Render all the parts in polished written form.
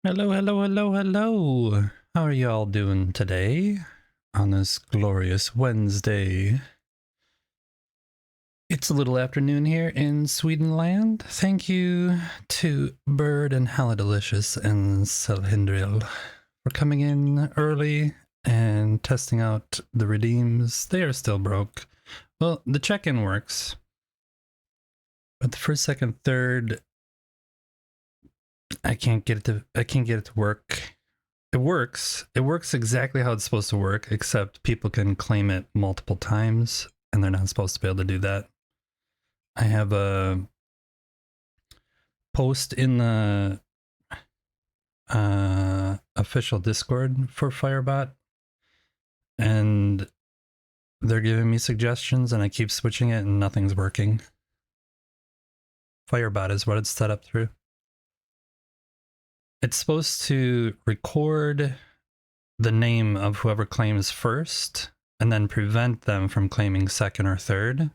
Hello, hello, hello, hello. How are y'all doing today on this glorious Wednesday? It's a little afternoon here in Swedenland. Thank you to Bird and Halladalicious and Selhindril for coming in early and testing out the redeems. They are still broke. Well, the check-in works, but the first, second, third, I can't get it to work. It works. It works exactly how it's supposed to work, except people can claim it multiple times, and they're not supposed to be able to do that. I have a post in the official Discord for Firebot, and they're giving me suggestions, and I keep switching it, and nothing's working. Firebot is what it's set up through. It's supposed to record the name of whoever claims first, and then prevent them from claiming second or third.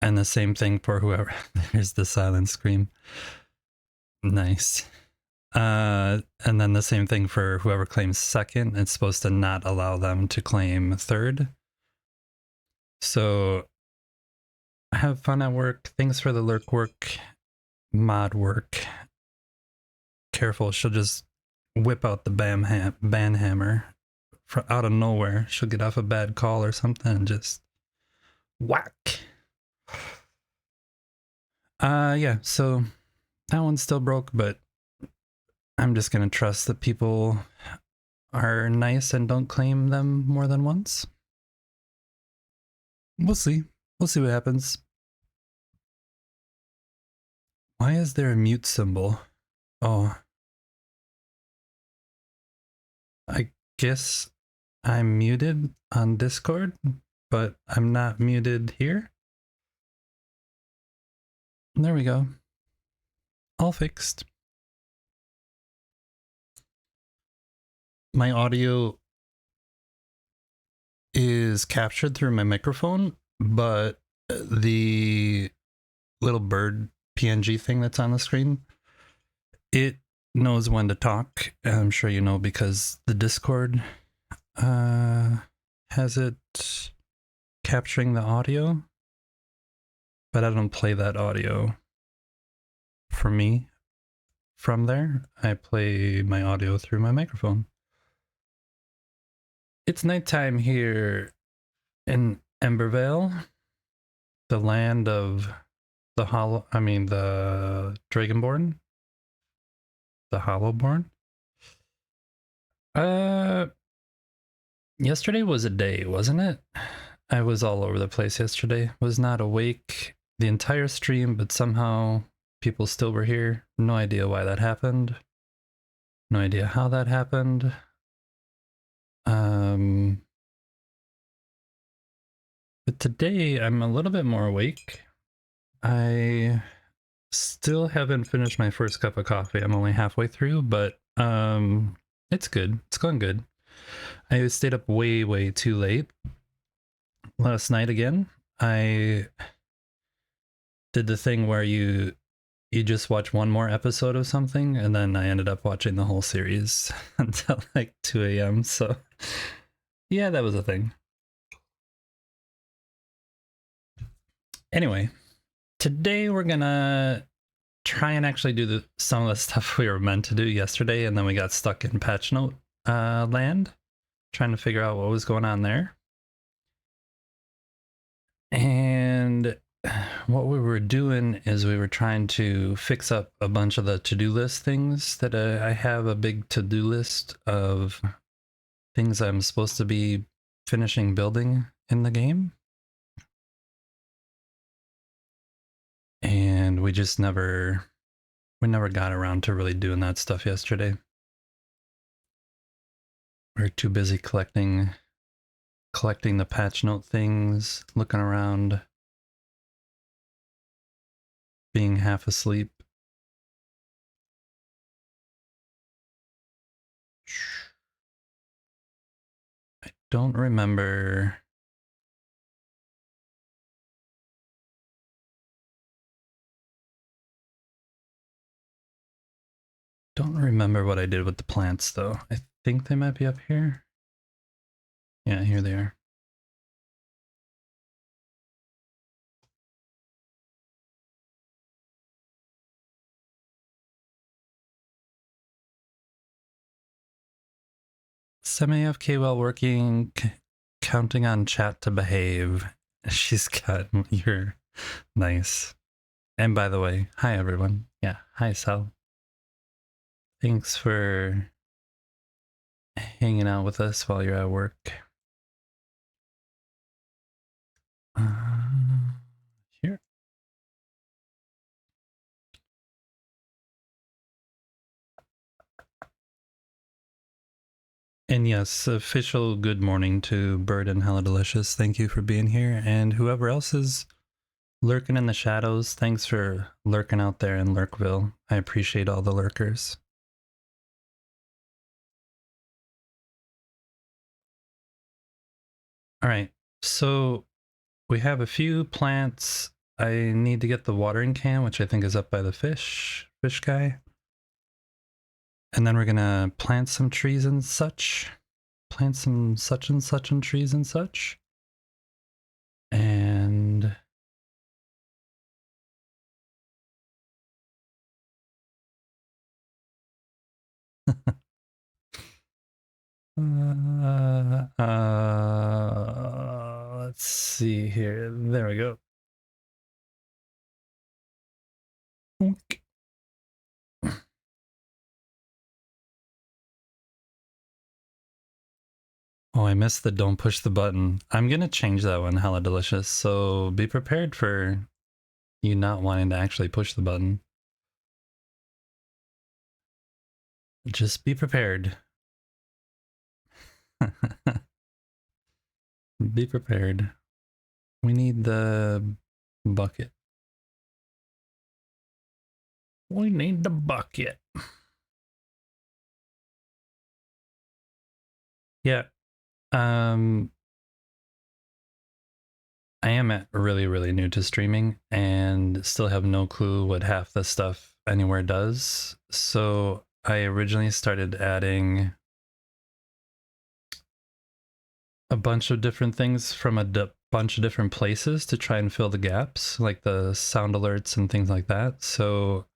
And the same thing for whoever. There's the silent scream. Nice. And then the same thing for whoever claims second. It's supposed to not allow them to claim third. So have fun at work. Thanks for the lurk work, mod work. Careful, she'll just whip out the ban hammer out of nowhere. She'll get off a bad call or something and just whack. Yeah, so that one's still broke, but I'm just gonna trust that people are nice and don't claim them more than once. We'll see. We'll see what happens. Why is there a mute symbol? Oh. I guess I'm muted on Discord, but I'm not muted here. There we go. All fixed. My audio is captured through my microphone, but the little bird PNG thing that's on the screen, it knows when to talk. I'm sure you know because the Discord has it capturing the audio, but I don't play that audio for me from there. I play my audio through my microphone. It's nighttime here in Embervale, the land of the the Dragonborn, the Hollowborn. Yesterday was a day, wasn't it? I was all over the place yesterday. Was not awake the entire stream, but somehow people still were here. No idea why that happened. No idea how that happened. But today I'm a little bit more awake. I still haven't finished my first cup of coffee. I'm only halfway through, but it's good. It's going good. I stayed up way too late last night again. I did the thing where you just watch one more episode of something, and then I ended up watching the whole series until like 2 a.m. So yeah, that was a thing. Anyway, today we're gonna try and actually do some of the stuff we were meant to do yesterday, and then we got stuck in patch note land, trying to figure out what was going on there. And what we were doing is we were trying to fix up a bunch of the to-do list things that I have a big to-do list of things I'm supposed to be finishing building in the game. And we just never got around to really doing that stuff yesterday. We were too busy collecting the patch note things, looking around, being half asleep. I don't remember. Don't remember what I did with the plants though. I think they might be up here. Yeah, here they are. Semi-AFK while working, counting on chat to behave. She's got your nice. And by the way, hi everyone. Yeah, hi Sal. Thanks for hanging out with us while you're at work. Here. And yes, official good morning to Bird and Hella Delicious. Thank you for being here. And whoever else is lurking in the shadows, thanks for lurking out there in Lurkville. I appreciate all the lurkers. All right, so we have a few plants. I need to get the watering can, which I think is up by the fish guy. And then we're gonna plant some trees and such. Plant some such and trees and such. And let's see here. There we go. Oh, I missed the don't push the button. I'm gonna change that one, Hella Delicious. So be prepared for you not wanting to actually push the button. Just be prepared. Be prepared. We need the bucket. We need the bucket. Yeah. I am really new to streaming and still have no clue what half the stuff anywhere does. So I originally started adding a bunch of different things from a bunch of different places to try and fill the gaps, like the sound alerts and things like that. So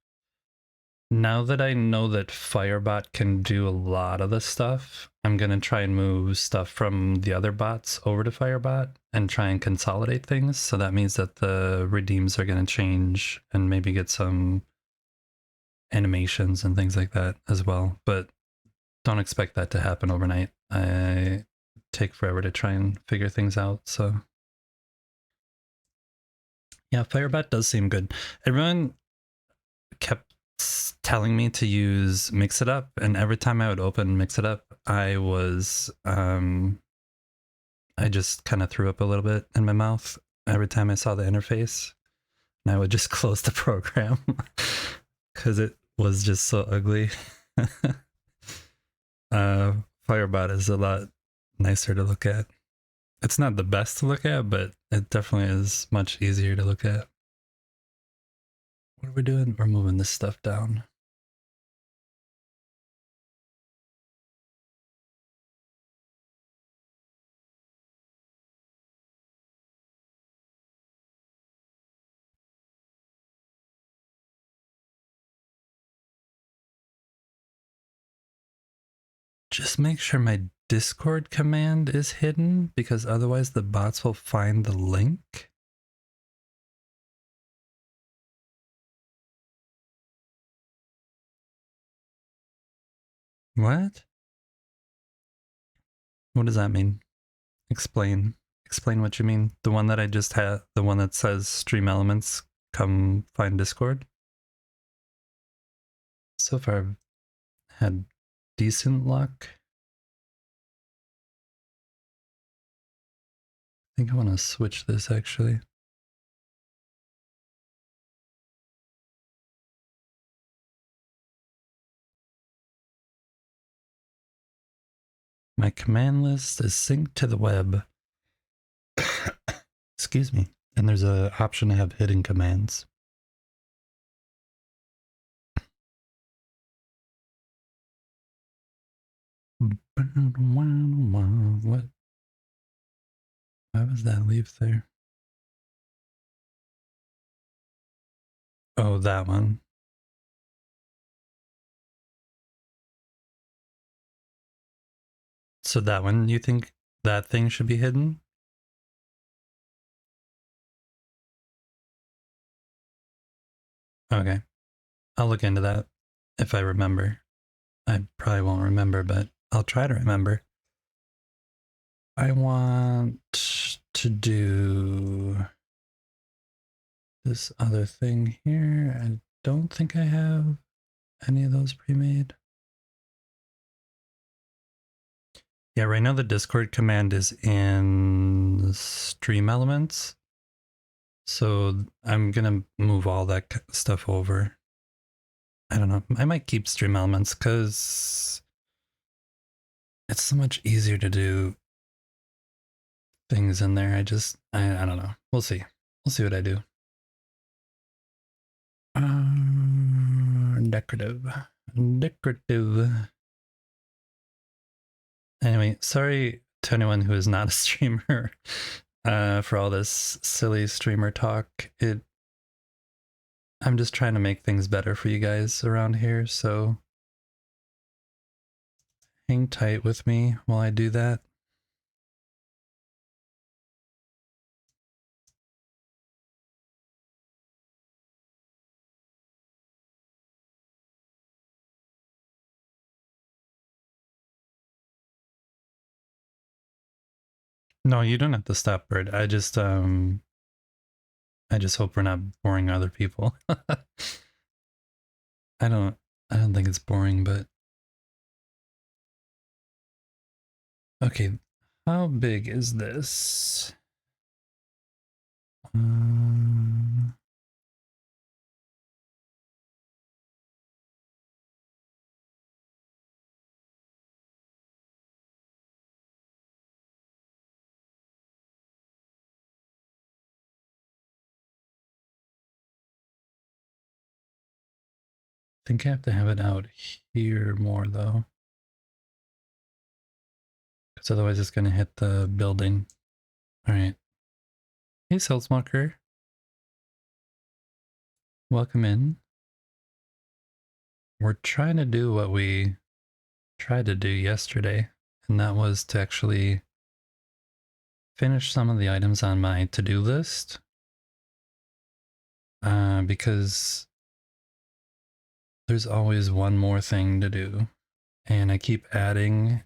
now that I know that Firebot can do a lot of the stuff, I'm going to try and move stuff from the other bots over to Firebot and try and consolidate things. So that means that the redeems are going to change and maybe get some animations and things like that as well. But don't expect that to happen overnight. I take forever to try and figure things out. So yeah, Firebot does seem good. Everyone kept telling me to use Mix It Up, and every time I would open Mix It Up, I was I just kind of threw up a little bit in my mouth every time I saw the interface, and I would just close the program because it was just so ugly. Firebot is a lot nicer to look at. It's not the best to look at, but it definitely is much easier to look at. What are we doing? We're moving this stuff down. Just make sure my Discord command is hidden, because otherwise the bots will find the link. What? What does that mean? Explain. Explain what you mean. The one that I just had, the one that says stream elements, come find Discord. So far I've had decent luck. I think I want to switch this actually. My command list is synced to the web. Excuse me. And there's an option to have hidden commands. What? Why was that leaf there? Oh, that one. So that one, you think that thing should be hidden? Okay. I'll look into that if I remember. I probably won't remember, but I'll try to remember. I want to do this other thing here. I don't think I have any of those pre-made. Yeah, right now the Discord command is in Stream Elements. So I'm gonna move all that stuff over. I don't know. I might keep Stream Elements because it's so much easier to do things in there. I don't know. We'll see. We'll see what I do. Decorative. Decorative. Anyway, sorry to anyone who is not a streamer for all this silly streamer talk. I'm just trying to make things better for you guys around here, so hang tight with me while I do that. No, you don't have to stop, Bird. I just hope we're not boring other people. I don't think it's boring, but okay. How big is this? I think I have to have it out here more though, because otherwise it's gonna hit the building. All right. Hey, Salesmocker. Welcome in. We're trying to do what we tried to do yesterday, and that was to actually finish some of the items on my to-do list. Because there's always one more thing to do, and I keep adding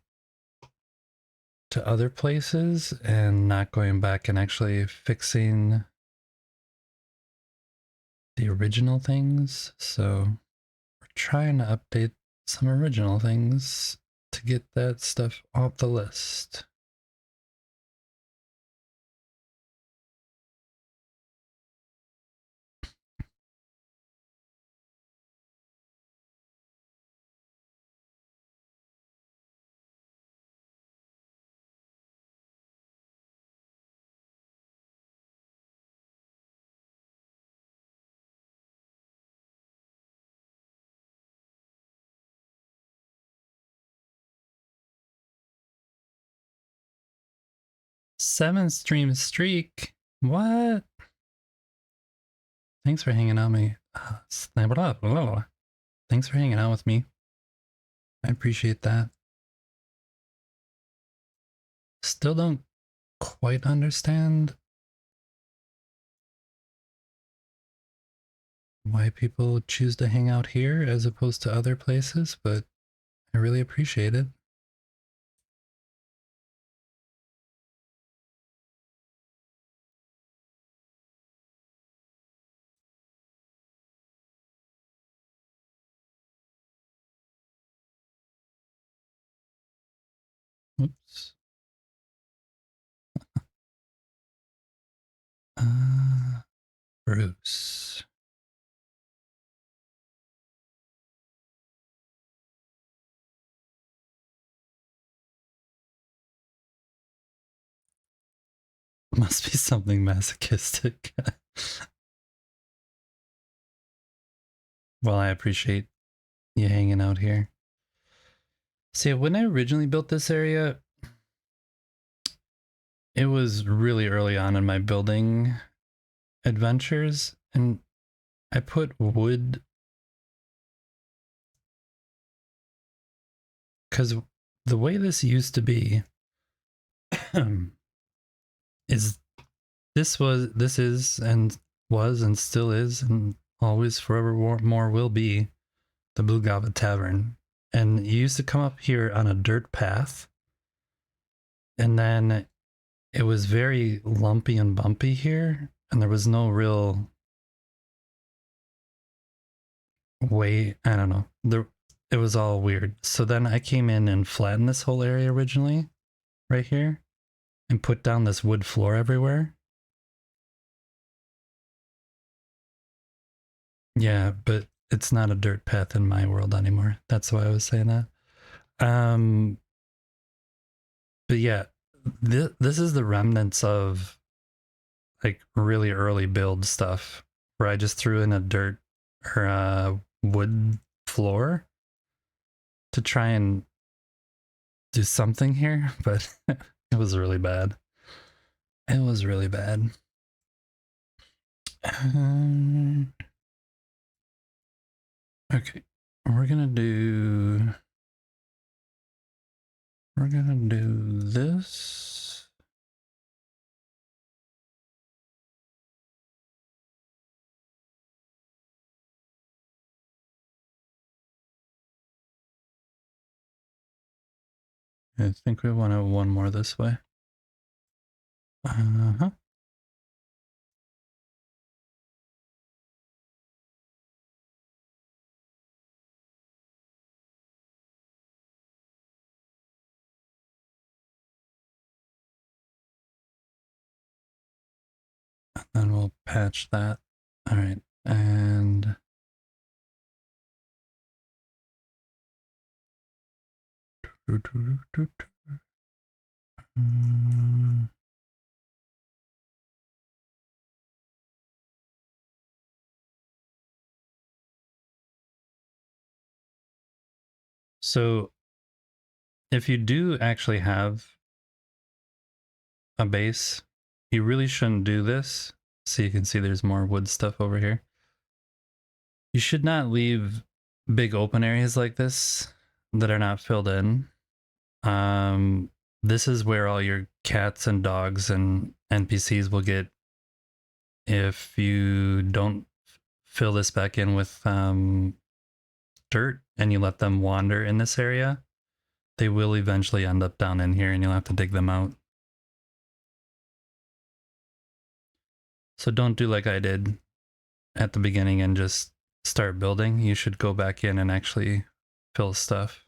to other places and not going back and actually fixing the original things. So we're trying to update some original things to get that stuff off the list. Seven stream streak. What? Thanks for hanging out with me. Thanks for hanging out with me. I appreciate that. Still don't quite understand why people choose to hang out here as opposed to other places, but I really appreciate it. Oops. Bruce. Must be something masochistic. Well, I appreciate you hanging out here. See, when I originally built this area, it was really early on in my building adventures, and I put wood because the way this used to be is this is and was and still is and always forevermore will be the Blue Gava Tavern. And you used to come up here on a dirt path, and then it was very lumpy and bumpy here, and there was no real way. I don't know. It was all weird. So then I came in and flattened this whole area originally, right here, and put down this wood floor everywhere. Yeah, but it's not a dirt path in my world anymore. That's why I was saying that. Um, but yeah, this is the remnants of like really early build stuff where I just threw in a dirt or a wood floor to try and do something here, but it was really bad. It was really bad. Okay, we're gonna do this. I think we want to one more this way. Uh-huh. And we'll patch that. All right, and so if you do actually have a base, you really shouldn't do this. So you can see there's more wood stuff over here. You should not leave big open areas like this that are not filled in. This is where all your cats and dogs and NPCs will get if you don't fill this back in with dirt and you let them wander in this area. They will eventually end up down in here and you'll have to dig them out. So don't do like I did at the beginning and just start building. You should go back in and actually fill stuff.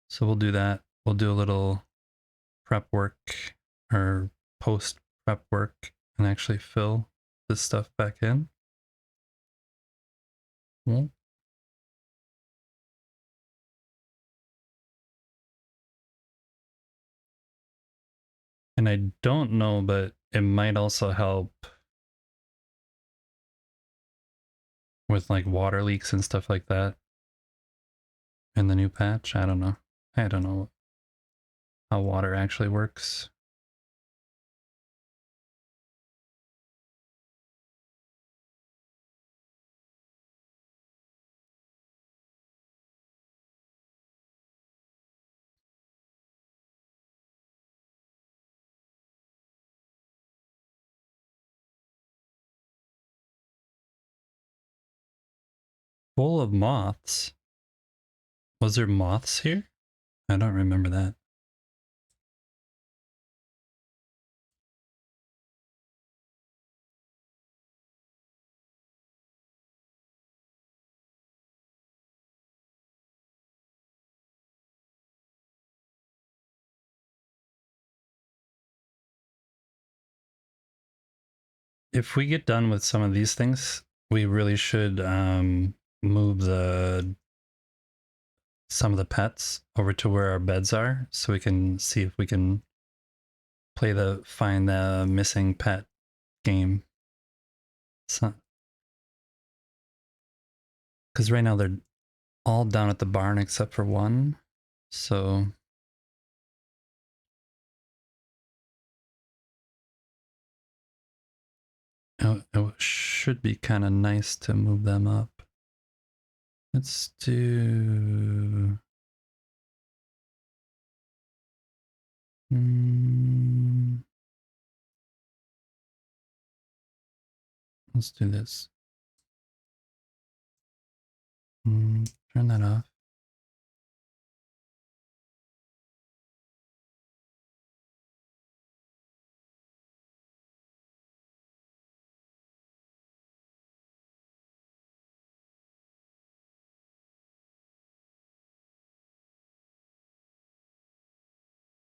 So we'll do that. We'll do a little prep work or post prep work and actually fill this stuff back in. Well, and I don't know, but it might also help with like water leaks and stuff like that in the new patch. I don't know. I don't know how water actually works. Full of moths. Was there moths here? I don't remember that. If we get done with some of these things, we really should move some of the pets over to where our beds are so we can see if we can find the missing pet game. So, because right now all down at the barn except for one. So it should be kind of nice to move them up. Let's do... let's do this. Turn that off.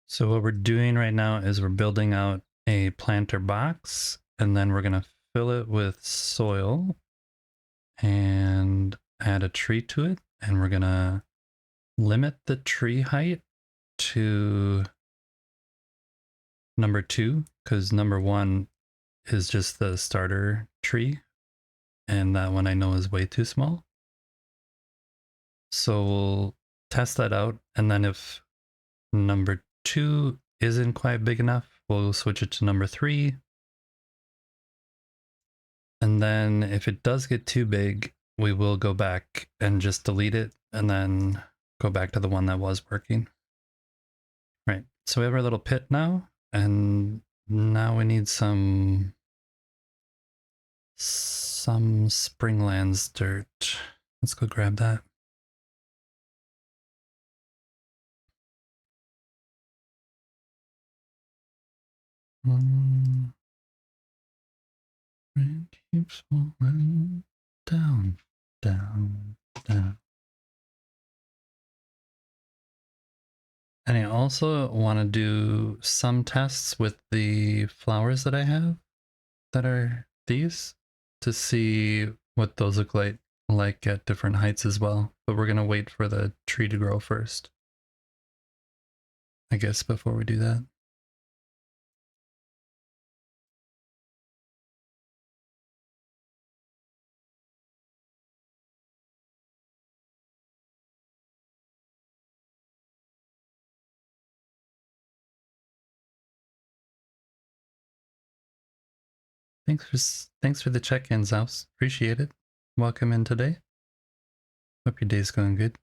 So what we're doing right now is we're building out a planter box, and then we're going to fill it with soil and add a tree to it. And we're going to limit the tree height to number 2, because number 1 is just the starter tree. And that one I know is way too small. So we'll test that out. And then if number 2 isn't quite big enough, we'll switch it to number 3. And then if it does get too big, we will go back and just delete it and then go back to the one that was working. Right, so we have our little pit now, and now we need some Springlands dirt. Let's go grab that. Rain keeps falling down, down, down. And I also want to do some tests with the flowers that I have that are these to see what those look like at different heights as well. But we're going to wait for the tree to grow first, I guess, before we do that. Thanks for the check-ins, House. Appreciate it. Welcome in today. Hope your day's going good.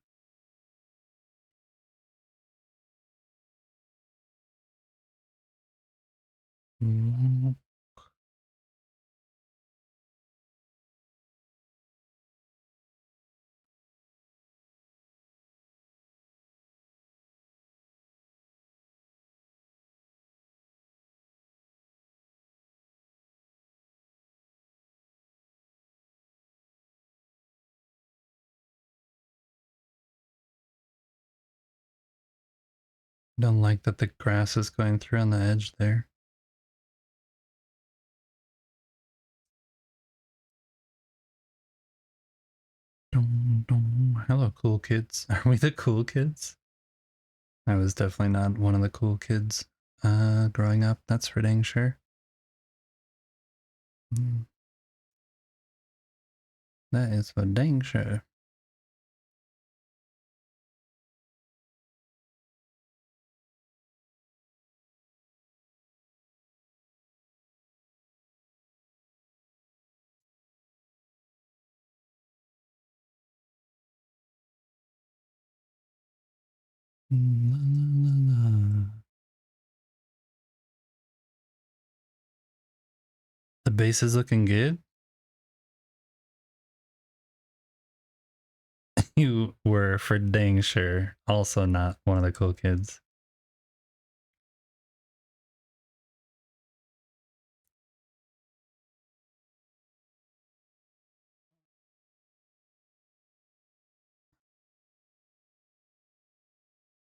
Don't like that the grass is going through on the edge there. Hello, cool kids. Are we the cool kids? I was definitely not one of the cool kids growing up, that's for dang sure. That is for dang sure. The base is looking good. You were for dang sure also not one of the cool kids.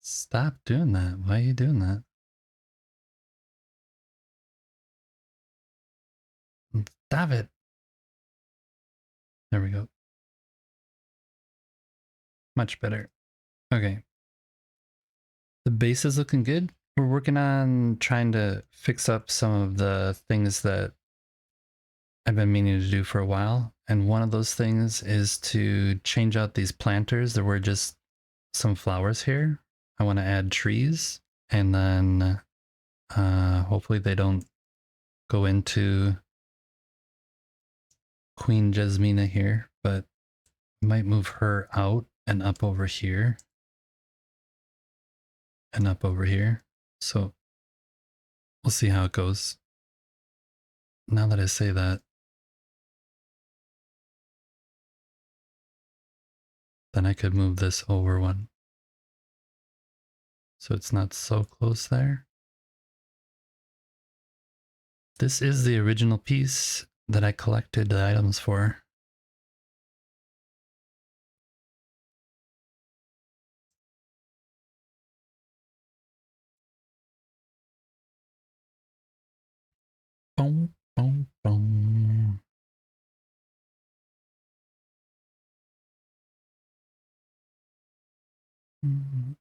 Stop doing that. Why are you doing that? Stop it. There we go. Much better. Okay. The base is looking good. We're working on trying to fix up some of the things that I've been meaning to do for a while. And one of those things is to change out these planters. There were just some flowers here. I want to add trees, and then hopefully they don't go into Queen Jasmina here, but I might move her out and up over here and up over here. So we'll see how it goes. Now that I say that, then I could move this over one. So it's not so close there. This is the original piece that I collected the items for. Boom, boom, boom. Mm-hmm.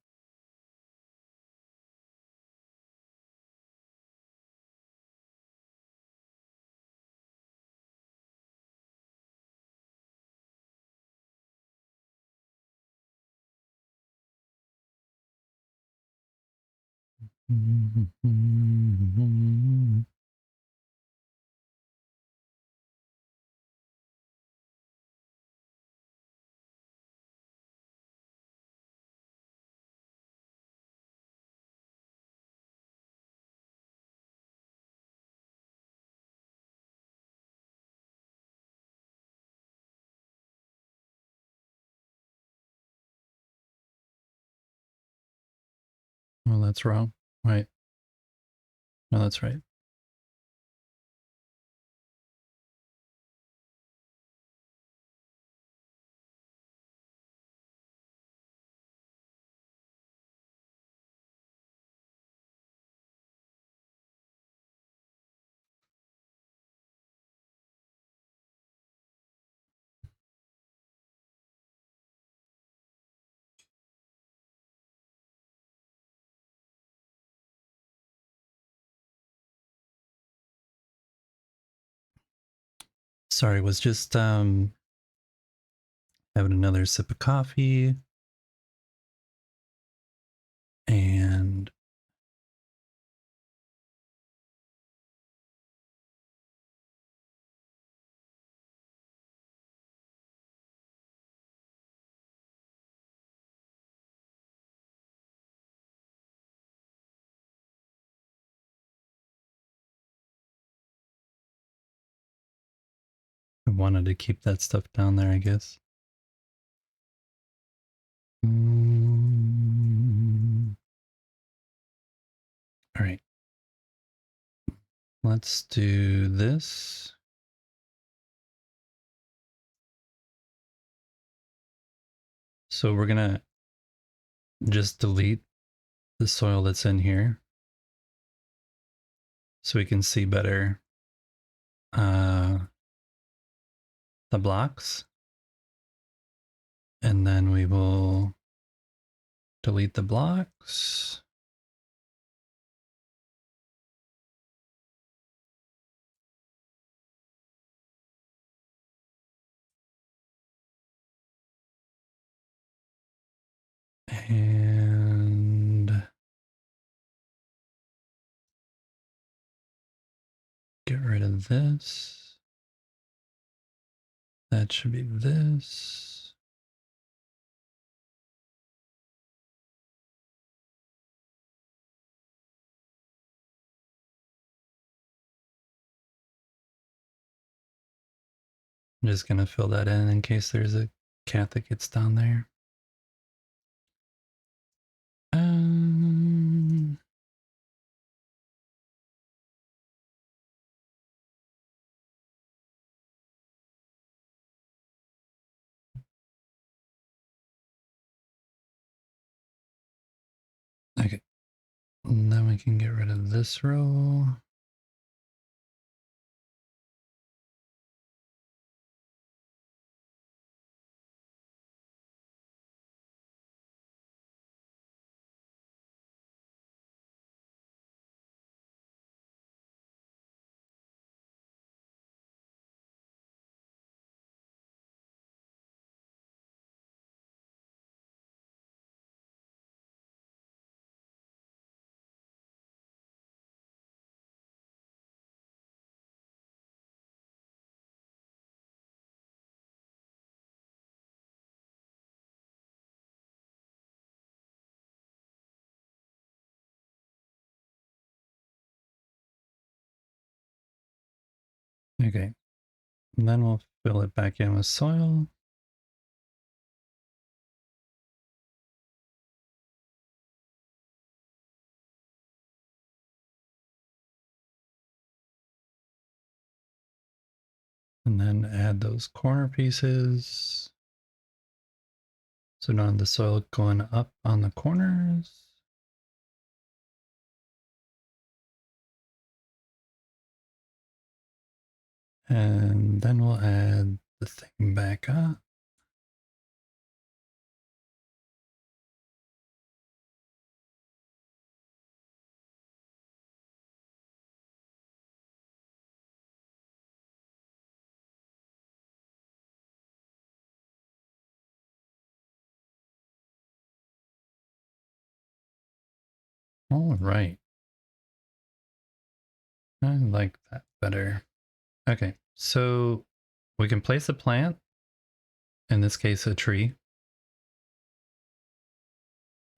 Well, that's wrong. Right. No, that's right. Sorry, was just having another sip of coffee. And I wanted to keep that stuff down there, I guess. All right. Let's do this. So we're going to just delete the soil that's in here so we can see better the blocks. And then we will delete the blocks. And get rid of this. That should be this. I'm just going to fill that in case there's a cat that gets down there. Okay. And then we can get rid of this row. Okay. And then we'll fill it back in with soil. And then add those corner pieces. So now the soil going up on the corners. And then we'll add the thing back up. All right. I like that better. Okay, so we can place a plant, in this case a tree,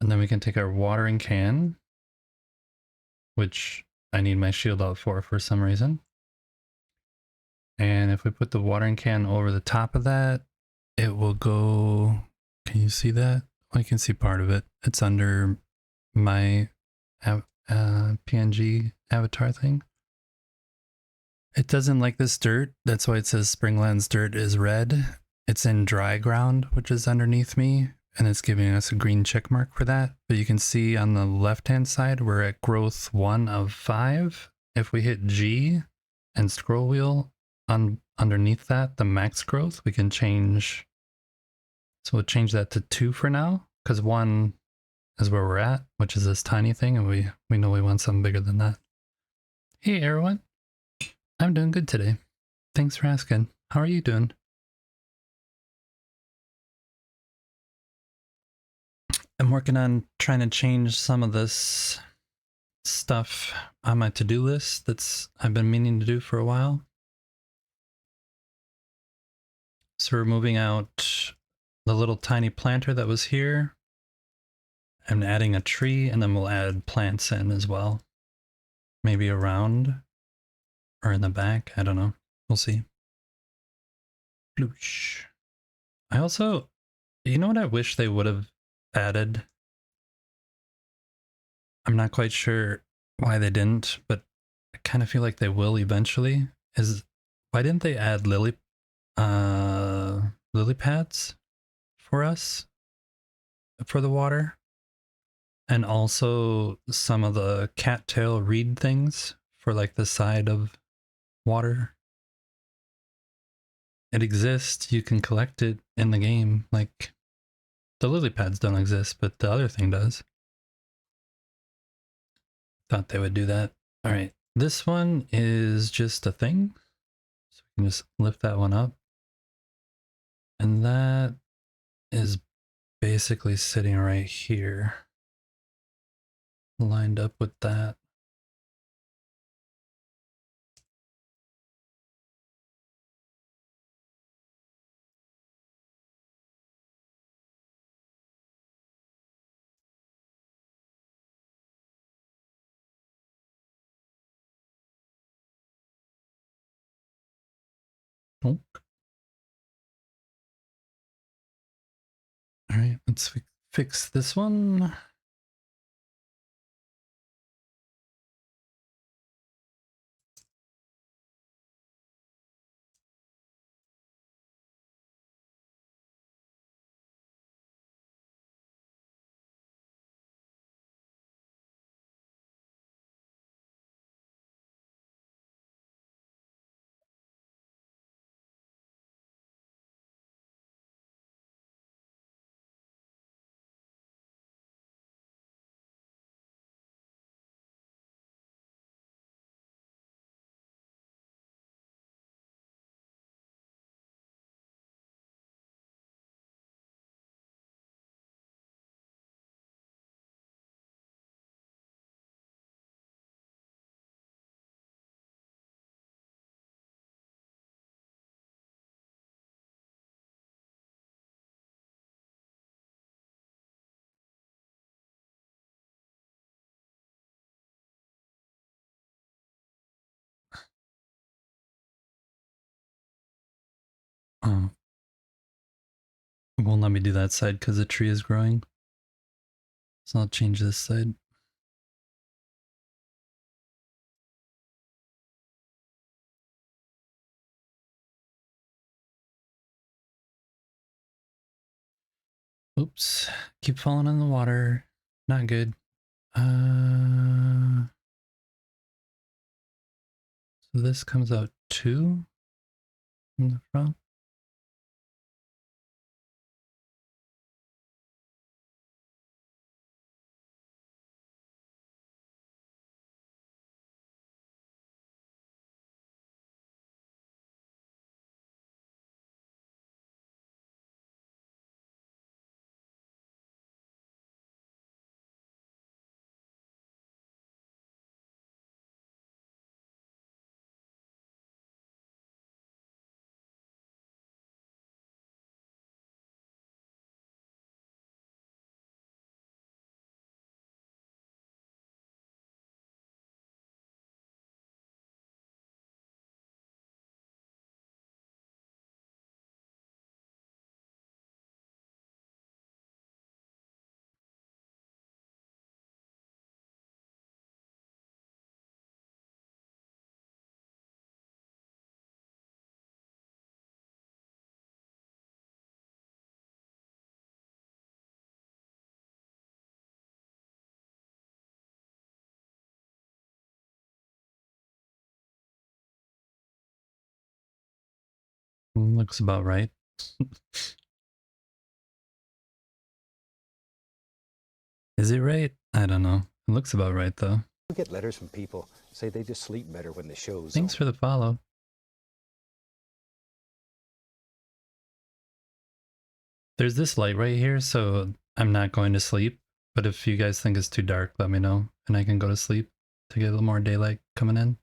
and then we can take our watering can, which I need my shield out for some reason. And if we put the watering can over the top of that, it will go, can you see that? Well, you can see part of it. It's under my PNG avatar thing. It doesn't like this dirt. That's why it says Springlands dirt is red. It's in dry ground, which is underneath me, and it's giving us a green check mark for that. But you can see on the left-hand side, we're at growth 1 of 5. If we hit G and scroll wheel underneath that, the max growth, we can change. So we'll change that to 2 for now, because 1 is where we're at, which is this tiny thing, and we know we want something bigger than that. Hey everyone, I'm doing good today. Thanks for asking. How are you doing? I'm working on trying to change some of this stuff on my to-do list that's I've been meaning to do for a while. So we're moving out the little tiny planter that was here. I'm adding a tree, and then we'll add plants in as well. Maybe around or in the back. I don't know. We'll see. Bloosh. I also, you know what I wish they would have added? I'm not quite sure why they didn't, but I kind of feel like they will eventually. Is why didn't they add lily pads for us for the water? And also some of the cattail reed things for like the side of water. It exists, you can collect it in the game. Like the lily pads don't exist, but the other thing does. Thought they would do that. All right, this one is just a thing. So we can just lift that one up. And that is basically sitting right here, lined up with that. Oh. All right, let's fix this one. Oh, it won't let me do that side because the tree is growing. So I'll change this side. Oops, keep falling in the water. Not good. So this comes out 2 from the front. Looks about right. Is it right? I don't know. It looks about right though. We get letters from people say they just sleep better when the show's Thanks on. for the follow. There's this light right here, so I'm not going to sleep. But if you guys think it's too dark, let me know and I can go to sleep to get a little more daylight coming in.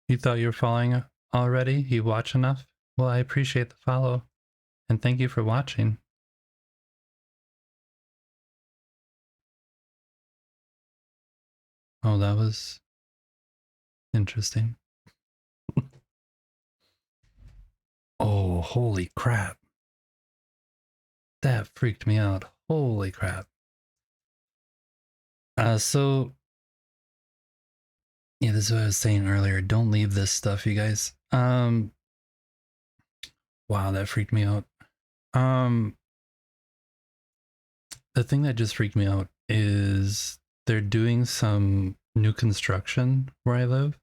You thought you were following already? You watch enough? Well, I appreciate the follow and thank you for watching. Oh, that was interesting. Oh, holy crap. That freaked me out. Holy crap. So yeah, this is what I was saying earlier. Don't leave this stuff, you guys. Wow, that freaked me out. The thing that just freaked me out is they're doing some new construction where I live,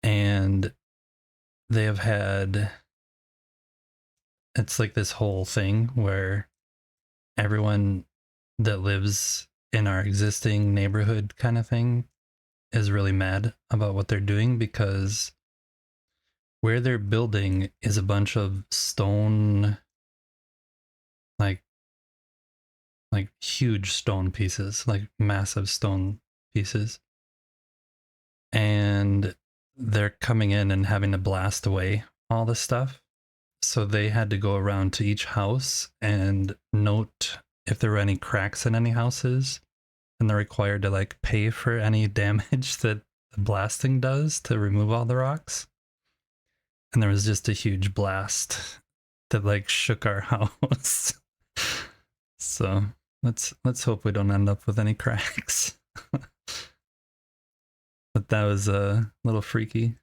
and they have had, it's like this whole thing where everyone that lives in our existing neighborhood kind of thing is really mad about what they're doing because where they're building is a bunch of stone, like huge stone pieces, like massive stone pieces, and they're coming in and having to blast away all this stuff. So they had to go around to each house and note if there were any cracks in any houses, and they're required to like pay for any damage that the blasting does to remove all the rocks. And there was just a huge blast that like shook our house. So let's hope we don't end up with any cracks. But that was a little freaky.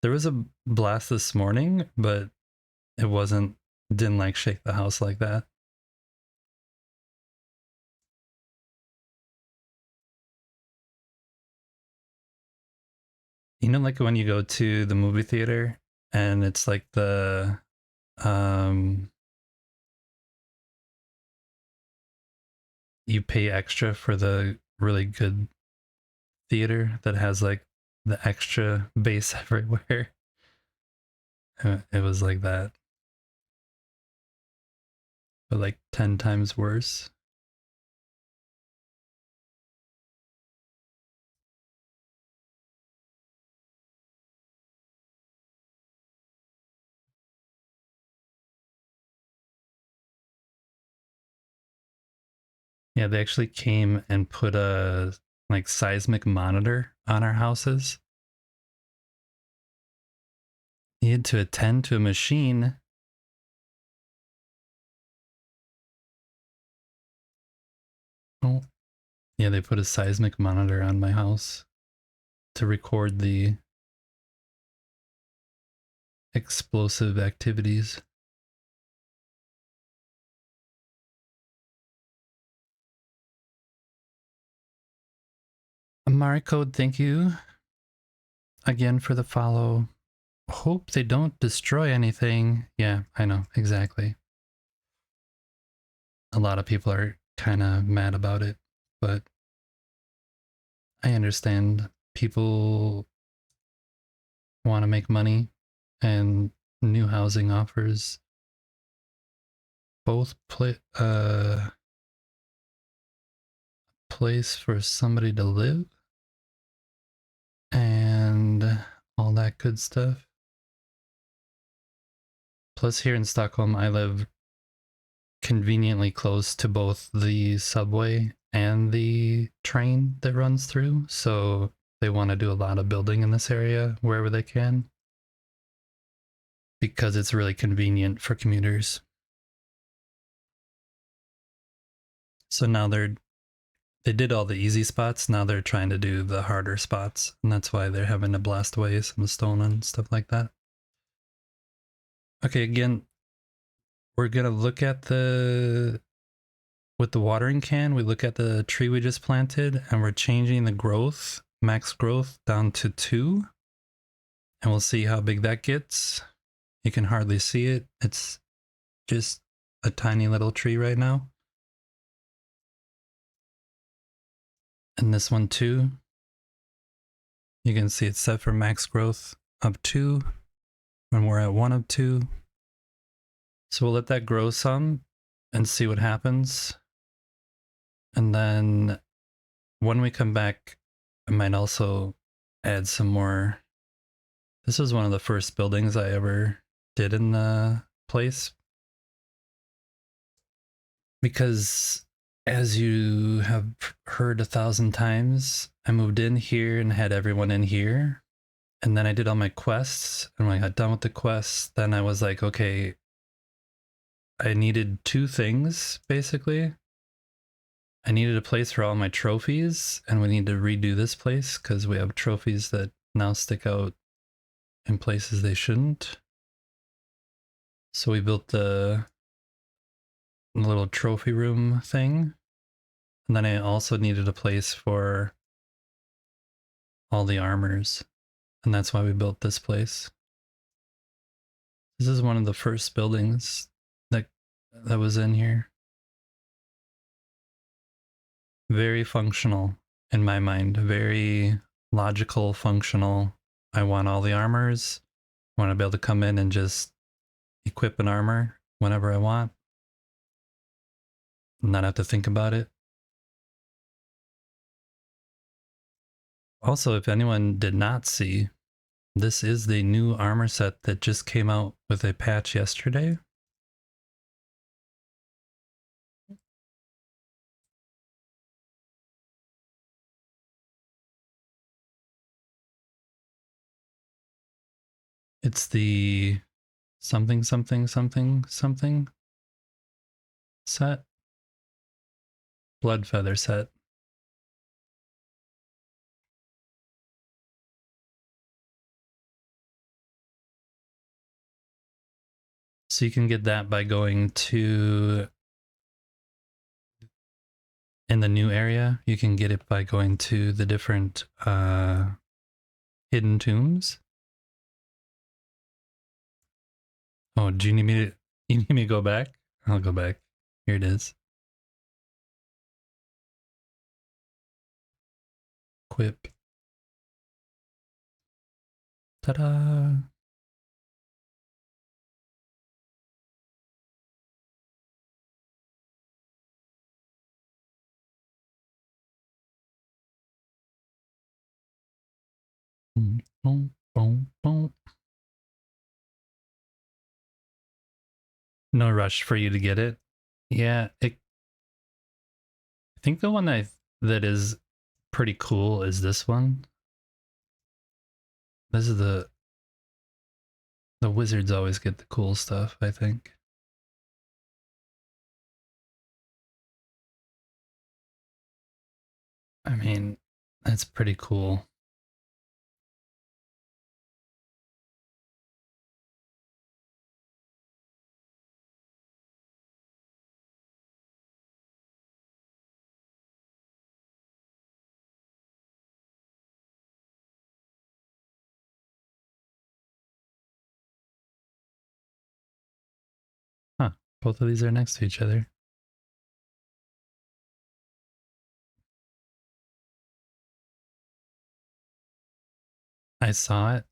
There was a blast this morning, but it didn't like shake the house like that. You know, like when you go to the movie theater and it's like um you pay extra for the really good theater that has like the extra bass everywhere. It was like that, but like 10 times worse. Yeah, they actually came and put a like seismic monitor on our houses. Needed to attend to a machine. Oh, yeah, they put a seismic monitor on my house to record the explosive activities. Amari Code, thank you again for the follow. Hope they don't destroy anything. Yeah, I know, exactly. A lot of people are kind of mad about it, but I understand people want to make money, and new housing offers both place for somebody to live and all that good stuff. Plus, here in Stockholm, I live conveniently close to both the subway and the train that runs through, so they want to do a lot of building in this area wherever they can because it's really convenient for commuters. So now they did all the easy spots. Now they're trying to do the harder spots, and that's why they're having to blast away some stone and stuff like that. Okay, again, we're gonna look at with the watering can, we look at the tree we just planted, and we're changing the growth, max growth, down to 2. And we'll see how big that gets. You can hardly see it. It's just a tiny little tree right now. And this one too. You can see it's set for max growth of 2, and we're at 1 of 2. So we'll let that grow some and see what happens. And then when we come back, I might also add some more. This was one of the first buildings I ever did in the place. Because as you have heard 1,000 times, I moved in here and had everyone in here. And then I did all my quests. And when I got done with the quests, then I was like, okay, I needed 2 things, basically. I needed a place for all my trophies, and we need to redo this place because we have trophies that now stick out in places they shouldn't. So we built the little trophy room thing. And then I also needed a place for all the armors. And that's why we built this place. This is one of the first buildings that was in here. Very functional in my mind. Very logical, functional. I want all the armors. I want to be able to come in and just equip an armor whenever I want. Not have to think about it. Also, if anyone did not see, this is the new armor set that just came out with a patch yesterday. It's the something something something something set. Blood feather set. So you can get that by going to, in the new area, you can get it by going to the different hidden tombs. Oh, do you need me to, you need me to go back? I'll go back. Here it is. Quip. Ta-da! Boom, boom, boom, boom. No rush for you to get it. Yeah, I think the one that is pretty cool is this one. This is the wizards always get the cool stuff, I think. I mean, that's pretty cool. Huh, both of these are next to each other. I saw it.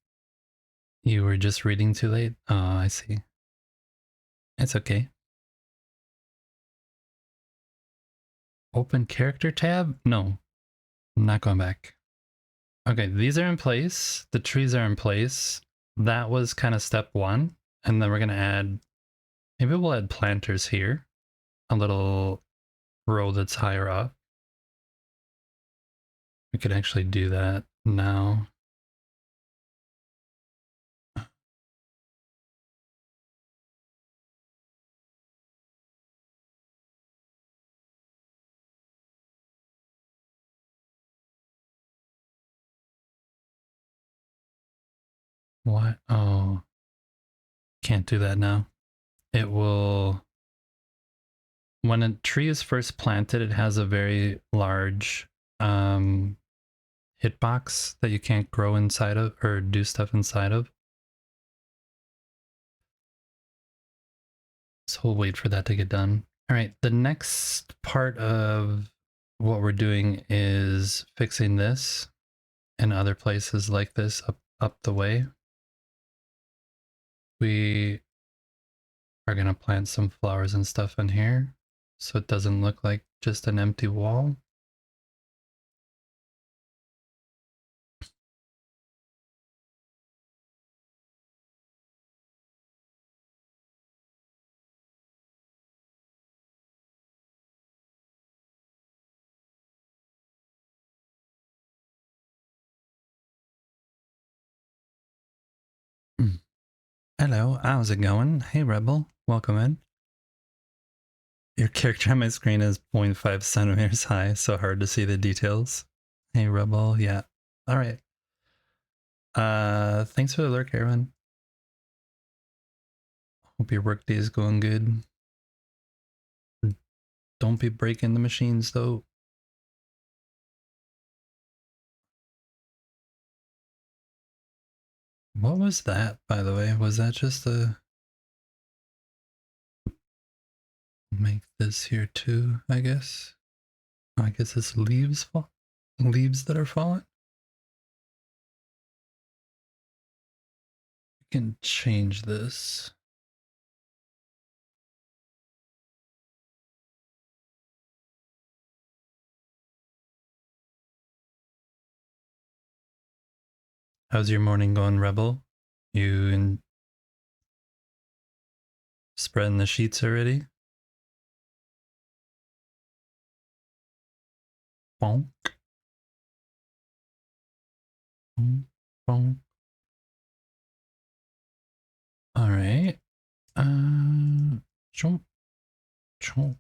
You were just reading too late? Oh, I see. It's okay. Open character tab? No, I'm not going back. Okay, these are in place. The trees are in place. That was kind of step one. And then we're going to add, maybe we'll add planters here. A little row that's higher up. We could actually do that now. What? Oh, can't do that now. It will, when a tree is first planted, it has a very large hitbox that you can't grow inside of or do stuff inside of. So we'll wait for that to get done. All right, the next part of what we're doing is fixing this and other places like this up the way. We are going to plant some flowers and stuff in here so it doesn't look like just an empty wall. Hello, how's it going? Hey Rebel, welcome in. Your character on my screen is 0.5 centimeters high, so hard to see the details. Hey Rebel, yeah. All right. Thanks for the lurk, Aaron. Hope your work day is going good. Don't be breaking the machines though. What was that, by the way? Was that just a... Make this here too, I guess? I guess it's leaves fall, leaves that are falling. We can change this. How's your morning going, Rebel? You in spreading the sheets already? Bonk. Bonk. Bonk. All right. Chomp. Chomp.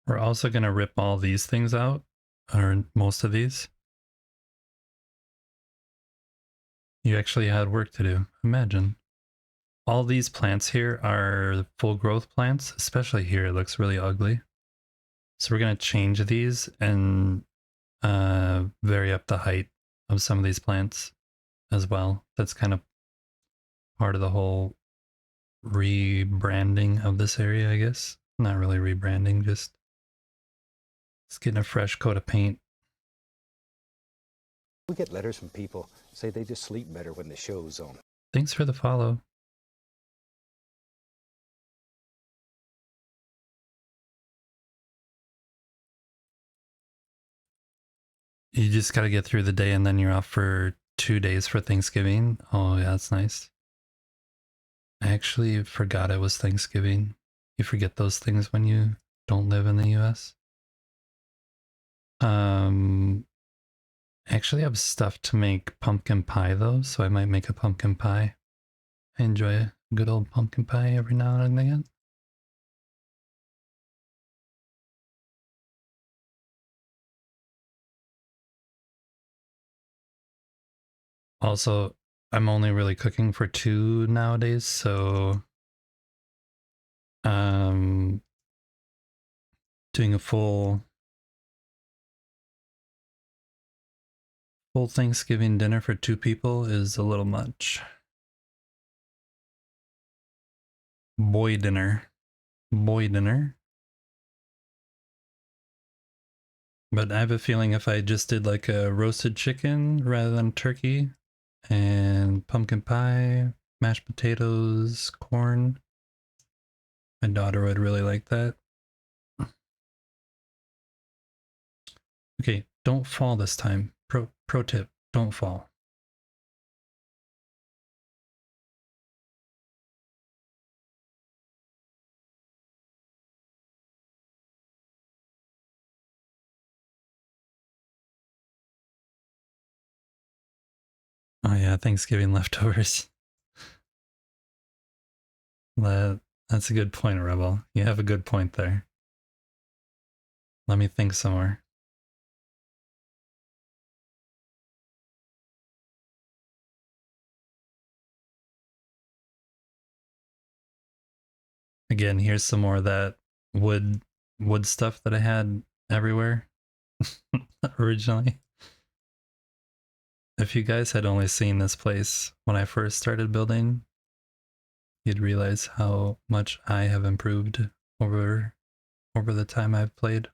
We're also going to rip all these things out, or most of these. You actually had work to do. Imagine. All these plants here are full growth plants, especially here. It looks really ugly. So we're going to change these and vary up the height of some of these plants as well. That's kind of part of the whole rebranding of this area, I guess. Not really rebranding, just getting a fresh coat of paint. We get letters from people say they just sleep better when the show's on. Thanks for the follow. You just got to get through the day and then you're off for 2 days for Thanksgiving. Oh, yeah, that's nice. I actually forgot it was Thanksgiving. You forget those things when you don't live in the US. I actually have stuff to make pumpkin pie though, so I might make a pumpkin pie. I enjoy a good old pumpkin pie every now and again. Also, I'm only really cooking for two nowadays, so doing a full Thanksgiving dinner for two people is a little much. Boy dinner. Boy dinner. But I have a feeling if I just did like a roasted chicken rather than turkey and pumpkin pie, mashed potatoes, corn, my daughter would really like that. Okay, don't fall this time. Pro tip, don't fall. Oh yeah, Thanksgiving leftovers. That's a good point, Rebel. You have a good point there. Let me think some more. Again, here's some more of that wood stuff that I had everywhere originally. If you guys had only seen this place when I first started building, you'd realize how much I have improved over the time I've played.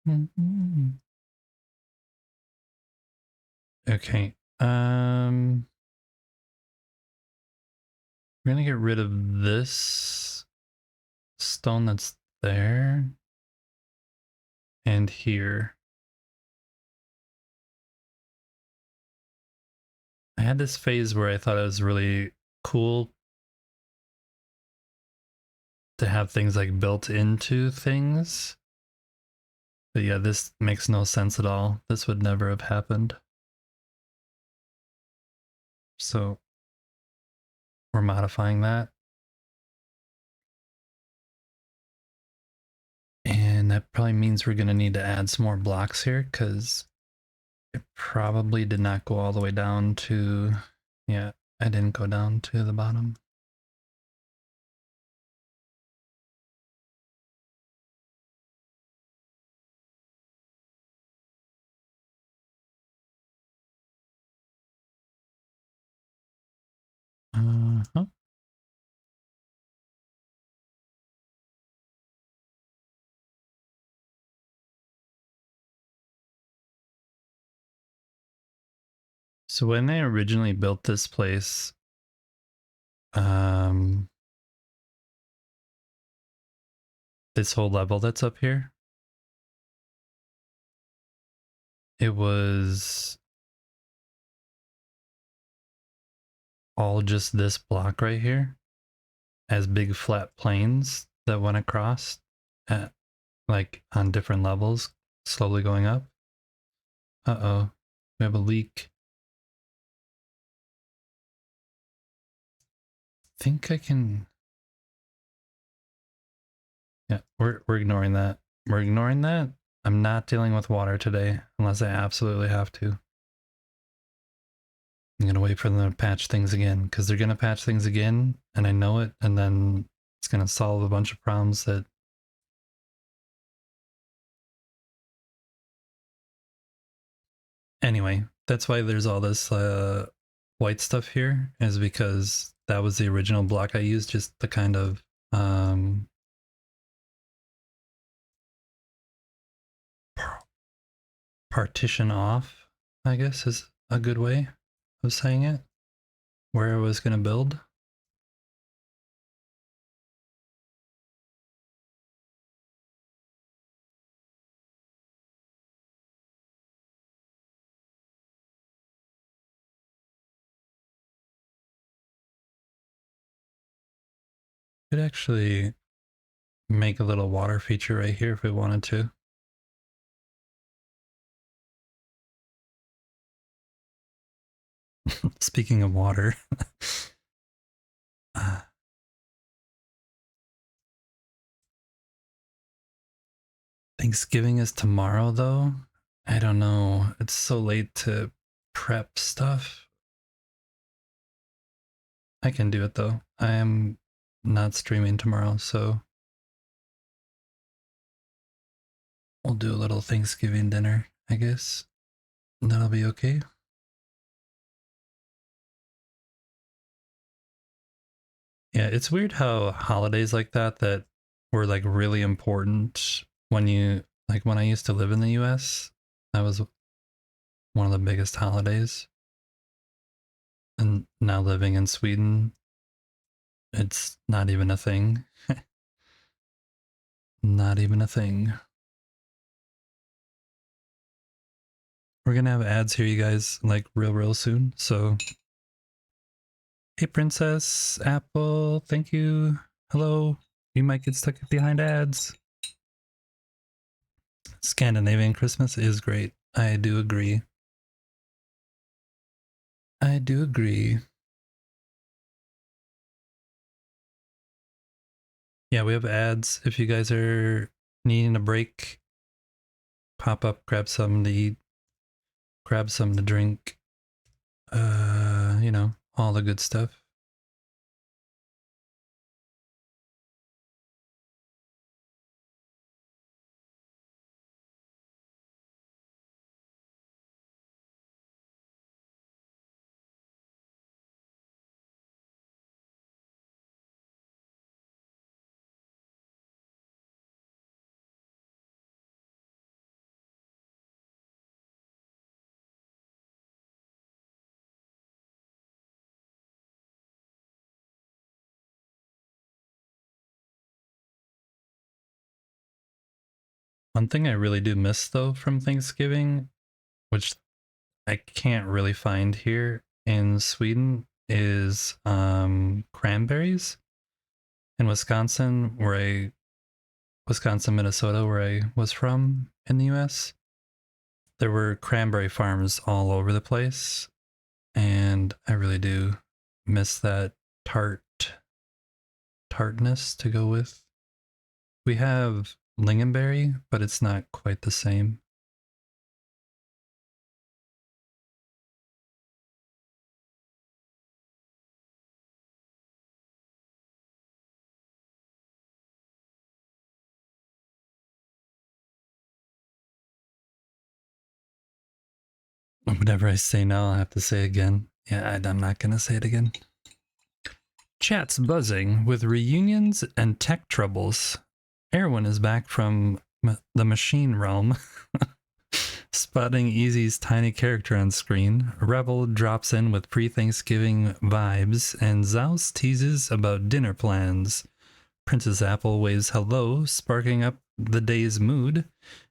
Mm-hmm. Okay. We're gonna get rid of this stone that's there and here. I had this phase where I thought it was really cool to have things like built into things. But yeah, this makes no sense at all. This would never have happened. So we're modifying that. And that probably means we're going to need to add some more blocks here because it probably did not go all the way down to, yeah, I didn't go down to the bottom. Uh-huh. So when they originally built this place, this whole level that's up here, it was all just this block right here as big flat planes that went across at, like on different levels, slowly going up. Uh-oh, we have a leak. Think I can. Yeah, we're ignoring that. We're ignoring that. I'm not dealing with water today unless I absolutely have to. I'm gonna wait for them to patch things again because they're gonna patch things again, and I know it, and then it's gonna solve a bunch of problems that. Anyway, that's why there's all this white stuff here, is because that was the original block I used, just the kind of partition off, I guess is a good way of saying it, where I was going to build. Could actually make a little water feature right here if we wanted to. Speaking of water, Thanksgiving is tomorrow though. I don't know. It's so late to prep stuff. I can do it though. I am not streaming tomorrow, so we'll do a little Thanksgiving dinner, I guess. That'll be okay. Yeah, it's weird how holidays like that were like really important when you like when I used to live in the US, that was one of the biggest holidays. And now living in Sweden, it's not even a thing. Not even a thing. We're gonna have ads here, you guys, like real soon. So, hey, Princess Apple, thank you. Hello. You might get stuck behind ads. Scandinavian Christmas is great. I do agree. I do agree. Yeah, we have ads. If you guys are needing a break, pop up, grab something to eat, grab something to drink. You know, all the good stuff. One thing I really do miss though from Thanksgiving, which I can't really find here in Sweden, is cranberries. In Wisconsin, Minnesota, where I was from in the US, there were cranberry farms all over the place, and I really do miss that tartness to go with. We have lingonberry, but it's not quite the same. Whatever I say now, I'll have to say again. Yeah, I'm not going to say it again. Chat's buzzing with reunions and tech troubles. Erwin is back from the machine realm. Spotting Easy's tiny character on screen, Rebel drops in with pre-Thanksgiving vibes, and Zaus teases about dinner plans. Princess Apple waves hello, sparking up the day's mood.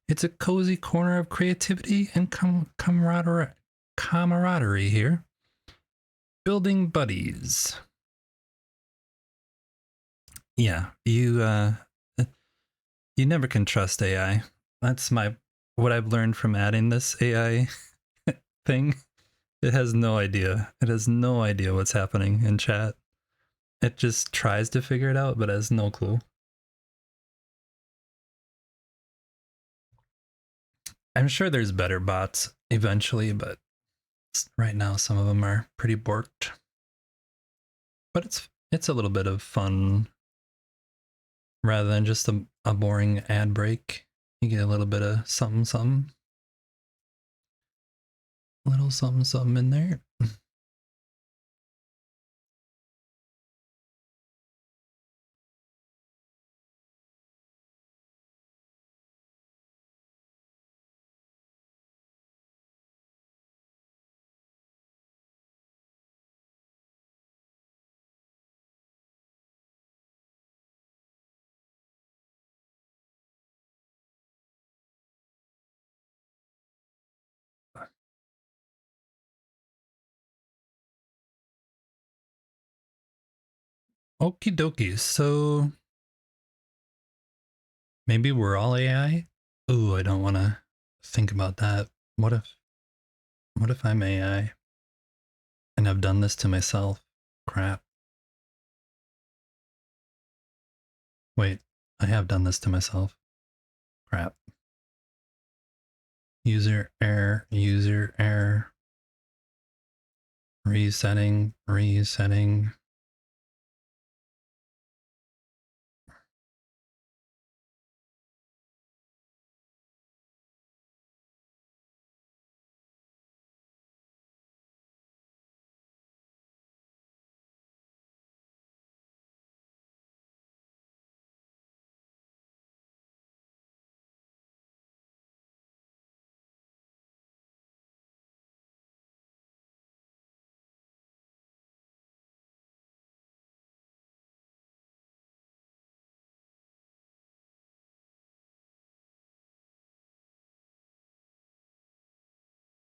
It's a cozy corner of creativity and camaraderie here. Building buddies. Yeah, you never can trust AI. That's what I've learned from adding this AI thing. It has no idea. It has no idea what's happening in chat. It just tries to figure it out, but has no clue. I'm sure there's better bots eventually, but right now some of them are pretty borked. But it's a little bit of fun rather than just a boring ad break. You get a little bit of something, a little something in there. Okie dokie. So maybe we're all AI? Ooh, I don't want to think about that. What if I'm AI and I've done this to myself? Crap. Wait, I have done this to myself. Crap. User error, user error. Resetting, resetting.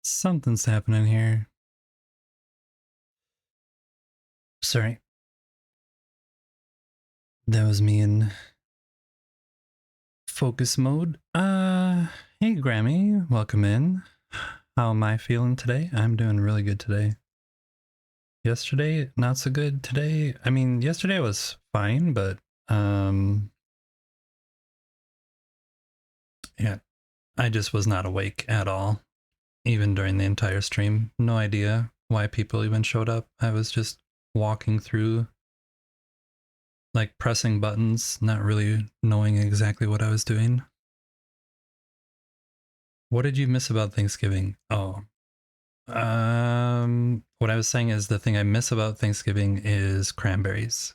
Something's happening here. Sorry. That was me in focus mode. Hey Grammy, welcome in. How am I feeling today? I'm doing really good today. Yesterday, not so good. Today, I mean, yesterday was fine, but yeah, I just was not awake at all, even during the entire stream. No idea why people even showed up. I was just walking through, like pressing buttons, not really knowing exactly what I was doing. What did you miss about Thanksgiving? Oh, what I was saying is the thing I miss about Thanksgiving is cranberries.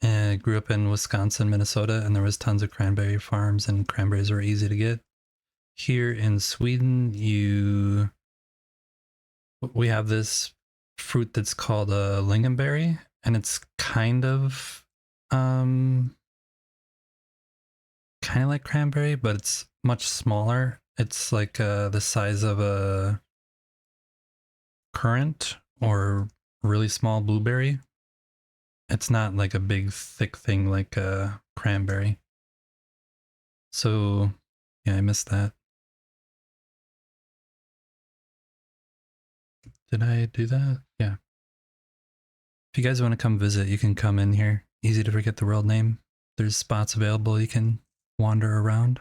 And I grew up in Wisconsin, Minnesota, and there was tons of cranberry farms, and cranberries were easy to get. Here in Sweden, we have this fruit that's called a lingonberry, and it's um kind of like cranberry, but it's much smaller. It's like the size of a currant or really small blueberry. It's not like a big thick thing like a cranberry. So yeah, I missed that. Did I do that? Yeah. If you guys want to come visit, you can come in here. Easy to forget the world name. There's spots available. You can wander around.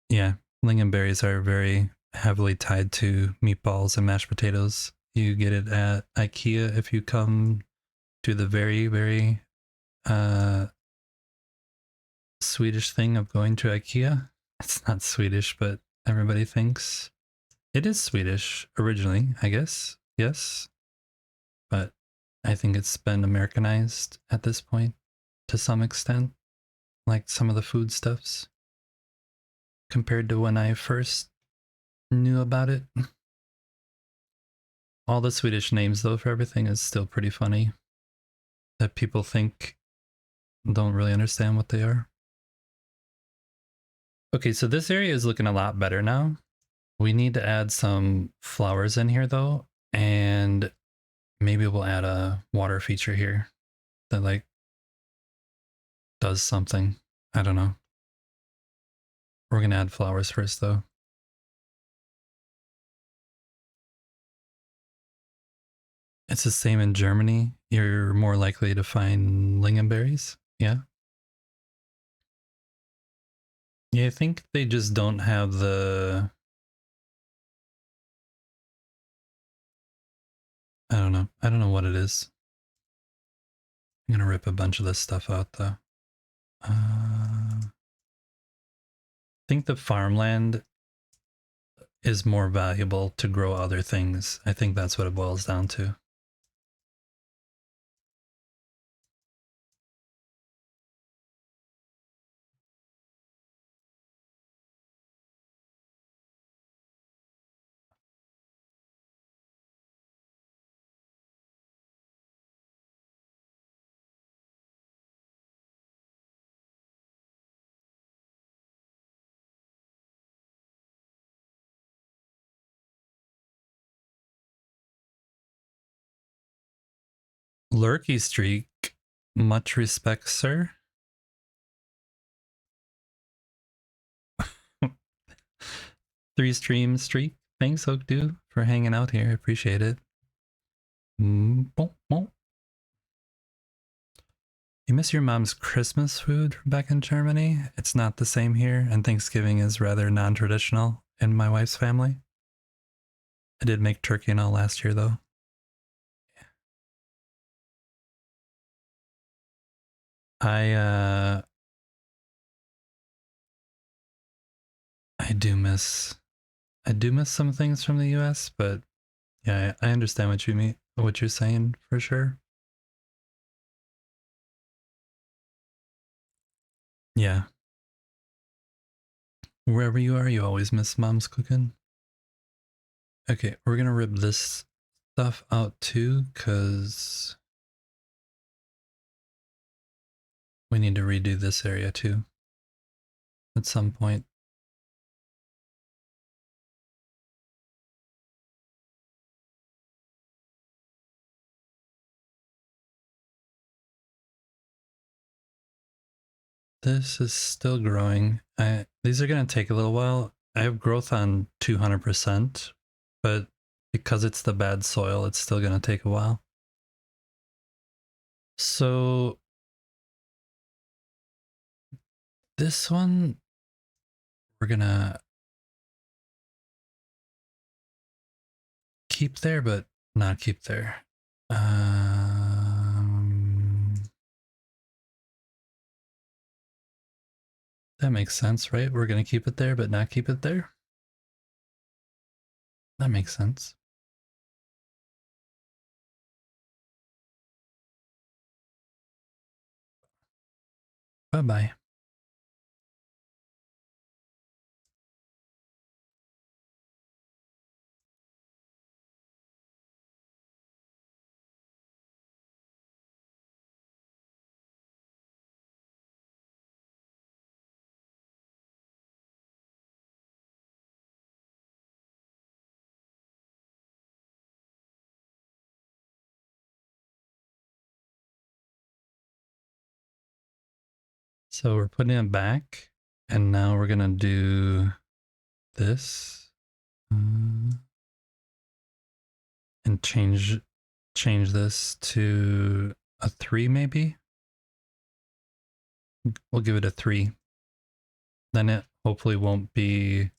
Yeah, lingonberries are very heavily tied to meatballs and mashed potatoes. You get it at IKEA if you come to the very, very uh, Swedish thing of going to IKEA. It's not Swedish, but everybody thinks it is Swedish originally, I guess. Yes. But I think it's been Americanized at this point to some extent, like some of the foodstuffs compared to when I first knew about it. All the Swedish names, though, for everything is still pretty funny that people think don't really understand what they are. Okay, so this area is looking a lot better now. We need to add some flowers in here, though, and maybe we'll add a water feature here that, like, does something. I don't know. We're going to add flowers first, though. It's the same in Germany. You're more likely to find lingonberries. Yeah. Yeah, I think they just don't have the. I don't know. I don't know what it is. I'm going to rip a bunch of this stuff out, though. I think the farmland is more valuable to grow other things. I think that's what it boils down to. Lurky Streak, much respect, sir. Three stream streak. Thanks, Oakdu, for hanging out here. Appreciate it. You miss your mom's Christmas food back in Germany? It's not the same here, and Thanksgiving is rather non-traditional in my wife's family. I did make turkey and all last year, though. I do miss some things from the US, but yeah, I understand what you mean, what you're saying for sure. Yeah. Wherever you are, you always miss mom's cooking. Okay, we're gonna rip this stuff out too, because we need to redo this area too at some point. This is still growing. These are gonna take a little while. I have growth on 200%, but because it's the bad soil, it's still gonna take a while. So this one, we're gonna keep there, but not keep there. That makes sense, right? We're gonna keep it there, but not keep it there. That makes sense. Bye-bye. So we're putting it back, and now we're gonna do this and change this to a 3 maybe. We'll give it a 3. Then it hopefully won't be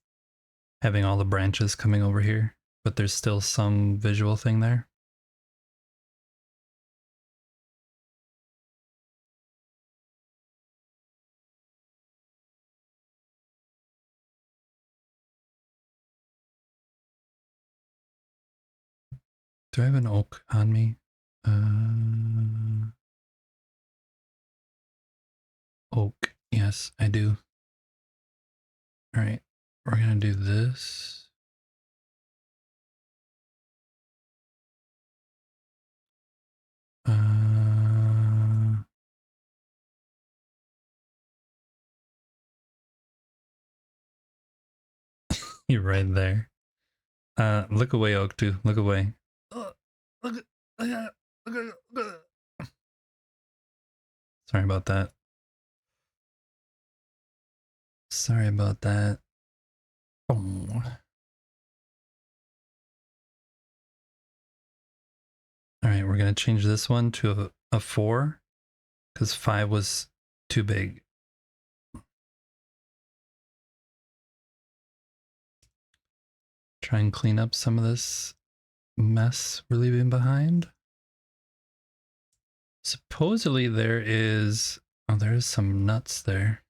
having all the branches coming over here, but there's still some visual thing there. Do I have an oak on me? Oak. Yes, I do. All right, we're gonna do this. You're right there. Look away, Oak 2. Look away. Sorry about that. Sorry about that. Oh. All right, we're gonna change this one to a 4 because 5 was too big. Try and clean up some of this mess we're leaving behind. Supposedly there is, oh, there's some nuts there.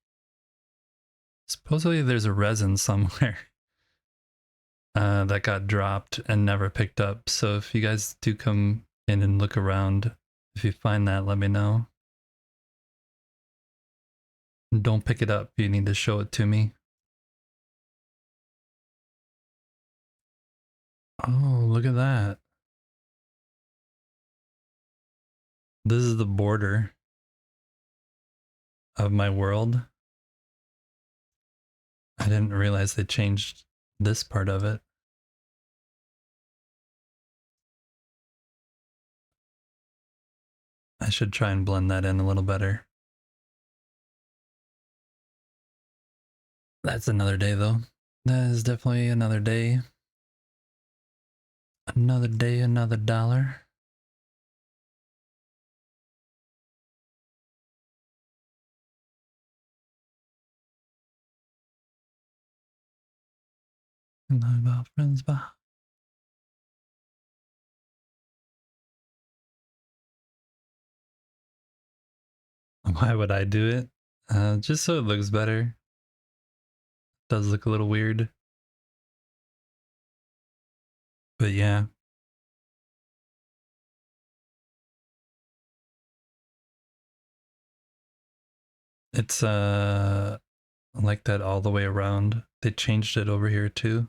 Supposedly there's a resin somewhere that got dropped and never picked up. So if you guys do come in and look around, if you find that, let me know. Don't pick it up. You need to show it to me. Oh, look at that. This is the border of my world. I didn't realize they changed this part of it. should try and blend that in a little better. That's another day though. That is definitely another day. Another day, another dollar. And about friends, bah. Why would I do it? Just so it looks better. Does look a little weird. But yeah. It's like that all the way around. They changed it over here too.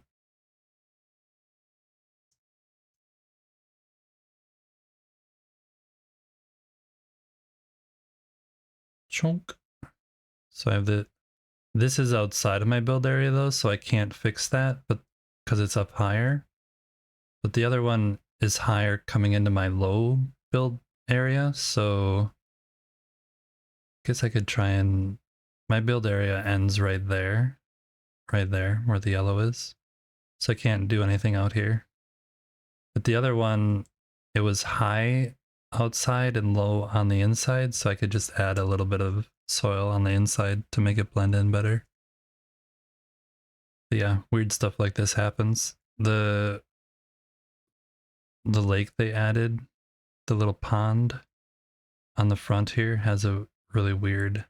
Chunk. So I have this is outside of my build area though, so I can't fix that, but because it's up higher. But the other one is higher coming into my low build area, so I guess I could try and my build area ends right there where the yellow is. So I can't do anything out here. But the other one, it was high outside and low on the inside, so I could just add a little bit of soil on the inside to make it blend in better. But yeah, weird stuff like this happens. The lake they added, the little pond on the front here has a really weird.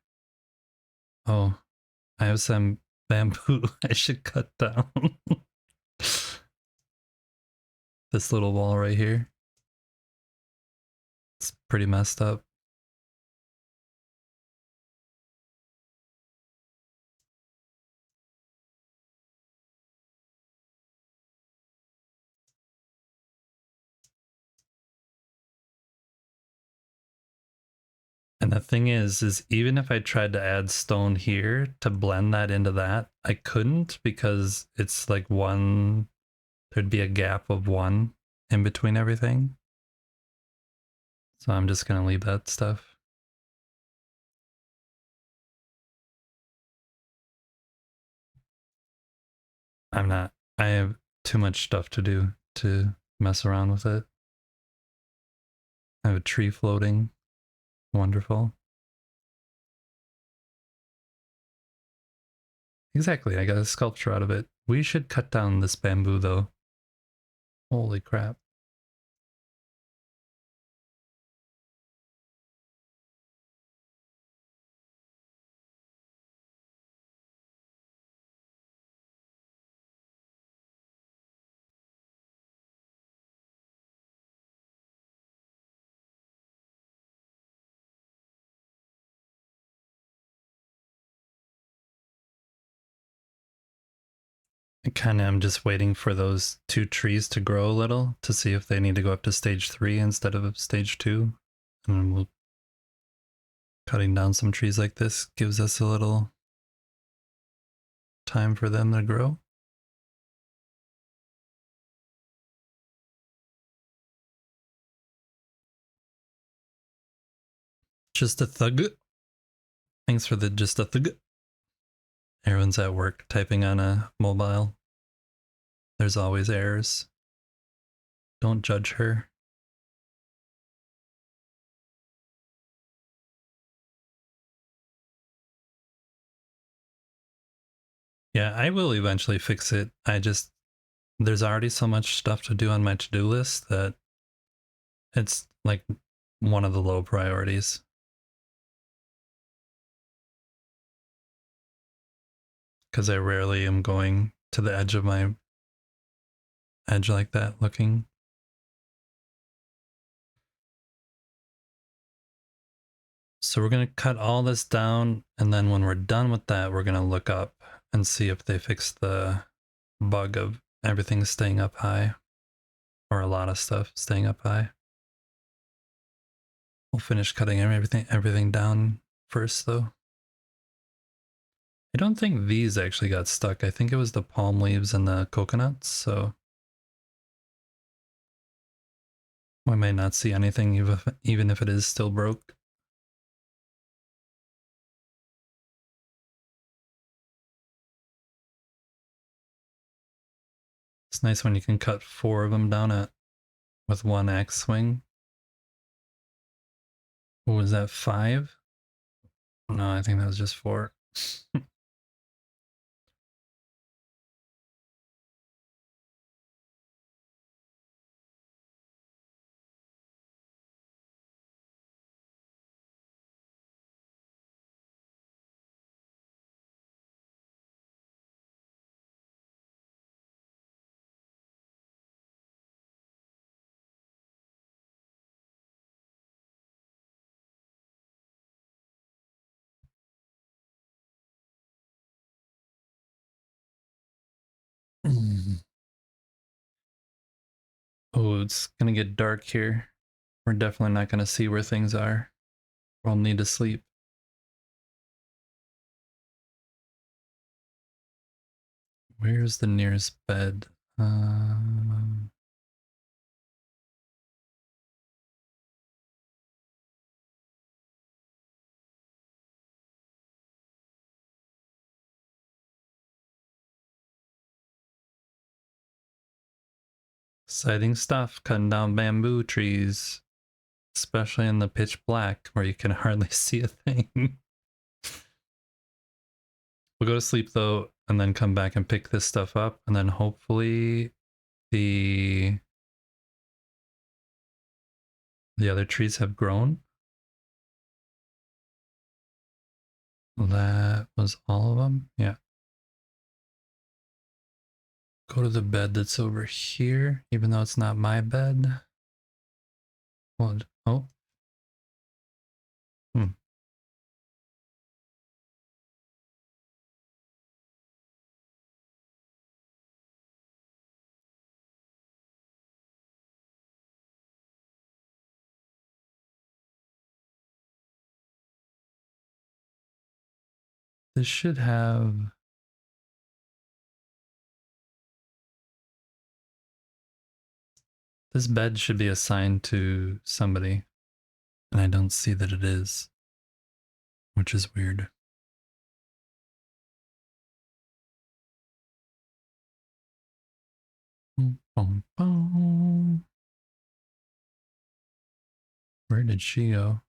Oh, I have some bamboo I should cut down. This little wall right here. It's pretty messed up. And the thing is even if I tried to add stone here to blend that into that, I couldn't because it's like one, there'd be a gap of one in between everything. So I'm just gonna leave that stuff. I'm not, I have too much stuff to do to mess around with it. I have a tree floating. Wonderful. Exactly, I got a sculpture out of it. We should cut down this bamboo though. Holy crap. I kind of am just waiting for those two trees to grow a little to see if they need to go up to stage 3 instead of stage 2. And we'll cutting down some trees like this gives us a little time for them to grow. Just a thug. Thanks for the just a thug. Everyone's at work typing on a mobile. There's always errors. Don't judge her. Yeah, I will eventually fix it. There's already so much stuff to do on my to-do list that it's like one of the low priorities. Because I rarely am going to the edge of my edge like that looking. So we're going to cut all this down, and then when we're done with that, we're going to look up and see if they fixed the bug of everything staying up high, or a lot of stuff staying up high. We'll finish cutting everything down first though. I don't think these actually got stuck. I think it was the palm leaves and the coconuts, so We may not see anything even if it is still broke. It's nice when you can cut 4 of them down with one axe swing. What was that, 5? No, I think that was just 4. Oh, it's gonna get dark here. We're definitely not gonna see where things are. We'll need to sleep. Where's the nearest bed? Exciting stuff, cutting down bamboo trees, especially in the pitch black where you can hardly see a thing. We'll go to sleep though, and then come back and pick this stuff up, and then hopefully the other trees have grown. That was all of them? Yeah. Go to the bed that's over here, even though it's not my bed. What? Oh. Hmm. This should have... This bed should be assigned to somebody, and I don't see that it is, which is weird. Boom, boom, boom. Where did she go?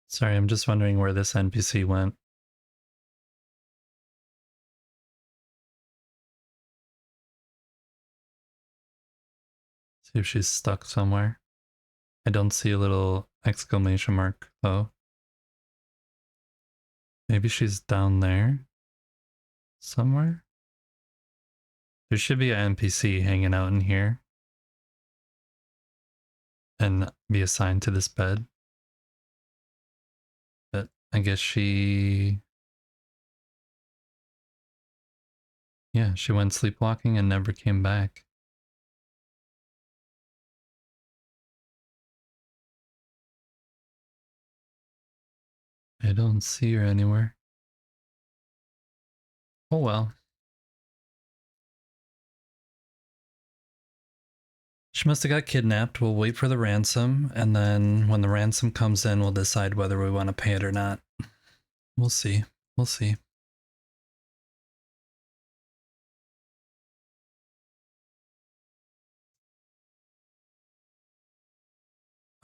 Sorry, I'm just wondering where this NPC went. See if she's stuck somewhere. I don't see a little exclamation mark though. Maybe she's down there somewhere. There should be an NPC hanging out in here and be assigned to this bed. But I guess she... Yeah, she went sleepwalking and never came back. I don't see her anywhere. Oh well. She must have got kidnapped. We'll wait for the ransom, and then when the ransom comes in, we'll decide whether we want to pay it or not. We'll see. We'll see.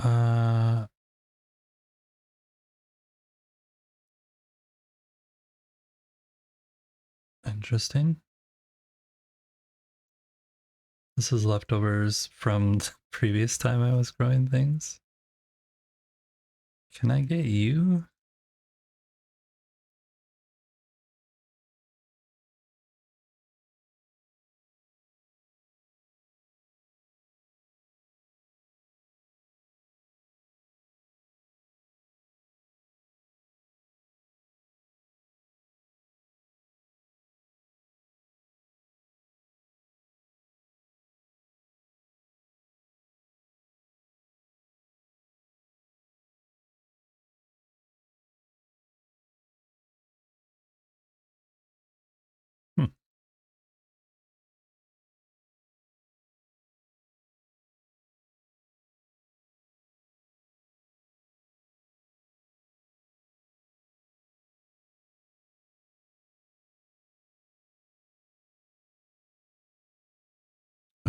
Uh, Interesting. This is leftovers from the previous time I was growing things. Can I get you?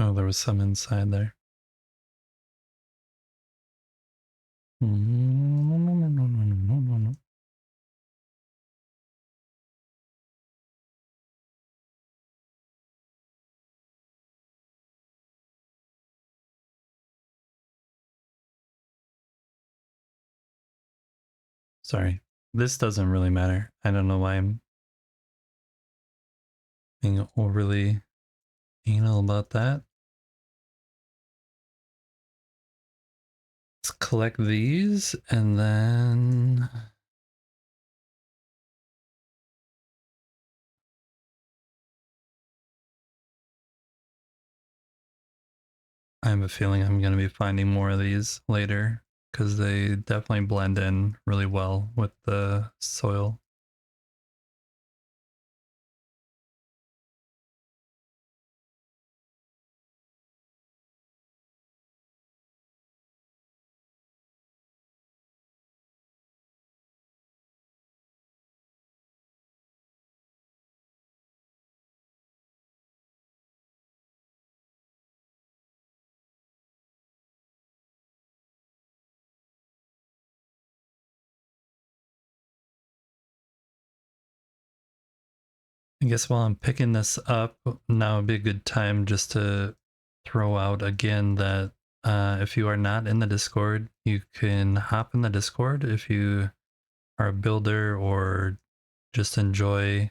Oh, there was some inside there. Sorry. This doesn't really matter. I don't know why I'm being overly anal about that. Let's collect these and then I have a feeling I'm going to be finding more of these later because they definitely blend in really well with the soil. I guess while I'm picking this up, now would be a good time just to throw out again that if you are not in the Discord, you can hop in the Discord if you are a builder or just enjoy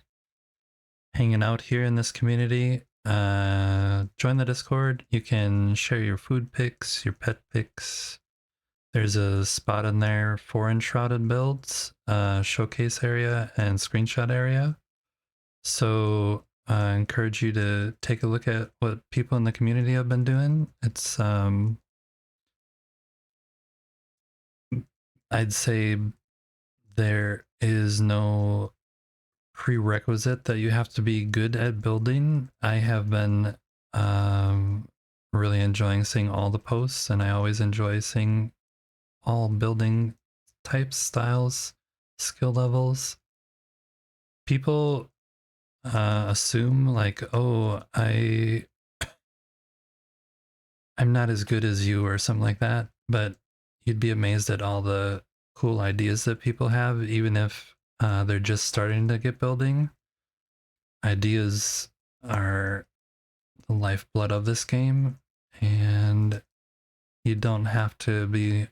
hanging out here in this community. Join the Discord. You can share your food pics, your pet pics. There's a spot in there for enshrouded builds, showcase area, and screenshot area. So I encourage you to take a look at what people in the community have been doing. It's I'd say there is no prerequisite that you have to be good at building. I have been um, really enjoying seeing all the posts, and I always enjoy seeing all building types, styles, skill levels. People assume like, oh, I'm not as good as you or something like that, but you'd be amazed at all the cool ideas that people have, even if they're just starting to get building. Ideas are the lifeblood of this game, and you don't have to be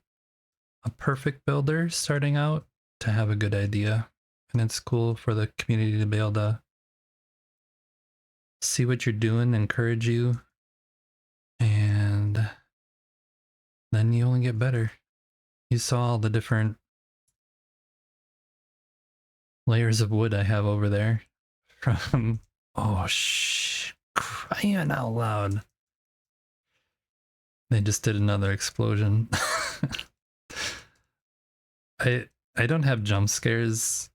a perfect builder starting out to have a good idea. And it's cool for the community to be able to see what you're doing, encourage you, and then you only get better. You saw all the different layers of wood I have over there from oh crying out loud. They just did another explosion. I don't have jump scares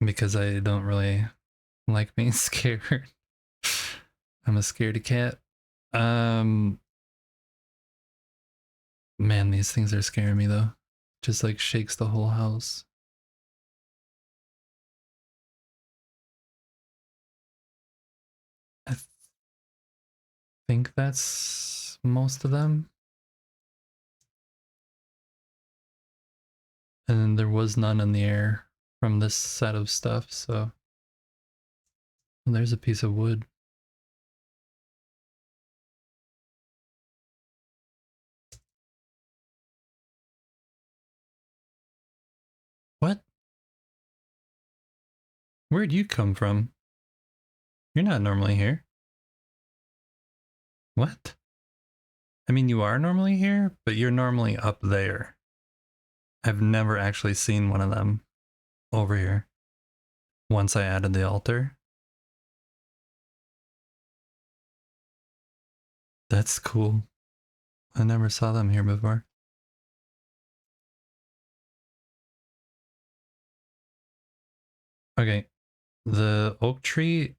because I don't really like being scared. I'm a scaredy cat. Um Man, these things are scaring me though. Just like shakes the whole house. I think that's most of them. And then there was none in the air from this set of stuff, so there's a piece of wood. What? Where'd you come from? You're not normally here. What? I mean, you are normally here, but you're normally up there. I've never actually seen one of them over here. Once I added the altar. That's cool. I never saw them here before. Okay. The oak tree.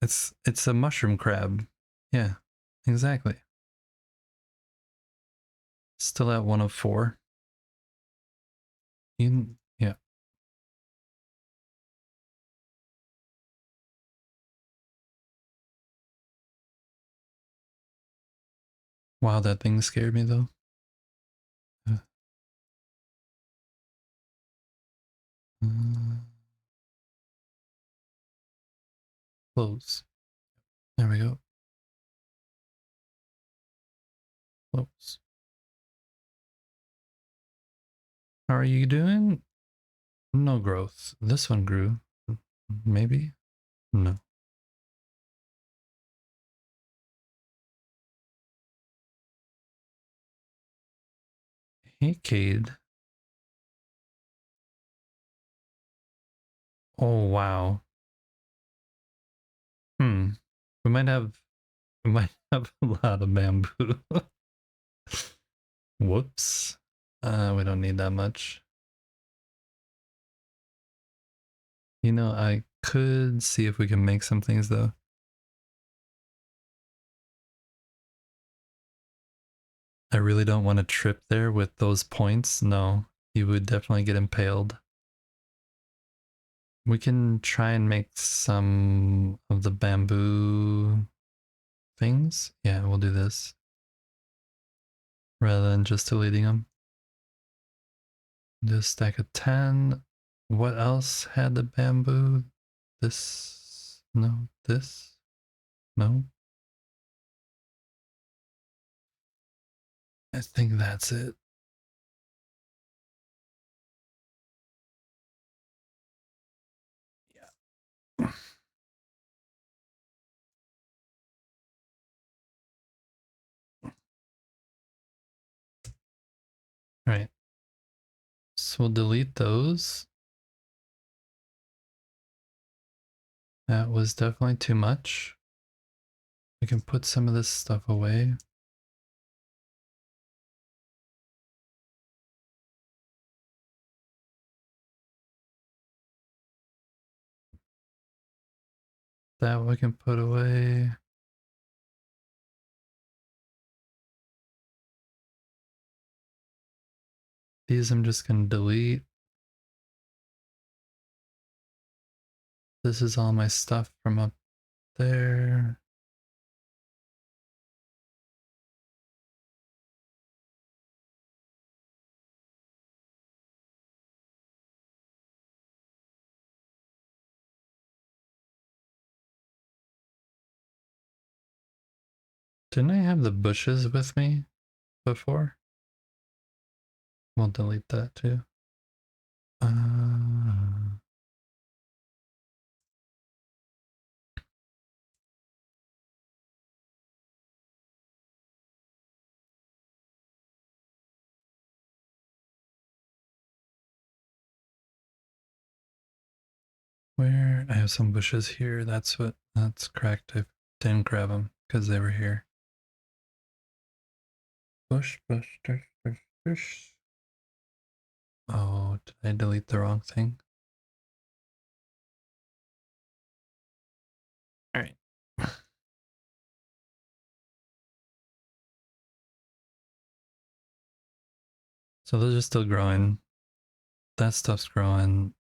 It's a mushroom crab. Yeah, exactly. Still at 1 of 4. Yeah. Wow, that thing scared me though. Uh, close. There we go. Close. How are you doing? No growth. This one grew. Maybe? No. Hey, Cade. Oh, wow. Hmm. We might have we might have a lot of bamboo. Whoops. We don't need that much. You know, I could see if we can make some things though. I really don't want to trip there with those points. No, you would definitely get impaled. We can try and make some of the bamboo things. Yeah, we'll do this rather than just deleting them. Do a stack of 10. What else had the bamboo? This? No. This? No. I think that's it. Yeah. All right. So we'll delete those. That was definitely too much. We can put some of this stuff away. That we can put away. These I'm just going to delete. This is all my stuff from up there. Didn't I have the bushes with me before? We'll delete that too. Where? I have some bushes here. That's correct. I didn't grab them because they were here. Bush, bush, bush, bush, bush. Oh, did I delete the wrong thing? All right. So those are still growing. That stuff's growing.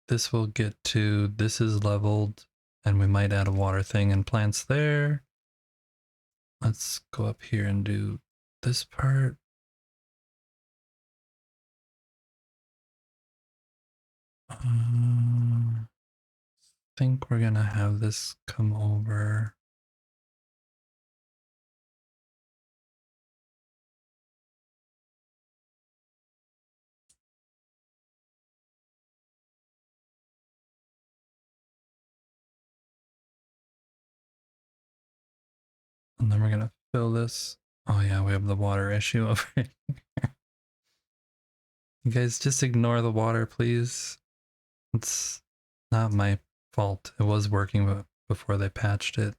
This will get to, this is leveled, and we might add a water thing and plants there. Let's go up here and do this part. I think we're gonna have this come over. And then we're gonna fill this. Oh yeah, we have the water issue over here. You guys just ignore the water, please. It's not my fault. It was working before they patched it.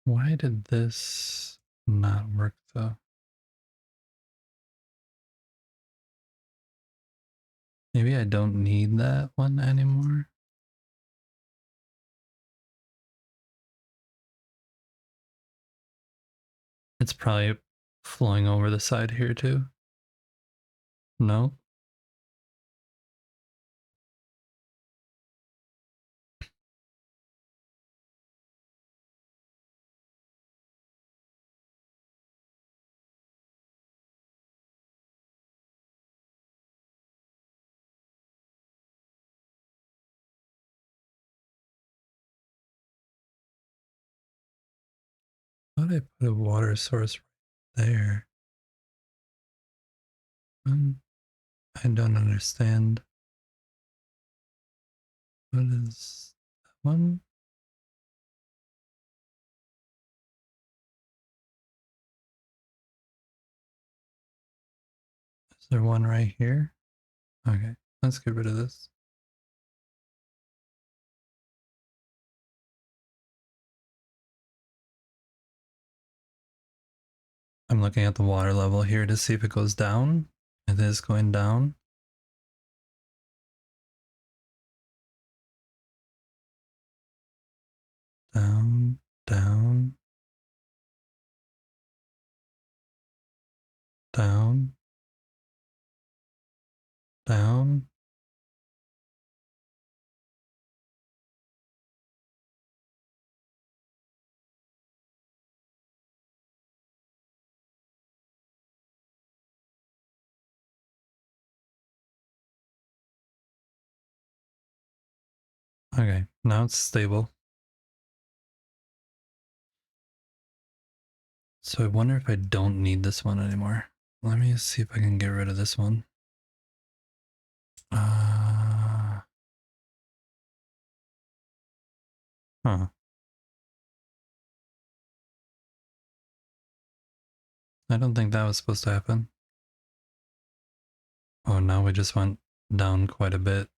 Why did this not work though? Maybe I don't need that one anymore. It's probably flowing over the side here too. No? How did I put a water source right there? I don't understand. What is that one? Is there one right here? Okay, let's get rid of this. I'm looking at the water level here to see if it goes down. It is going down. Down, down, down, down. Okay, now it's stable. So I wonder if I don't need this one anymore. Let me see if I can get rid of this one. Huh. I don't think that was supposed to happen. Oh, now we just went down quite a bit.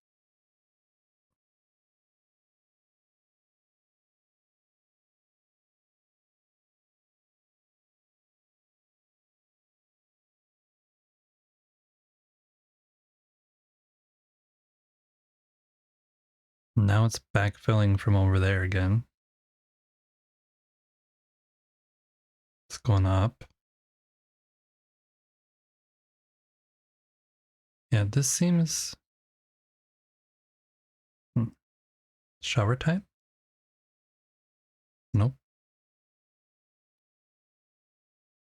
Now it's backfilling from over there again. It's going up. Yeah, this seems... Shower type? Nope.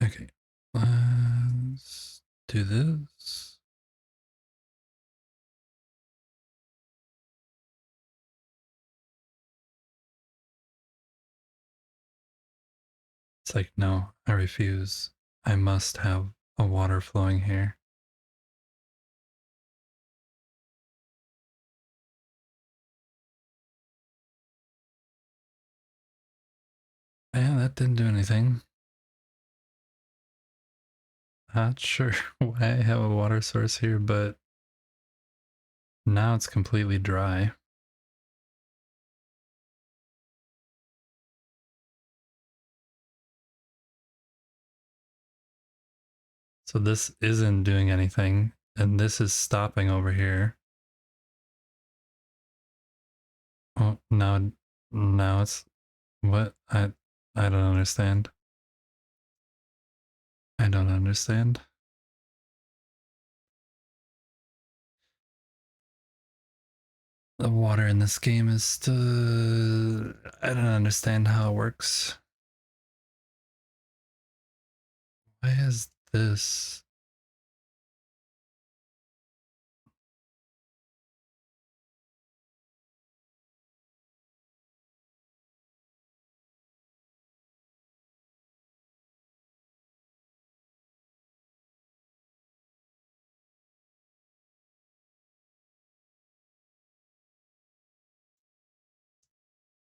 Okay. Let's do this. It's like, no, I refuse. I must have a water flowing here. Yeah, that didn't do anything. Not sure why I have a water source here, but now it's completely dry. So this isn't doing anything, and this is stopping over here. Oh, now it's what? I don't understand. I don't understand. The water in this game is still... I don't understand how it works. Why is this?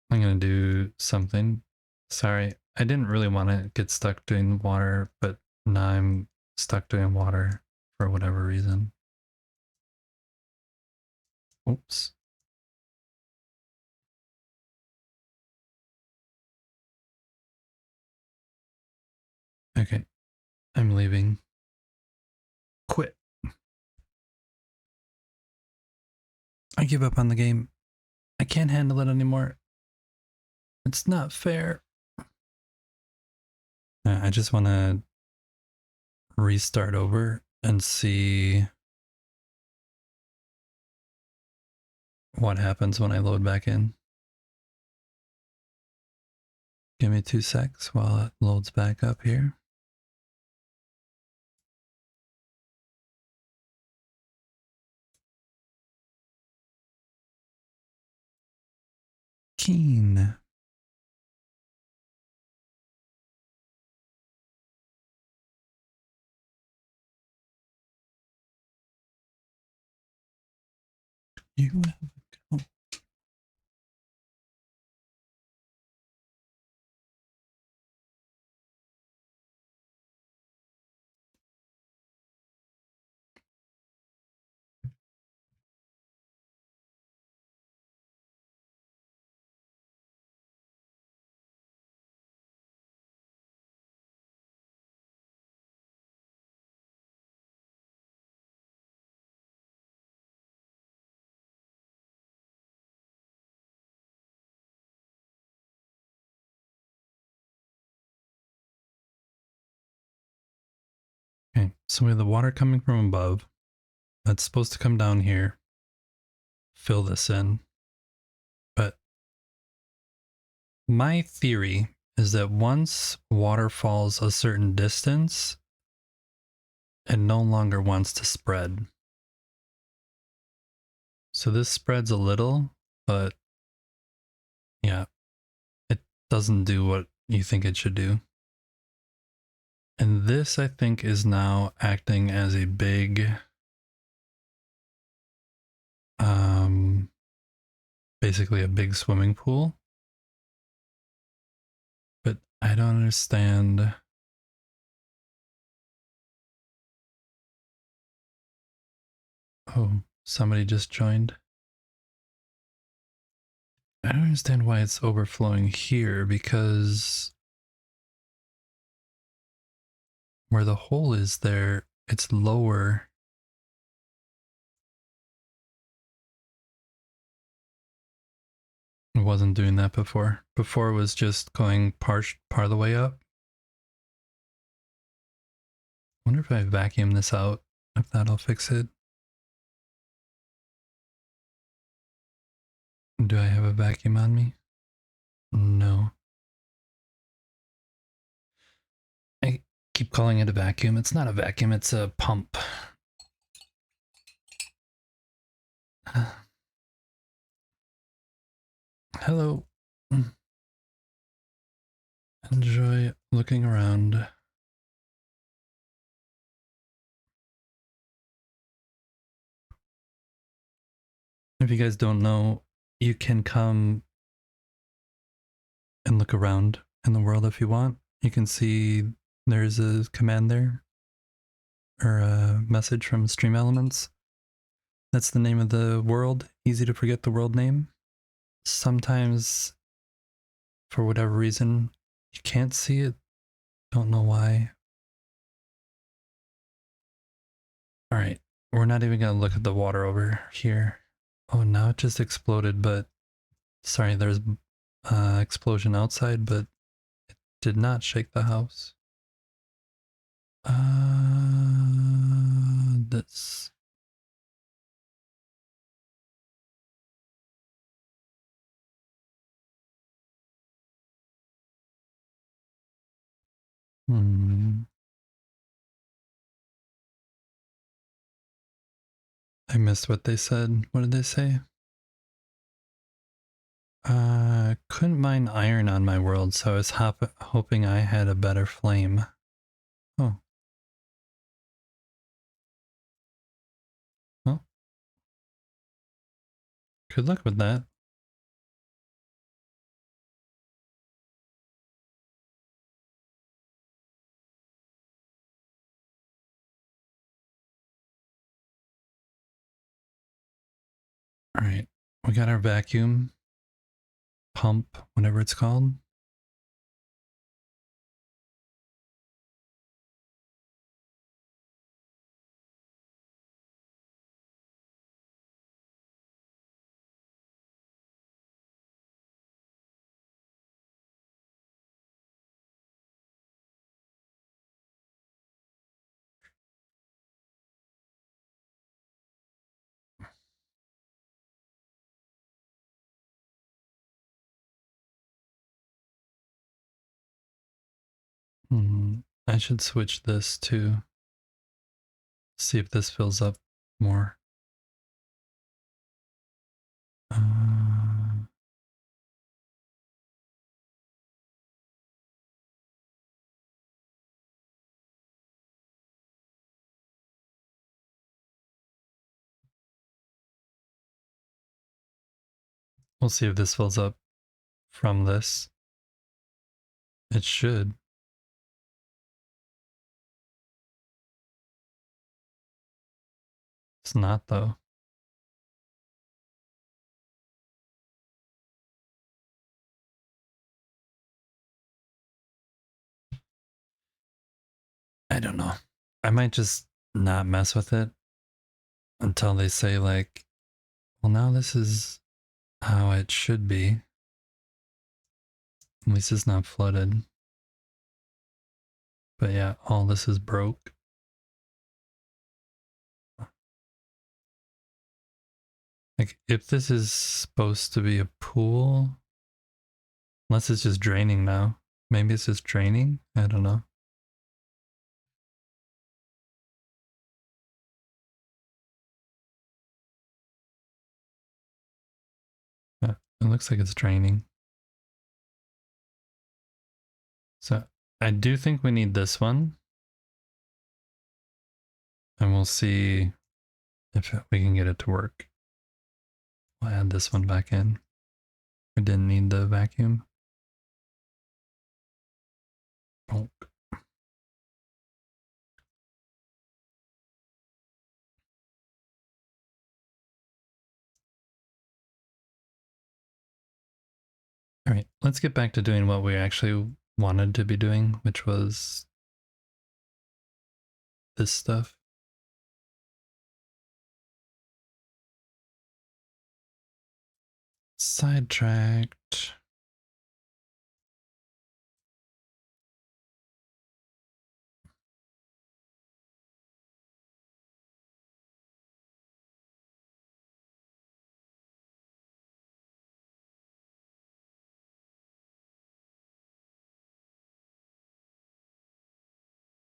I'm gonna do something. Sorry, I didn't really want to get stuck doing water, but now I'm stuck doing water for whatever reason. Oops. Okay, I'm leaving. Quit. I give up on the game. I can't handle it anymore. It's not fair. I just want to restart over and see what happens when I load back in. Give me 2 secs while it loads back up here. Keen. You have a go. Okay, so we have the water coming from above. That's supposed to come down here. Fill this in. But my theory is that once water falls a certain distance, it no longer wants to spread. So this spreads a little, but yeah, it doesn't do what you think it should do. And this, I think, is now acting as a big, basically a big swimming pool. But I don't understand. Oh, somebody just joined. I don't understand why it's overflowing here, because where the hole is there, it's lower. It wasn't doing that before. Before it was just going part of the way up. Wonder if I vacuum this out, if that'll fix it. Do I have a vacuum on me? No. I keep calling it a vacuum. It's not a vacuum, it's a pump. Hello. Enjoy looking around. If you guys don't know, you can come and look around in the world if you want. You can see there's a command there, or a message from Stream Elements. That's the name of the world. Easy to forget the world name. Sometimes, for whatever reason, you can't see it. Don't know why. Alright, we're not even gonna look at the water over here. Oh, now it just exploded, but sorry, there's explosion outside, but it did not shake the house. This. I missed what they said. What did they say? Couldn't mine iron on my world, so I was hoping I had a better flame. Oh. Well, good luck with that. Alright, we got our vacuum pump, whatever it's called. I should switch this to see if this fills up more. We'll see if this fills up from this. It should. It's not though. I don't know. I might just not mess with it until they say like, well, now this is how it should be. At least it's not flooded. But yeah, all this is broke. Like, if this is supposed to be a pool, unless it's just draining now. Maybe it's just draining? I don't know. Yeah, it looks like it's draining. So I do think we need this one. And we'll see if we can get it to work. We'll add this one back in. We didn't need the vacuum. Oh. All right, let's get back to doing what we actually wanted to be doing, which was this stuff. Sidetracked.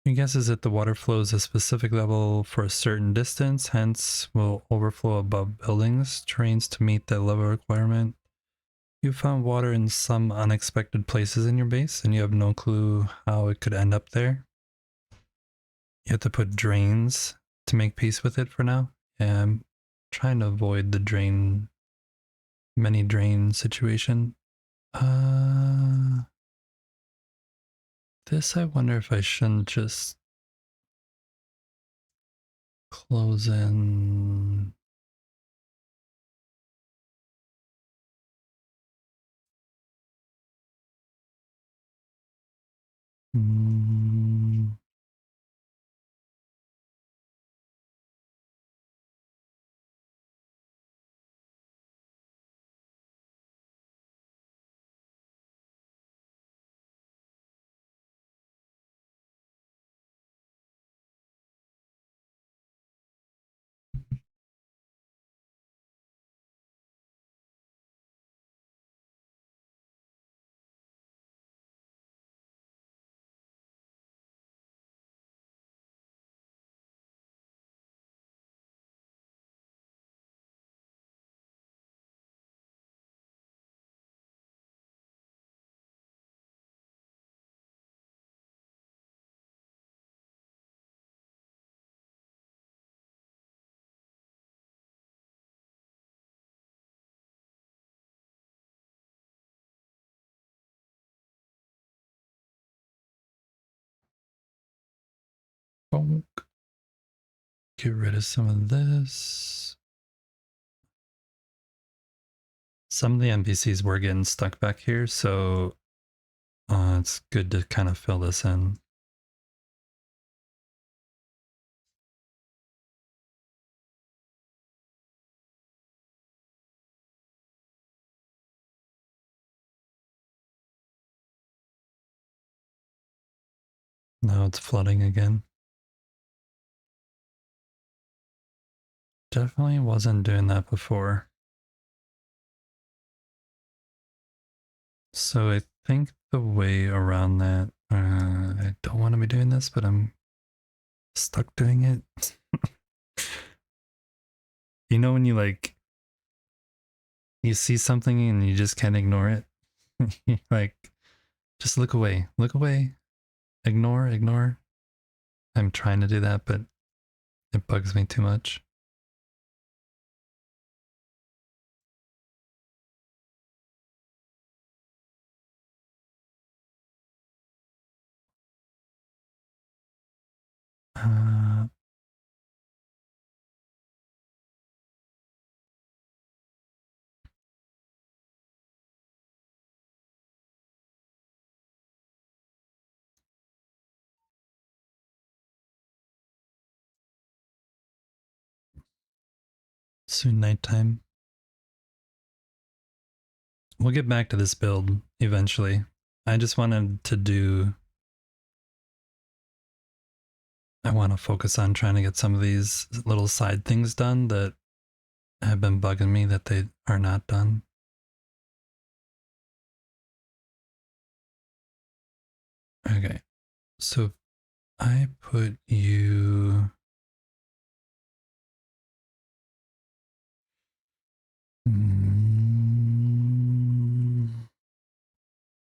Your guess is that the water flows a specific level for a certain distance, hence will overflow above buildings, terrains to meet that level requirement. You found water in some unexpected places in your base, and you have no clue how it could end up there. You have to put drains to make peace with it for now. Yeah, I'm trying to avoid the many drain situation. This I wonder if I shouldn't just close in. Mm. Bonk. Get rid of some of this. Some of the NPCs were getting stuck back here, so it's good to kind of fill this in. Now it's flooding again. Definitely wasn't doing that before. So I think the way around that, I don't want to be doing this, but I'm stuck doing it. You know, when you like, you see something and you just can't ignore it? Like, just look away, ignore, ignore. I'm trying to do that, but it bugs me too much. Uh, Soon nighttime. We'll get back to this build eventually. I just wanted to do. I want to focus on trying to get some of these little side things done that have been bugging me that they are not done. Okay, so I put you.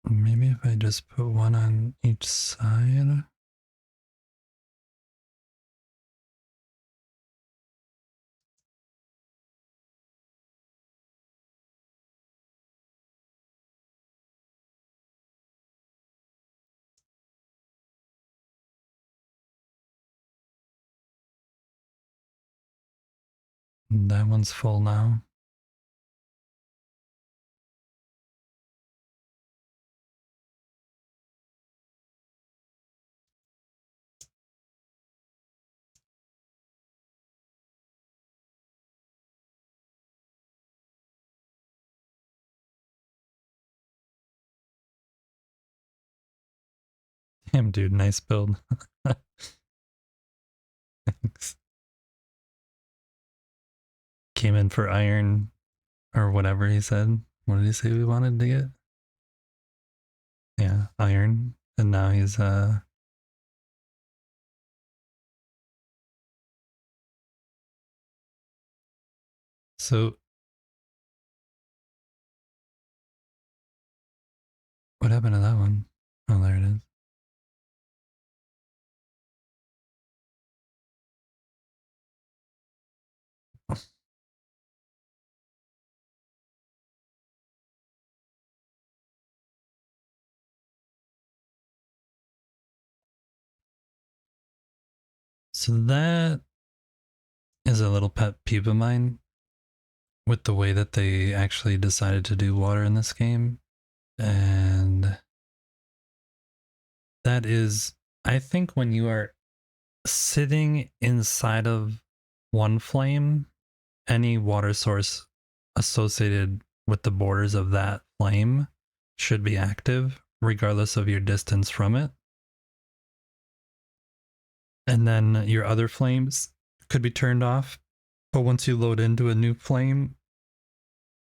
Maybe if I just put one on each side. That one's full now. Damn, dude, nice build. Thanks. Came in for iron or whatever he said. What did he say we wanted to get? Yeah, iron. And now he's so what happened to that one? Oh, there it is. So that is a little pet peeve of mine with the way that they actually decided to do water in this game. And that is, I think when you are sitting inside of one flame, any water source associated with the borders of that flame should be active, regardless of your distance from it. And then your other flames could be turned off. But once you load into a new flame,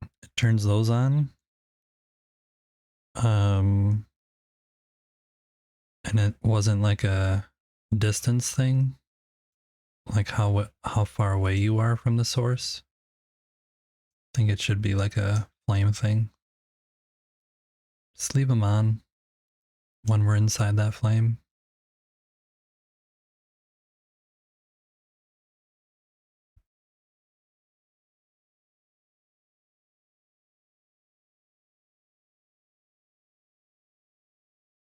it turns those on. Um, and it wasn't like a distance thing, like how far away you are from the source. I think it should be like a flame thing. Just leave them on when we're inside that flame.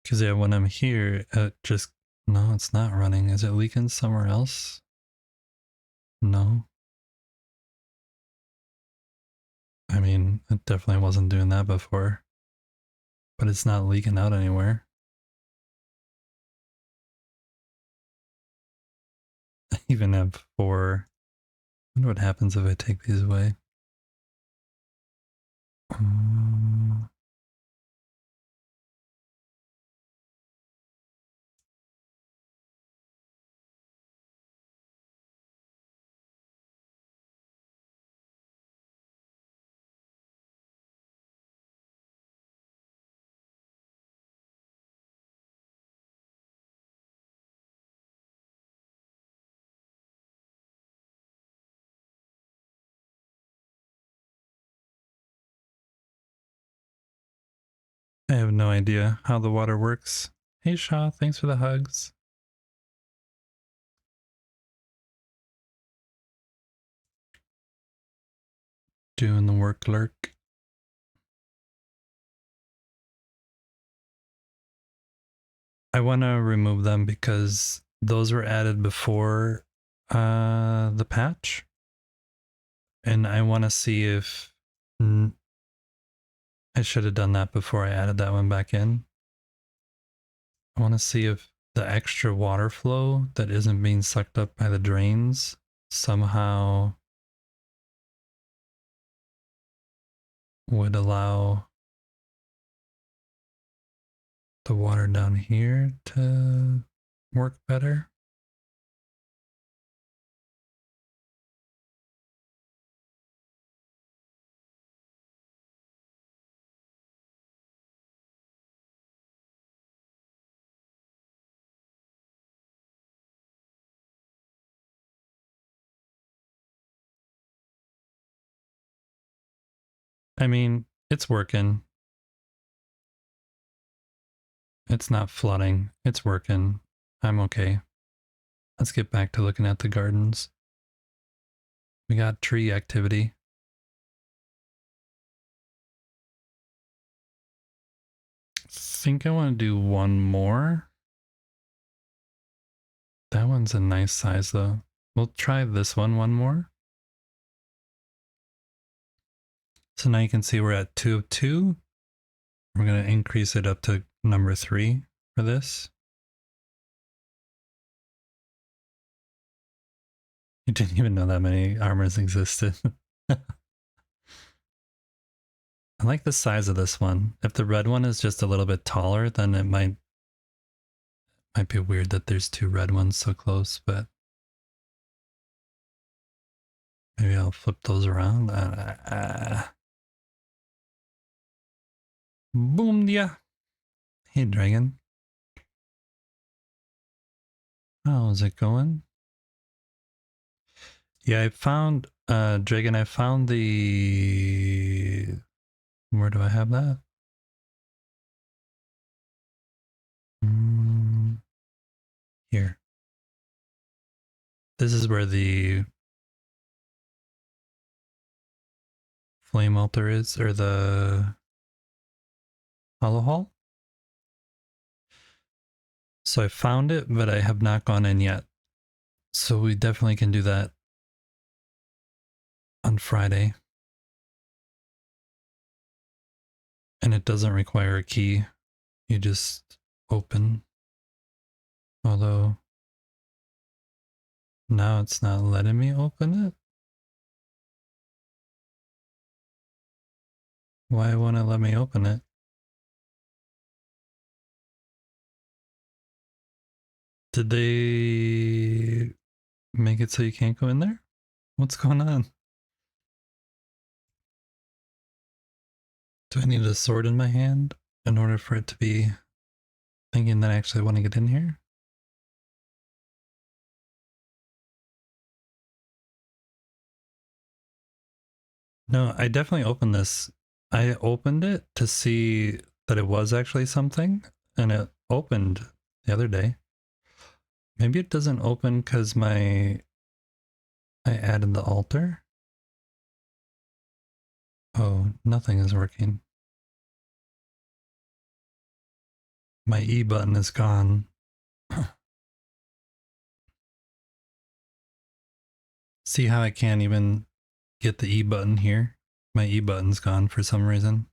Because yeah, when I'm here, it just no, it's not running. Is it leaking somewhere else? No. I mean, it definitely wasn't doing that before, but it's not leaking out anywhere. I even have four. I wonder what happens if I take these away. Um, have no idea how the water works. Hey Shaw, thanks for the hugs. Doing the work lurk. I want to remove them because those were added before the patch. And I want to see if I should have done that before I added that one back in. I want to see if the extra water flow that isn't being sucked up by the drains somehow would allow the water down here to work better. I mean, it's working. It's not flooding. It's working. I'm okay. Let's get back to looking at the gardens. We got tree activity. Think I want to do one more. That one's a nice size though. We'll try this one more. So now you can see we're at 2 of 2. We're going to increase it up to number 3 for this. You didn't even know that many armors existed. I like the size of this one. If the red one is just a little bit taller, then it might be weird that there's 2 red ones so close, but maybe I'll flip those around. Boom, yeah. Hey, Dragon. How's it going? Yeah, I found, Dragon, I found the... Where do I have that? Here. This is where the flame altar is, or the hollow hall. So I found it, but I have not gone in yet. So we definitely can do that on Friday. And it doesn't require a key. You just open. Although now it's not letting me open it. Why won't it let me open it? Did they make it so you can't go in there? What's going on? Do I need a sword in my hand in order for it to be thinking that I actually want to get in here? No, I definitely opened this. I opened it to see that it was actually something, and it opened the other day. Maybe it doesn't open because I added the altar. Oh, nothing is working. My E button is gone. See how I can't even get the E button here? My E button's gone for some reason.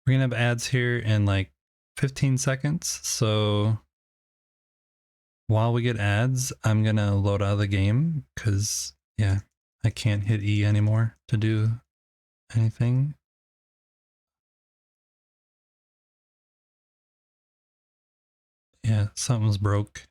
We're gonna have ads here in like 15 seconds, so while we get ads, I'm gonna load out of the game because, yeah, I can't hit E anymore to do anything. Yeah, something's broke.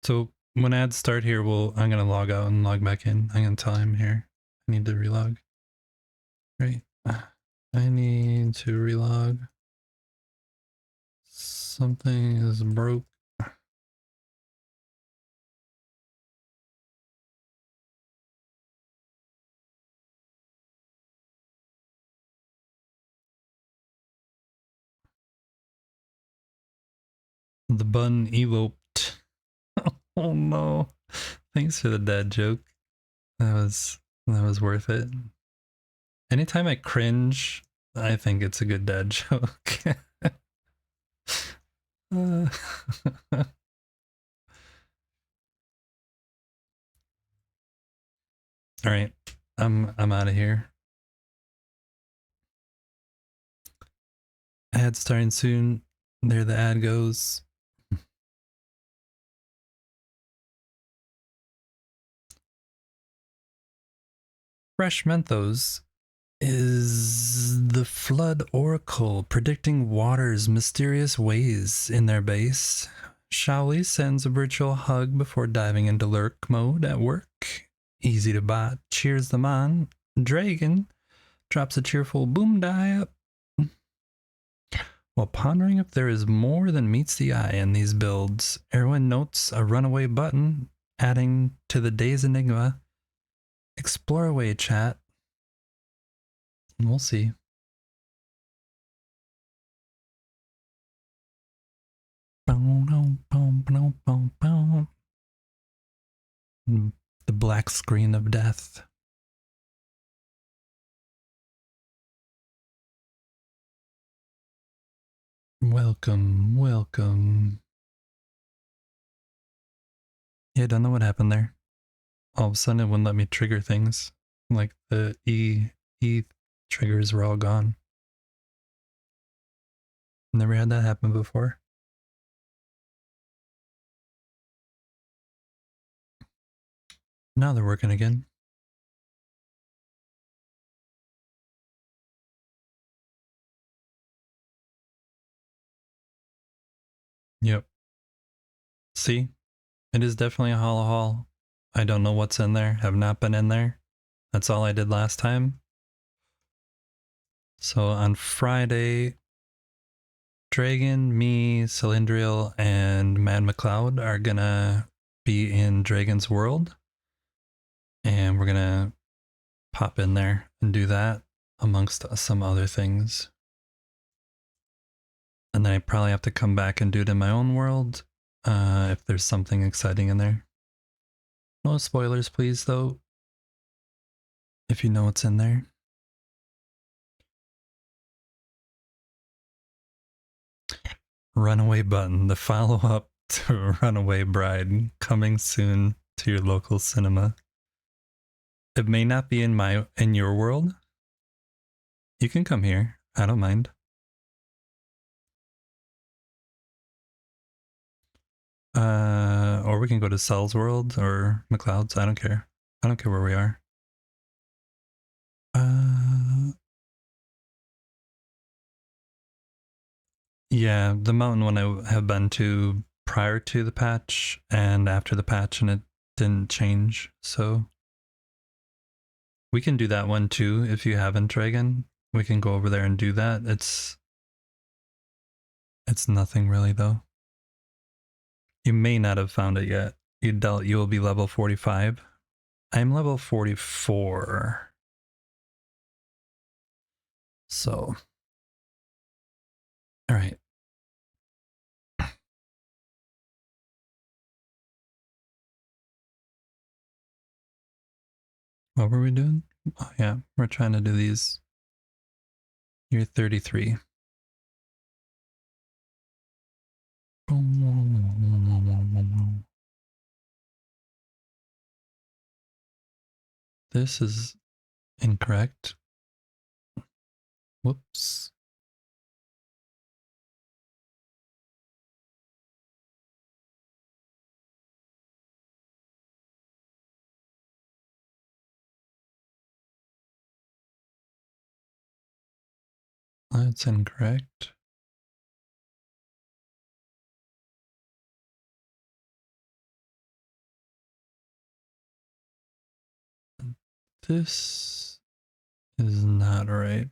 So when ads start here, I'm gonna log out and log back in. I'm gonna tell him here. I need to relog. Right. I need to relog. Something is broke. The bun eloped. Oh no. Thanks for the dad joke. That was worth it. Anytime I cringe, I think it's a good dad joke. uh, all right, I'm out of here. Ad starting soon. There the ad goes. Fresh Menthos is the flood oracle predicting water's mysterious ways in their base. Shaoli sends a virtual hug before diving into lurk mode at work. Easy to bot cheers them on. Dragon drops a cheerful boom die up. While pondering if there is more than meets the eye in these builds, Erwin notes a runaway button, adding to the day's enigma. Explore away, chat. We'll see. The black screen of death. Welcome, welcome. Yeah, I don't know what happened there. All of a sudden it wouldn't let me trigger things. Like the E triggers were all gone. Never had that happen before. Now they're working again. Yep. See? It is definitely a hollow hall. I don't know what's in there. Have not been in there. That's all I did last time. So on Friday, Dragon, me, Cylindrial, and Mad McCloud are gonna be in Dragon's World. And we're gonna pop in there and do that amongst some other things. And then I probably have to come back and do it in my own world if there's something exciting in there. No spoilers, please, though, if you know what's in there. Runaway Button, the follow-up to Runaway Bride, coming soon to your local cinema. It may not be in your world. You can come here. I don't mind. Or we can go to Cell's world or McLeod's. I don't care. I don't care where we are. Yeah, the mountain one I have been to prior to the patch and after the patch, and it didn't change. So we can do that one too if you haven't, Dragon. We can go over there and do that. It's nothing really though. You may not have found it yet. You will be level 45. I'm level 44. So, all right. What were we doing? Oh yeah, we're trying to do these. You're 33. This is incorrect. Whoops. That's incorrect. This is not right.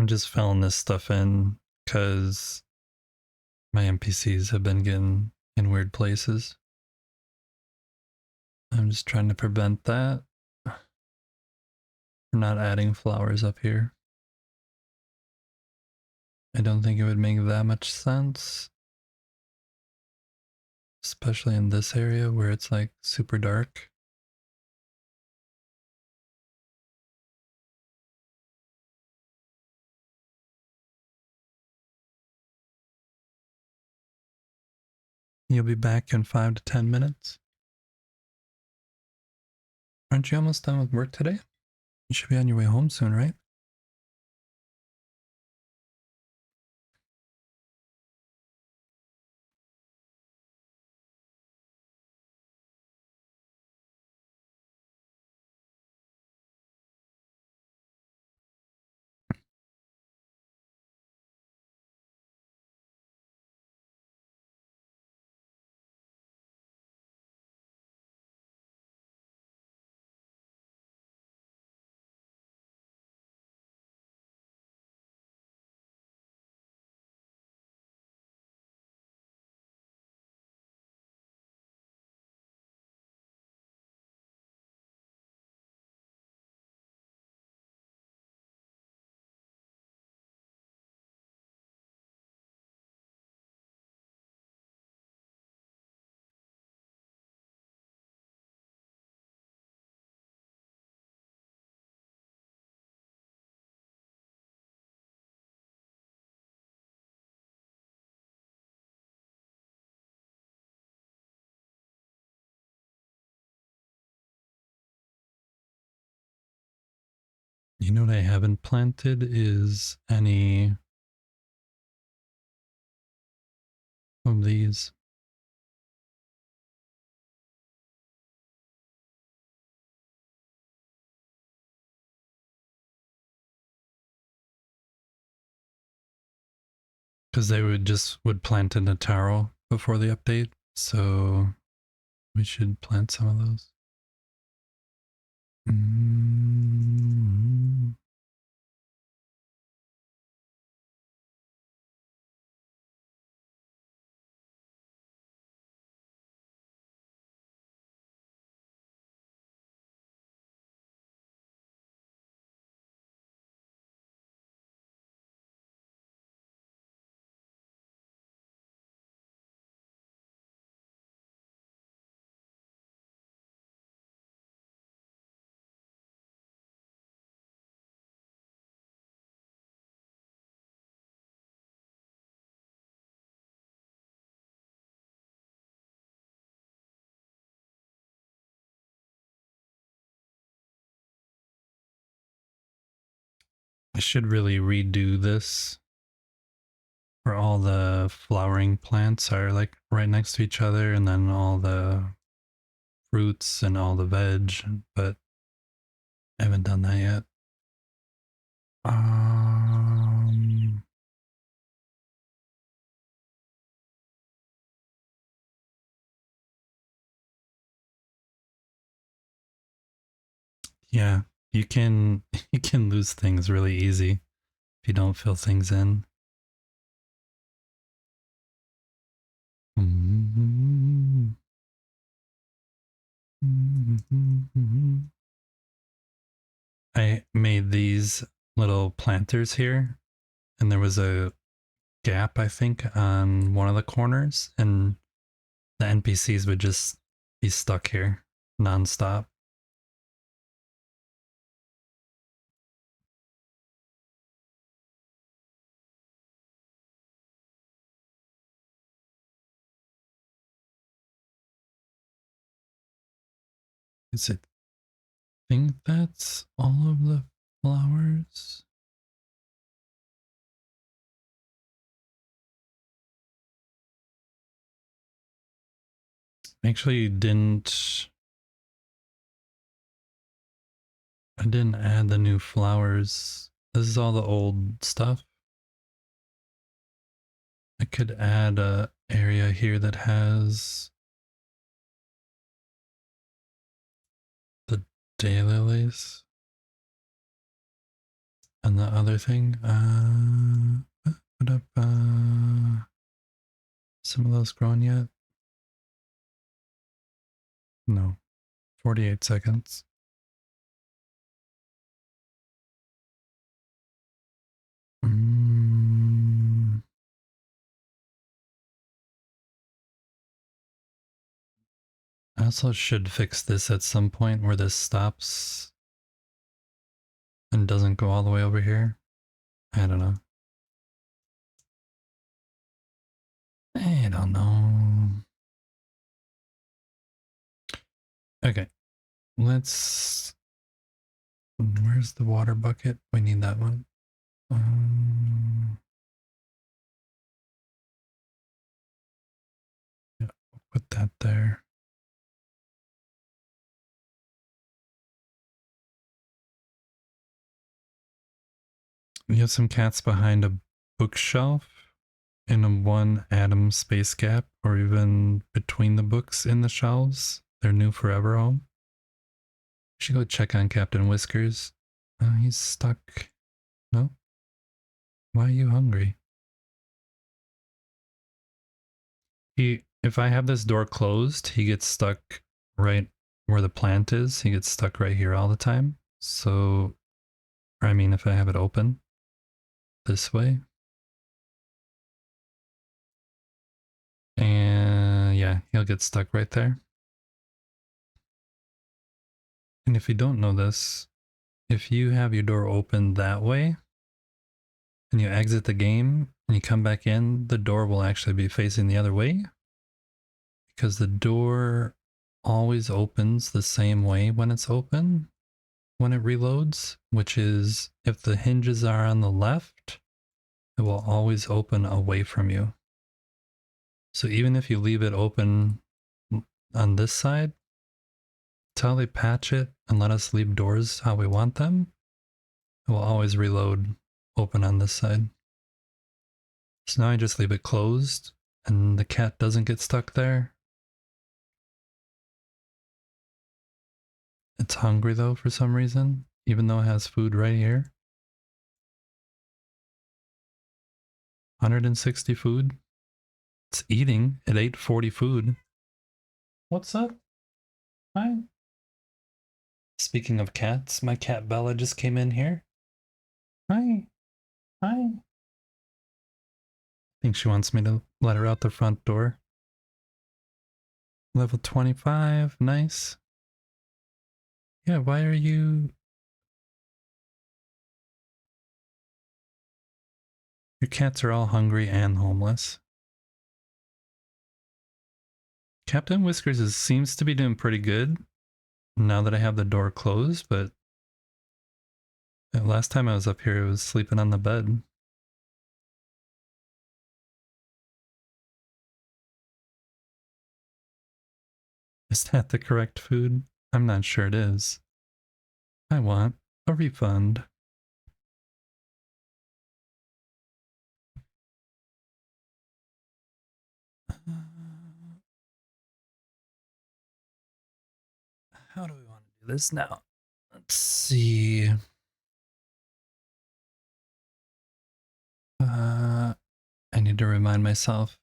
I'm just filling this stuff in because my NPCs have been getting in weird places. I'm just trying to prevent that. We're not adding flowers up here. I don't think it would make that much sense. Especially in this area where it's like super dark. You'll be back in 5 to 10 minutes. Aren't you almost done with work today? You should be on your way home soon, right? You know what I haven't planted is any of these. Because they would plant in a taro before the update. So we should plant some of those. I should really redo this where all the flowering plants are like right next to each other and then all the fruits and all the veg, but I haven't done that yet. Um, yeah, you can you can lose things really easy if you don't fill things in. I made these little planters here, and there was a gap, I think, on one of the corners, and the NPCs would just be stuck here nonstop. Is it? I think that's all of the flowers. Actually, didn't. I didn't add the new flowers. This is all the old stuff. I could add a area here that has the daylilies. And the other thing, put up, some of those grown yet? No, 48 seconds. I also should fix this at some point where this stops and doesn't go all the way over here. I don't know. I don't know. Okay, let's... Where's the water bucket? We need that one. Yeah, put that there. We have some cats behind a bookshelf in a one atom space gap, or even between the books in the shelves. Their new forever home. We should go check on Captain Whiskers. He's stuck. No? Why are you hungry? If I have this door closed, he gets stuck right where the plant is. He gets stuck right here all the time. So, I mean, if I have it open this way. And yeah, he'll get stuck right there. And if you don't know this, if you have your door open that way and you exit the game and you come back in, the door will actually be facing the other way, because the door always opens the same way when it's open, when it reloads, which is if the hinges are on the left, it will always open away from you. So even if you leave it open on this side, till they patch it and let us leave doors how we want them, it will always reload open on this side. So now I just leave it closed and the cat doesn't get stuck there. It's hungry though for some reason, even though it has food right here. 160 food. It's eating. It ate 40 food. What's up? Hi. Speaking of cats, my cat Bella just came in here. Hi. Hi. I think she wants me to let her out the front door. Level 25. Nice. Yeah, why are you... Your cats are all hungry and homeless. Captain Whiskers seems to be doing pretty good now that I have the door closed, but last time I was up here, it was sleeping on the bed. Is that the correct food? I'm not sure it is. I want a refund. How do we want to do this now? Let's see. I need to remind myself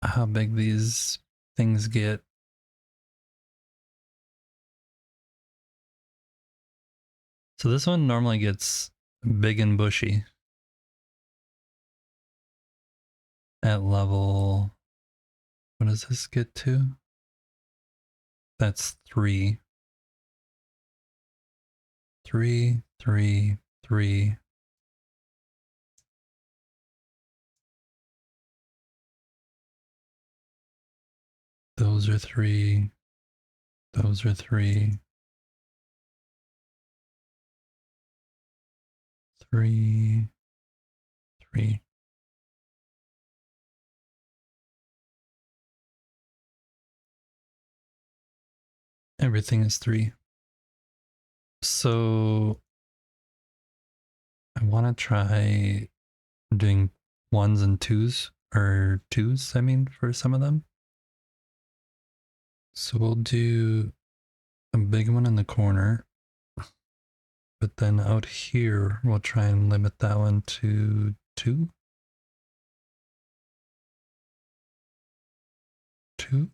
how big these things get. So this one normally gets big and bushy at level... What does this get to? That's 3. 3, 3, 3. Those are 3. Those are 3. 3. 3. Everything is 3. So I want to try doing 1s and 2s, or 2s, I mean, for some of them. So we'll do a big one in the corner. But then out here, we'll try and limit that one to 2. 2.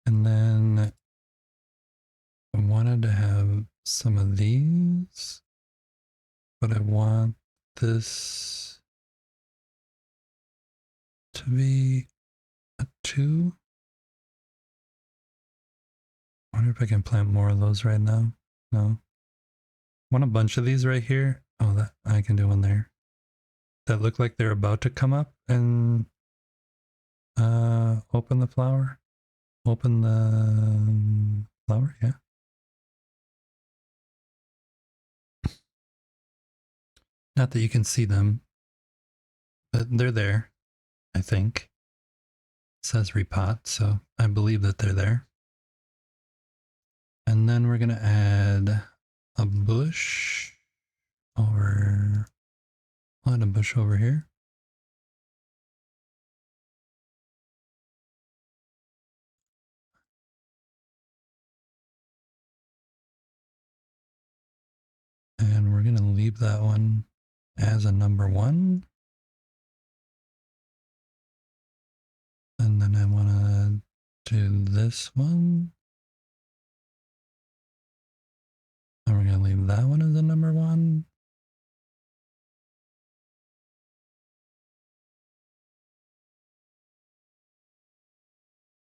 And then I wanted to have some of these, but I want this to be a 2. I wonder if I can plant more of those right now. No. Want a bunch of these right here? Oh, that I can do one there. That look like they're about to come up and open the flower. Open the flower, yeah. Not that you can see them, but they're there, I think. It says repot, so I believe that they're there. And then we're gonna add a bush over, I'll add a bush over here. And we're gonna leave that one as a number 1. And then I wanna do this one. And we're gonna leave that one as a number 1.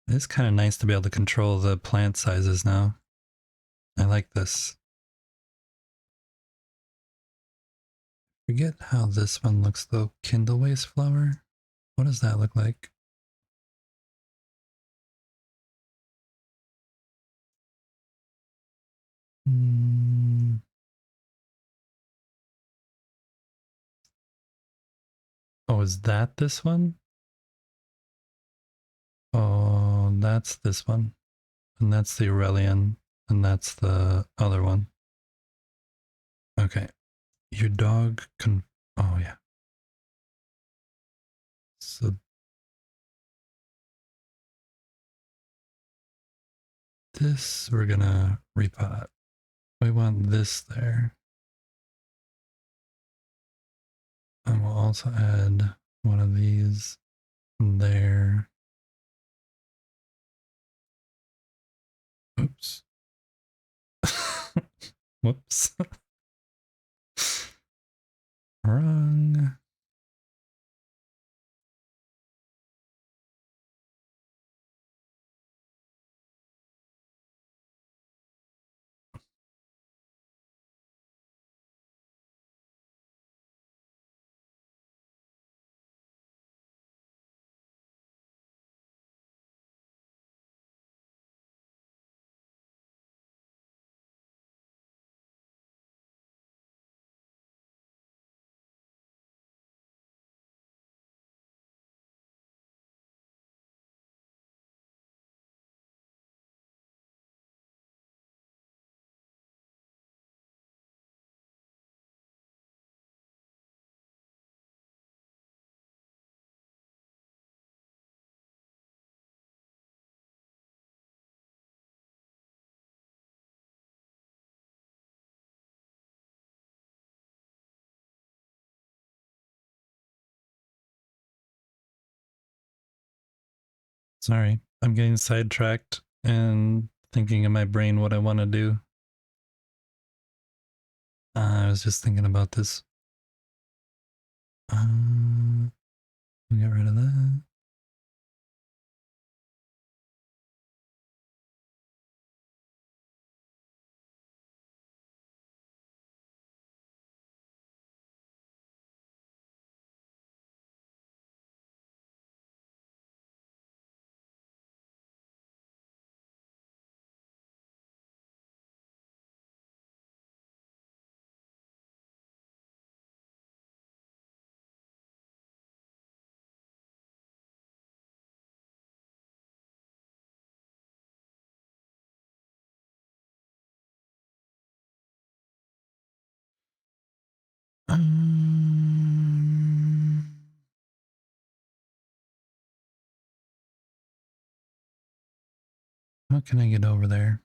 It's kind of nice to be able to control the plant sizes now. I like this. Forget how this one looks though. Kindle waste flower? What does that look like? Mm. Oh, is that this one? Oh, that's this one. And that's the Aurelian. And that's the other one. Okay. Your dog can. Oh, yeah. So this we're gonna repot. We want this there. And we'll also add one of these there. Oops. Whoops. Wrong. Sorry, I'm getting sidetracked and thinking in my brain what I want to do. I was just thinking about this. Get rid of that. How can I get over there?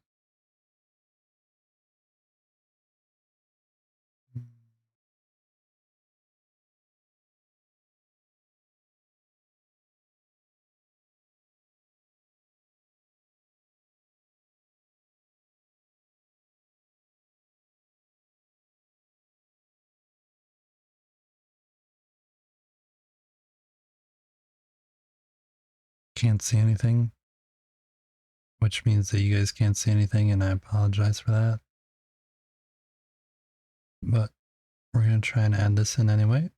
can't see anything, which means that you guys can't see anything, and I apologize for that. But we're going to try and add this in anyway.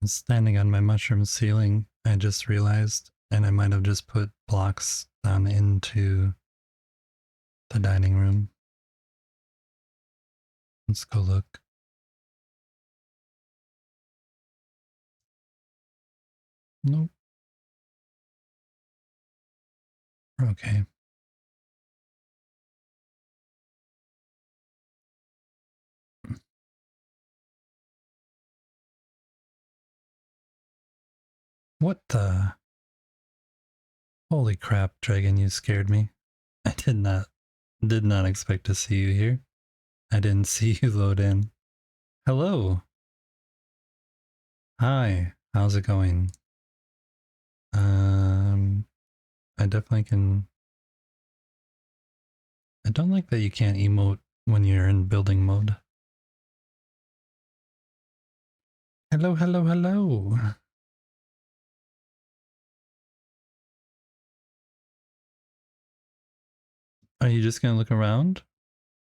I'm standing on my mushroom ceiling, I just realized, and I might have just put blocks down into the dining room. Let's go look. Nope. Okay. What the? Holy crap, Dragon, you scared me. I did not expect to see you here. I didn't see you load in. Hello. Hi. How's it going? I definitely can. I don't like that you can't emote when you're in building mode. Hello, hello, hello. Are you just gonna look around?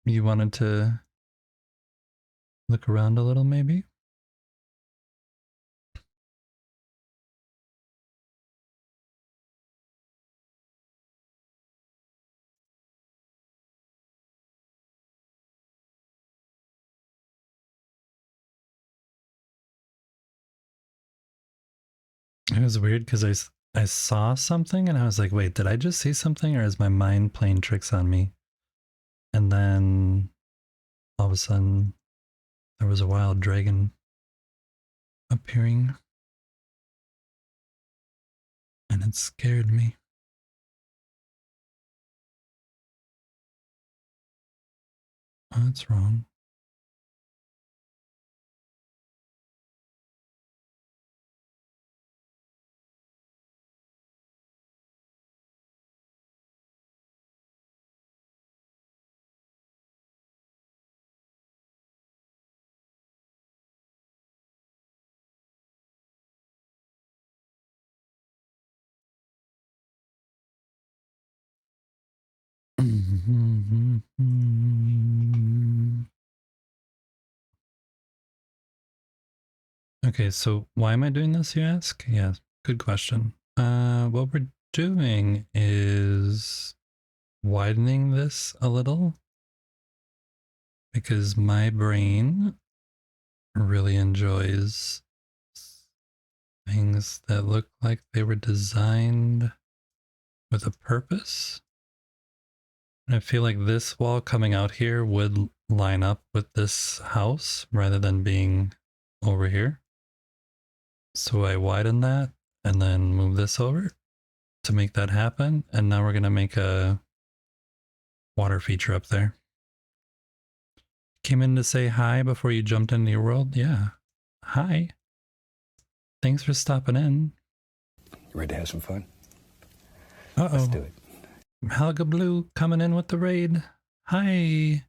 You wanted to look around a little, maybe? It was weird because I saw something and I was like, wait, did I just see something or is my mind playing tricks on me? And then all of a sudden there was a wild dragon appearing and it scared me. Oh, that's wrong. Okay, so why am I doing this, you ask? Yeah, good question. What we're doing is widening this a little because my brain really enjoys things that look like they were designed with a purpose. And I feel like this wall coming out here would line up with this house rather than being over here. So I widen that and then move this over to make that happen. And now we're going to make a water feature up there. Came in to say hi before you jumped into your world? Yeah. Hi. Thanks for stopping in. You ready to have some fun? Uh-oh. Let's do it. Helga Blue coming in with the raid. Hi.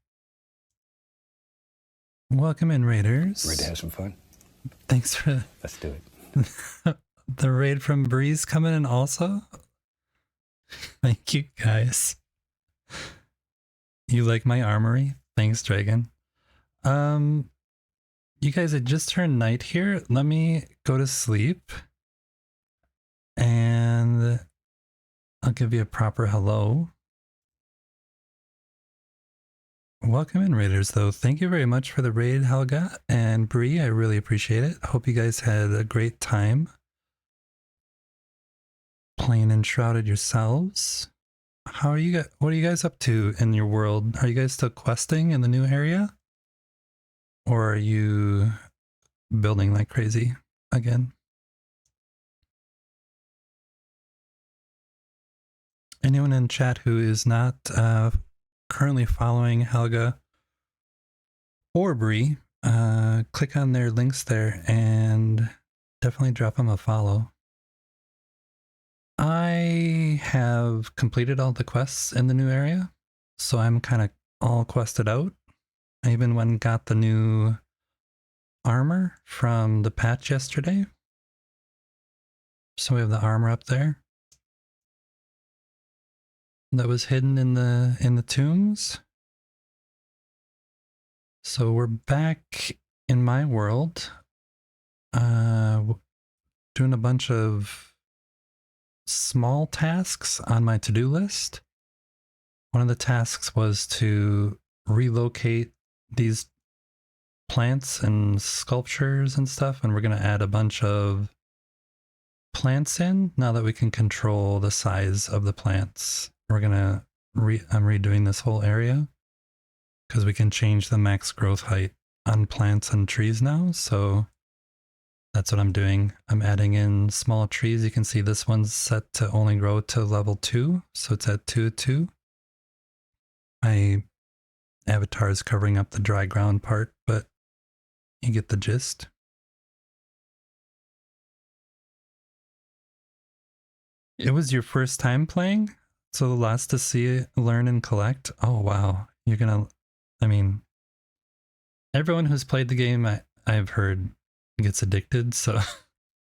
Welcome in, raiders. Ready to have some fun? Thanks for... Let's do it. The raid from Breeze coming in also? Thank you, guys. You like my armory? Thanks, Dragon. You guys, it just turned night here. Let me go to sleep. And I'll give you a proper hello. Welcome in, Raiders, though. Thank you very much for the raid, Helga and Bree. I really appreciate it. Hope you guys had a great time playing Enshrouded yourselves. How are you guys? What are you guys up to in your world? Are you guys still questing in the new area? Or are you building like crazy again? Anyone in chat who is not currently following Helga or Bree, click on their links there and definitely drop them a follow. I have completed all the quests in the new area, so I'm kind of all quested out. I even went and got the new armor from the patch yesterday. So we have the armor up there that was hidden in the tombs. So we're back in my world, doing a bunch of small tasks on my to-do list. One of the tasks was to relocate these plants and sculptures and stuff, and we're going to add a bunch of plants in now that we can control the size of the plants. We're going to I'm redoing this whole area because we can change the max growth height on plants and trees now. So that's what I'm doing. I'm adding in small trees. You can see this one's set to only grow to level 2, so it's at 2. My avatar is covering up the dry ground part, but you get the gist. It was your first time playing? So the last to see, learn, and collect? Oh, wow. You're gonna... I mean, everyone who's played the game, I've heard, gets addicted, so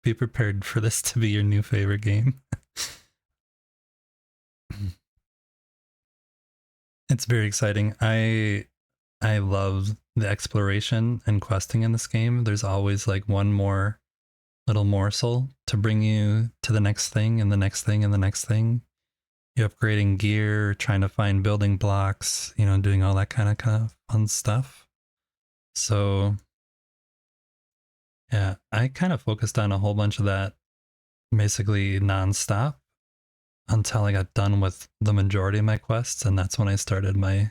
be prepared for this to be your new favorite game. It's very exciting. I love the exploration and questing in this game. There's always like one more little morsel to bring you to the next thing and the next thing and the next thing. You're upgrading gear, trying to find building blocks, you know, doing all that kind of fun stuff. So yeah, I kind of focused on a whole bunch of that basically nonstop until I got done with the majority of my quests, and that's when I started my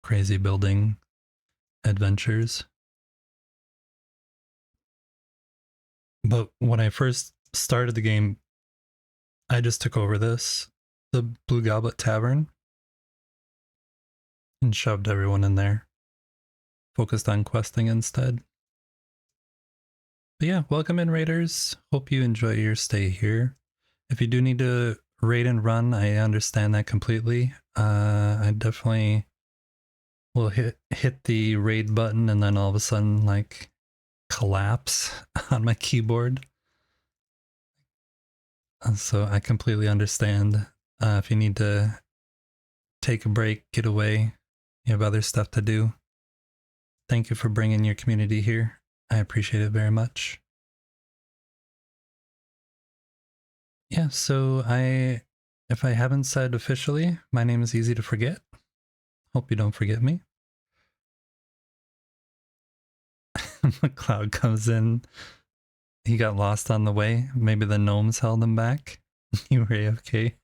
crazy building adventures. But when I first started the game, I just took over the Blue Goblet Tavern, and shoved everyone in there. Focused on questing instead. But yeah, welcome in, Raiders. Hope you enjoy your stay here. If you do need to raid and run, I understand that completely. I definitely will hit the raid button and then all of a sudden like collapse on my keyboard. So I completely understand. If you need to take a break, get away, you have other stuff to do. Thank you for bringing your community here. I appreciate it very much. Yeah, so if I haven't said officially, my name is Easy to Forget. Hope you don't forget me. McLeod comes in. He got lost on the way. Maybe the gnomes held him back. You were AFK.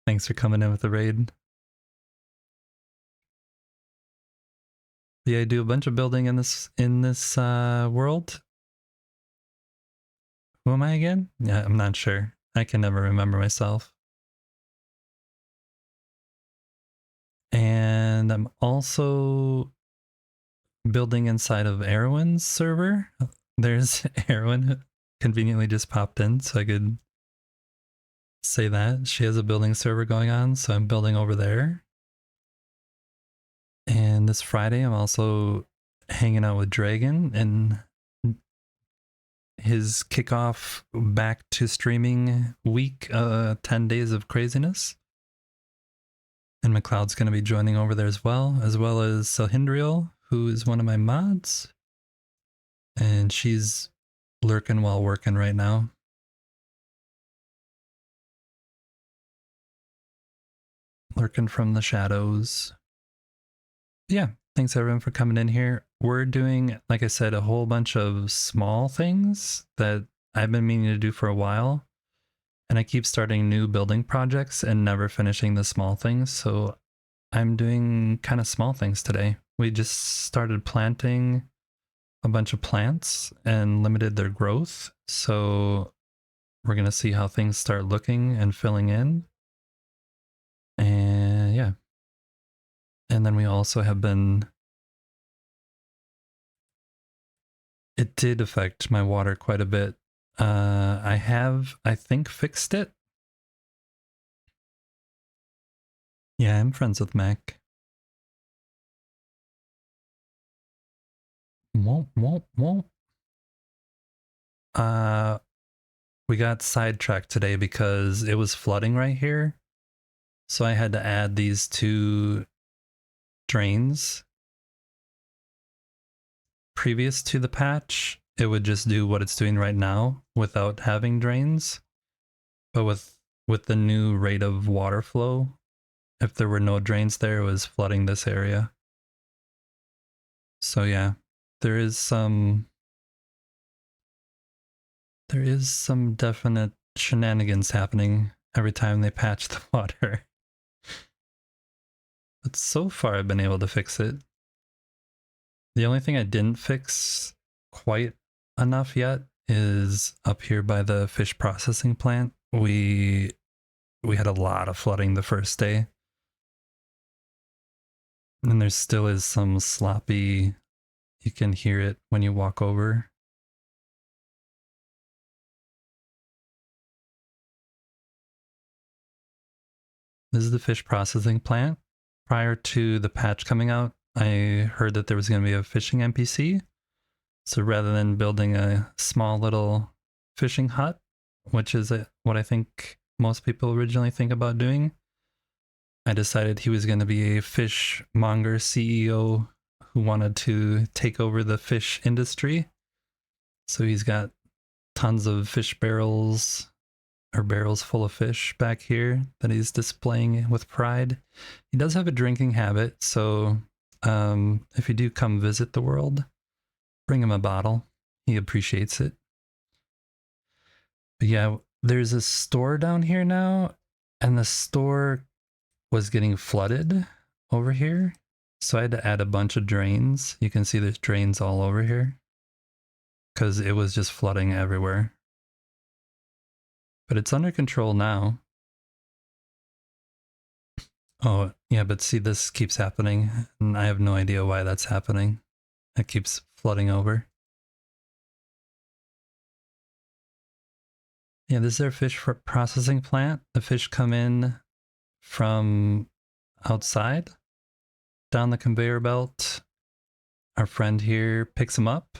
Thanks for coming in with the raid. Yeah, I do a bunch of building in this world. Who am I again? Yeah, I'm not sure. I can never remember myself. And I'm also building inside of Erwin's server. There's Erwin conveniently just popped in, so I could say that. She has a building server going on, so I'm building over there. And this Friday, I'm also hanging out with Dragon and his kickoff back to streaming week, 10 days of craziness. And McLeod's going to be joining over there as well as Sahindriel, who is one of my mods. And she's lurking while working right now. Lurking from the shadows. yeah, thanks everyone for coming in here. We're doing, like I said, a whole bunch of small things that I've been meaning to do for a while. And I keep starting new building projects and never finishing the small things. So I'm doing kind of small things today. We just started planting a bunch of plants and limited their growth. So we're going to see how things start looking and filling in. And yeah. And then we also have been, it did affect my water quite a bit. I have, I think, fixed it. Yeah, I'm friends with Mac. Won't, won't, won't. Uh, we got sidetracked today because it was flooding right here. So I had to add these two drains. Previous to the patch, it would just do what it's doing right now without having drains. But with the new rate of water flow, if there were no drains there, it was flooding this area. So yeah, there is some definite shenanigans happening every time they patch the water. But so far I've been able to fix it. The only thing I didn't fix quite enough yet is up here by the fish processing plant. We had a lot of flooding the first day. And there still is some sloppy, you can hear it when you walk over. This is the fish processing plant. Prior to the patch coming out, I heard that there was going to be a fishing NPC. So rather than building a small little fishing hut, which is what I think most people originally think about doing, I decided he was going to be a fishmonger CEO who wanted to take over the fish industry. So he's got tons of fish barrels or barrels full of fish back here that he's displaying with pride. He does have a drinking habit, so if you do come visit the world, bring him a bottle. He appreciates it. But yeah, there's a store down here now, and the store was getting flooded over here. So I had to add a bunch of drains. You can see there's drains all over here because it was just flooding everywhere. But it's under control now. Oh, yeah, but see, this keeps happening, and I have no idea why that's happening. It keeps flooding over. Yeah, this is our fish processing plant. The fish come in from outside, down the conveyor belt. Our friend here picks them up.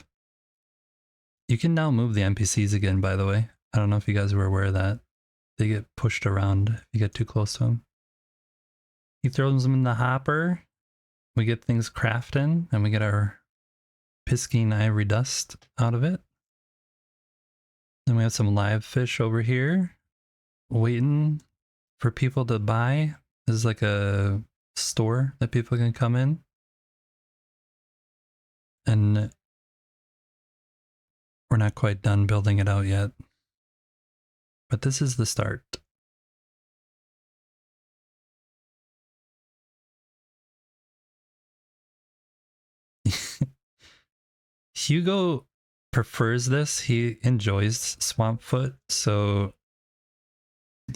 You can now move the NPCs again, by the way. I don't know if you guys were aware of that. They get pushed around if you get too close to them. He throws them in the hopper. We get things crafting, and we get our piscine ivory dust out of it. Then we have some live fish over here waiting for people to buy. This is like a store that people can come in. And we're not quite done building it out yet. But this is the start. Hugo prefers this. He enjoys Swampfoot, so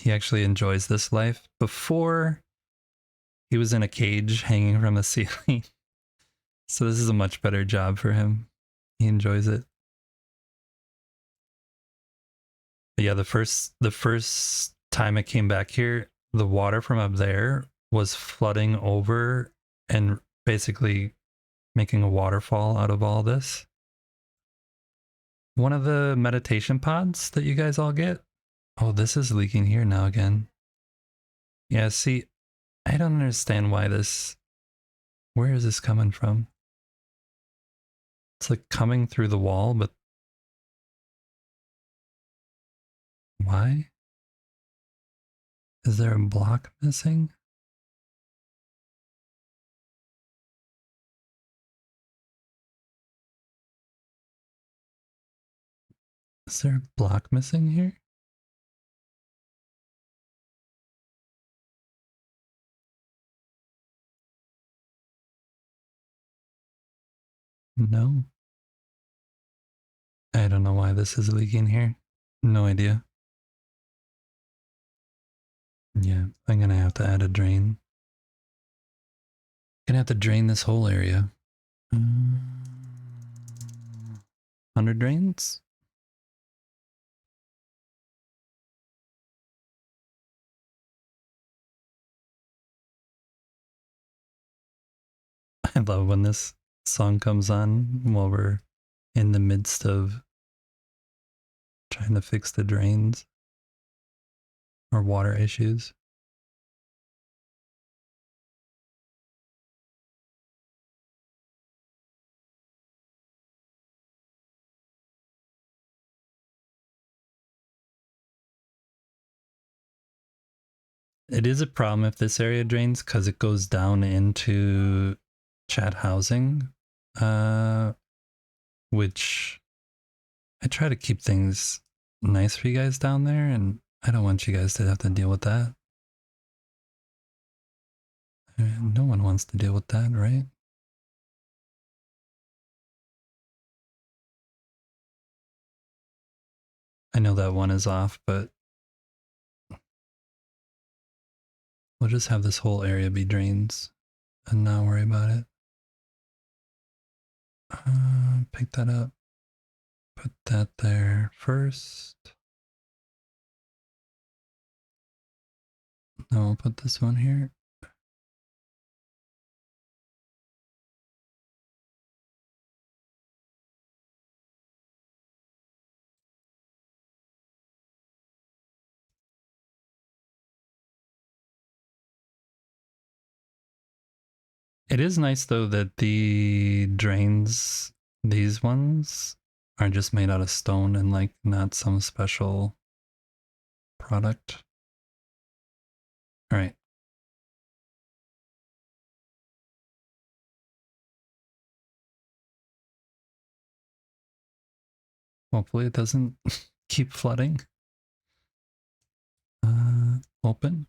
he actually enjoys this life. Before, he was in a cage hanging from the ceiling. So this is a much better job for him. He enjoys it. But yeah, the first time I came back here, the water from up there was flooding over and basically making a waterfall out of all this. One of the meditation pods that you guys all get. Oh, this is leaking here now again. Yeah, see, I don't understand why this. Where is this coming from? It's like coming through the wall, but why? Is there a block missing? Is there a block missing here? No. I don't know why this is leaking here. No idea. Yeah, I'm gonna have to add a drain. Gonna have to drain this whole area. 100 drains? I love when this song comes on while we're in the midst of trying to fix the drains or water issues. It is a problem if this area drains because it goes down into chat housing, which I try to keep things nice for you guys down there, and I don't want you guys to have to deal with that. No one wants to deal with that, right? I know that one is off, but we'll just have this whole area be drains and not worry about it. Pick that up. Put that there first. Then we'll put this one here. It is nice though that the drains, these ones, are just made out of stone and like not some special product. All right. Hopefully it doesn't keep flooding. Open.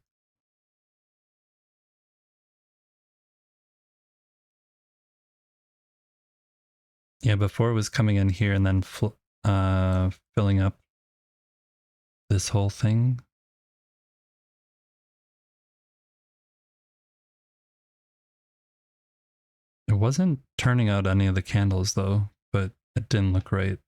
Yeah, before it was coming in here and then filling up this whole thing. It wasn't turning out any of the candles though, but it didn't look right.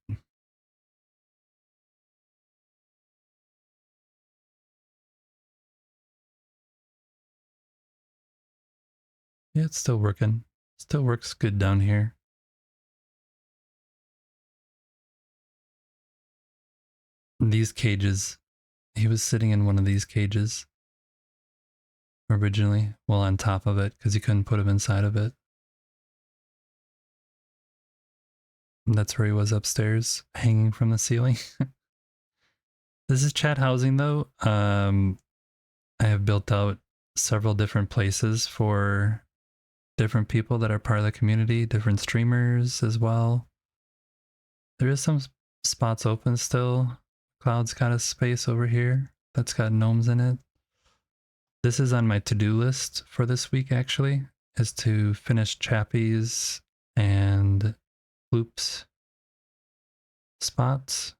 Yeah, it's still working. Still works good down here. These cages. He was sitting in one of these cages originally, well, on top of it, because you couldn't put him inside of it. And that's where he was upstairs, hanging from the ceiling. This is chat housing though. I have built out several different places for different people that are part of the community, different streamers as well. There is some spots open still. Cloud's got a space over here that's got gnomes in it. This is on my to-do list for this week actually, is to finish Chappie's and Loops spots.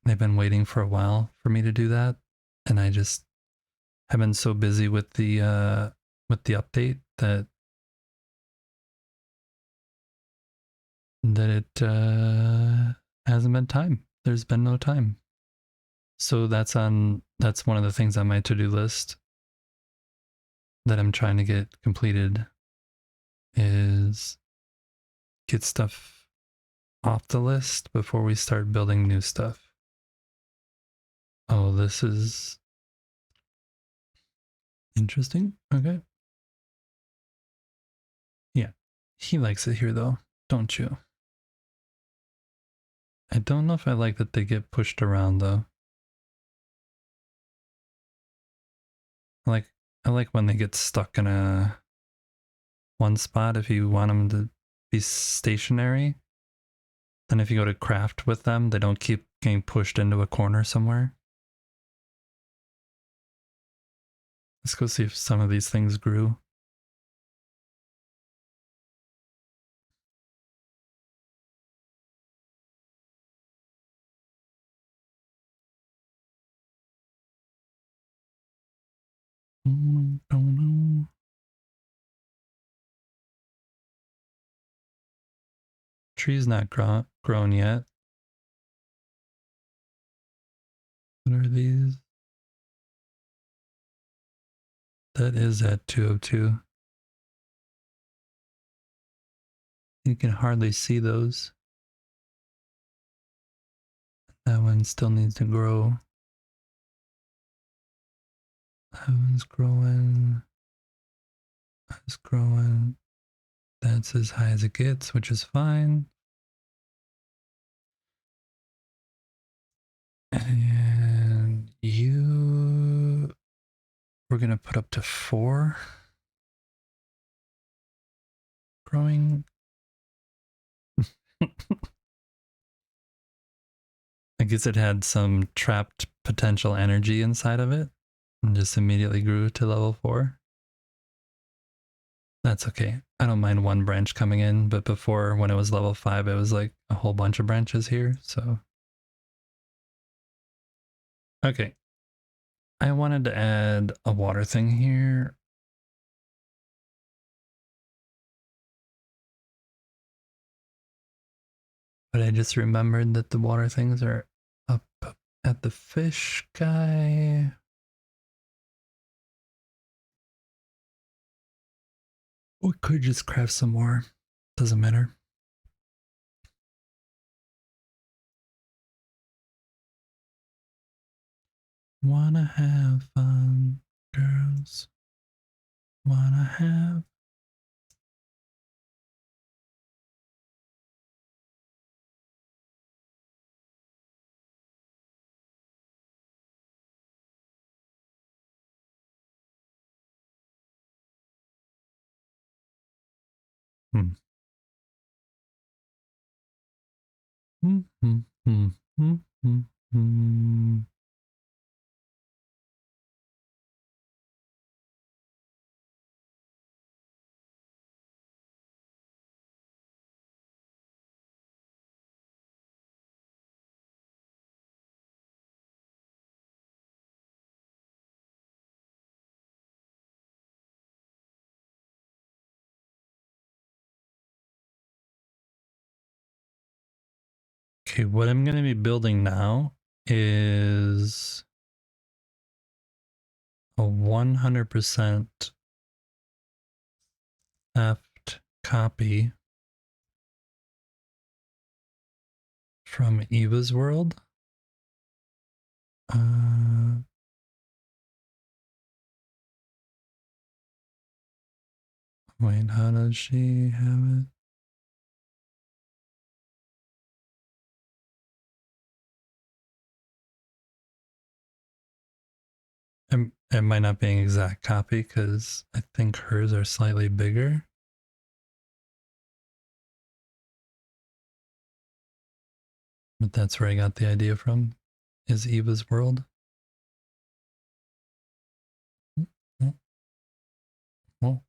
They've been waiting for a while for me to do that, and I just have been so busy with the update that it hasn't been time. There's been no time. So that's one of the things on my to-do list that I'm trying to get completed, is get stuff off the list before we start building new stuff. Oh, this is interesting. Okay. Yeah. He likes it here though, don't you? I don't know if I like that they get pushed around though. I like when they get stuck in a one spot if you want them to be stationary. Then if you go to craft with them, they don't keep getting pushed into a corner somewhere. Let's go see if some of these things grew. Don't know. Tree's not grown yet. What are these? That is at 202. You can hardly see those. That one still needs to grow. That one's growing. That's growing. That's as high as it gets, which is fine. And you, we're going to put up to 4 growing. I guess it had some trapped potential energy inside of it and just immediately grew to level 4. That's okay. I don't mind one branch coming in, but before, when it was level 5, it was like a whole bunch of branches here, so. Okay. I wanted to add a water thing here. But I just remembered that the water things are up at the fish guy. We could just craft some more. Doesn't matter. Wanna have fun, girls. Wanna have. Hmm. Hmm. Hmm. Hmm. Hmm. Hmm. Hmm. Okay, what I'm going to be building now is a 100% theft copy from Eva's world. Wait, how does she have it? It might not be an exact copy because I think hers are slightly bigger. But that's where I got the idea from, is Eva's world. Oh.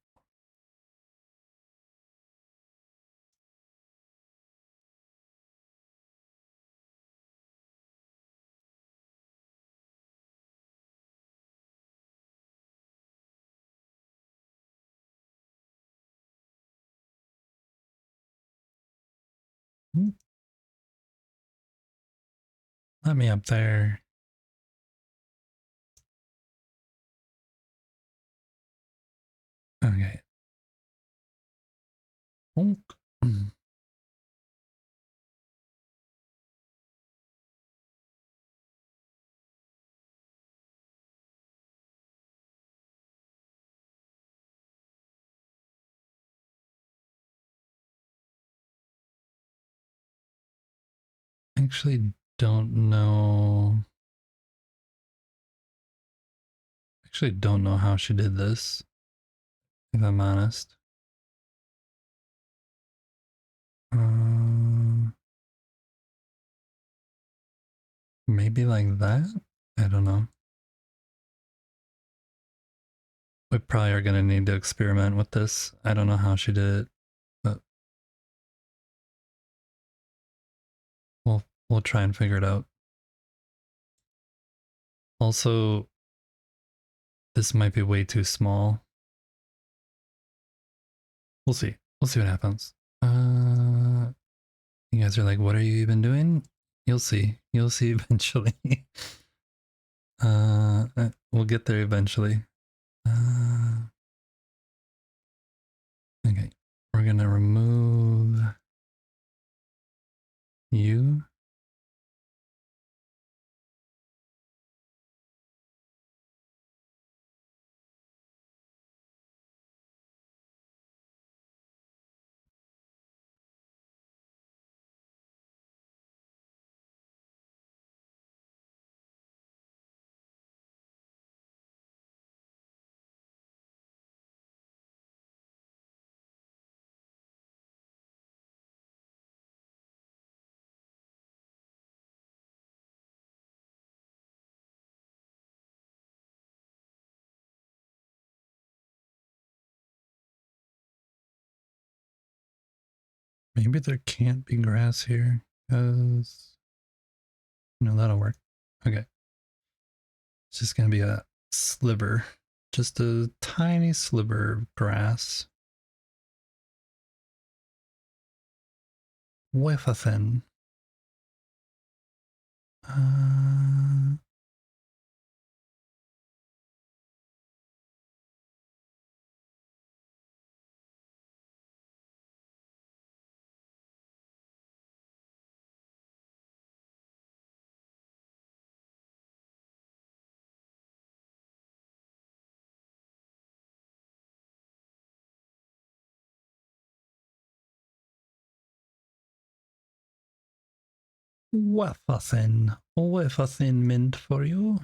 Let me up there. Okay. Actually don't know. Actually don't know how she did this, if I'm honest. Maybe like that? I don't know. We probably are gonna need to experiment with this. I don't know how she did it, but we'll try and figure it out. Also, this might be way too small. We'll see. We'll see what happens. You guys are like, what are you even doing? You'll see. You'll see eventually. We'll get there eventually. Okay. We're gonna remove you. Maybe there can't be grass here because no, that'll work. Okay. It's just gonna be a sliver, just a tiny sliver of grass. Wafer thin. Uh, wafer thin mint for you.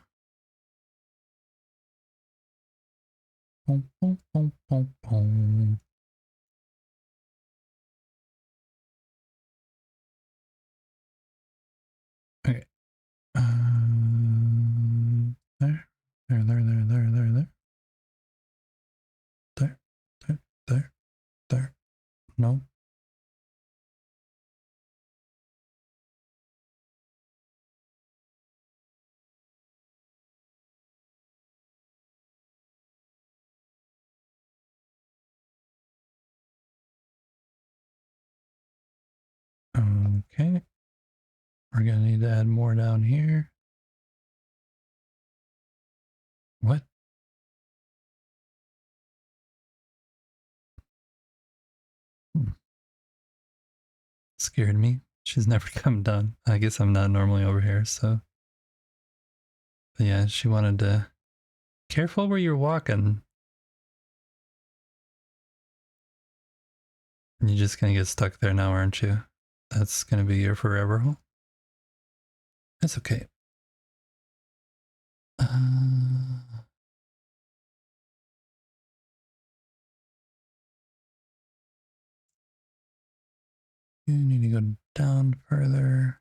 Boom, boom, boom, boom, boom. Okay. There, there, there, there, there, there, there, there, there, there, there. No. Okay. We're gonna need to add more down here. What? Hmm. Scared me. She's never come down. I guess I'm not normally over here, so. But yeah, she wanted to. Careful where you're walking. You're just gonna get stuck there now, aren't you? That's gonna be your forever home. That's okay. You need to go down further.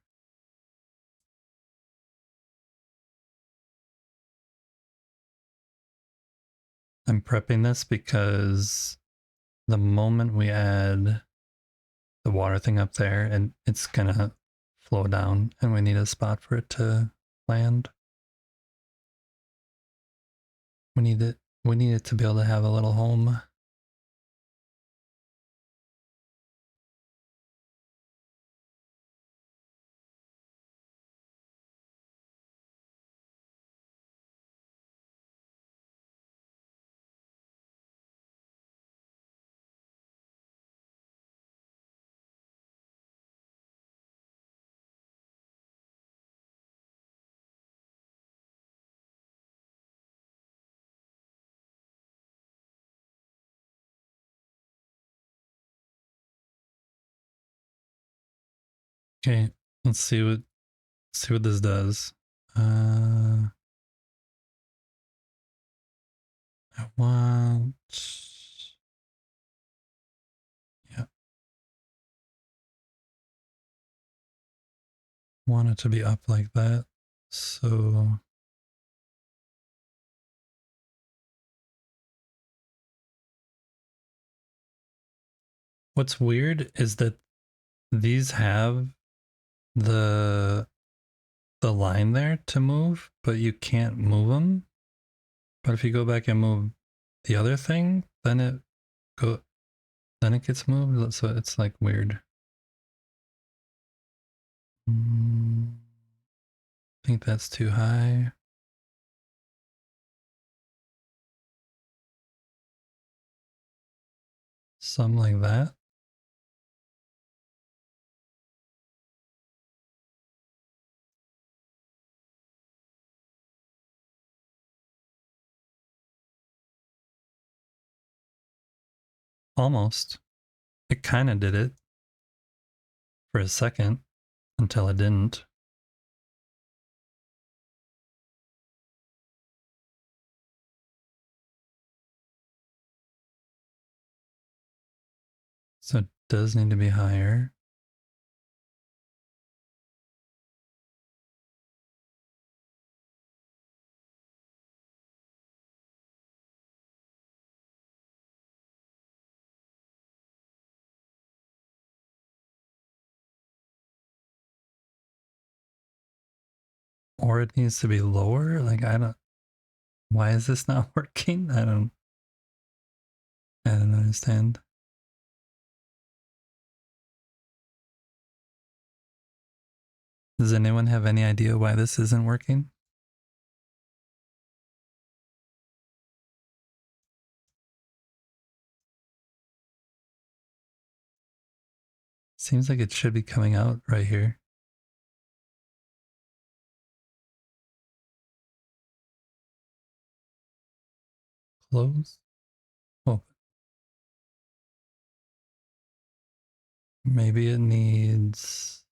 I'm prepping this because the moment we add the water thing up there, and it's gonna flow down, and we need a spot for it to land. We need it. We need it to be able to have a little home. Okay, let's see what this does. I want, yeah, want it to be up like that. So what's weird is that these have the line there to move, but you can't move them. But if you go back and move the other thing, then it gets moved. So it's like weird. I think that's too high. Something like that. Almost. It kind of did it for a second until it didn't. So it does need to be higher. Or it needs to be lower. Like, I don't, why is this not working? I don't understand. Does anyone have any idea why this isn't working? Seems like it should be coming out right here. Close. Oh, maybe it needs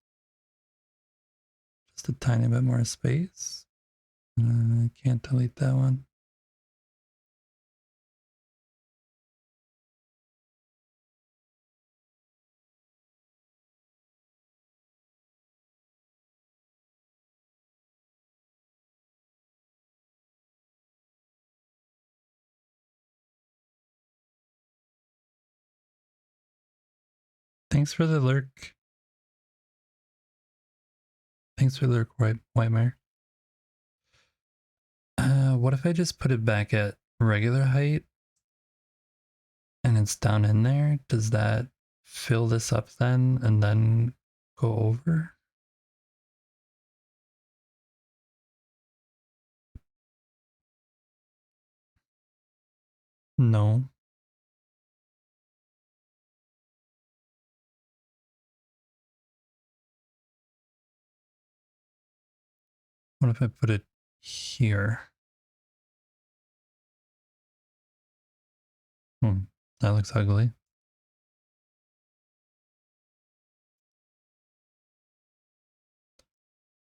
just a tiny bit more space. I can't delete that one. Thanks for the lurk. Thanks for the lurk, Whitemare. What if I just put it back at regular height and it's down in there? Does that fill this up then and then go over? No. What if I put it here? That looks ugly.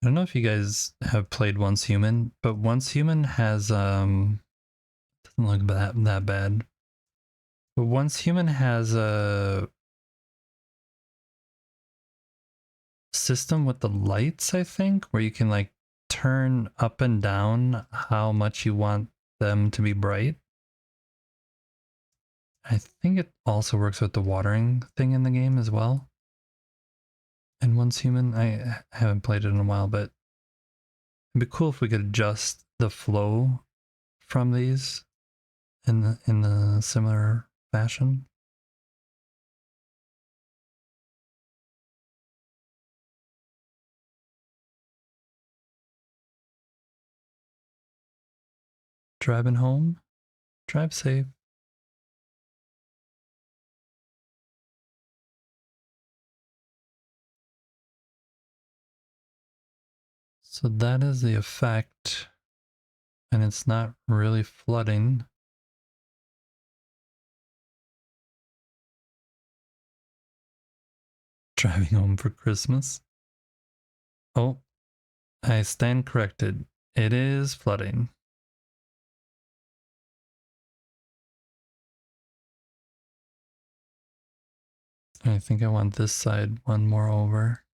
I don't know if you guys have played Once Human, but Once Human has doesn't look that bad. But Once Human has a system with the lights, I think, where you can like turn up and down how much you want them to be bright. I think it also works with the watering thing in the game as well. And Once Human, I haven't played it in a while, but it'd be cool if we could adjust the flow from these in the similar fashion. Driving home, drive safe. So that is the effect, and it's not really flooding. Driving home for Christmas. Oh, I stand corrected. It is flooding. I think I want this side one more over.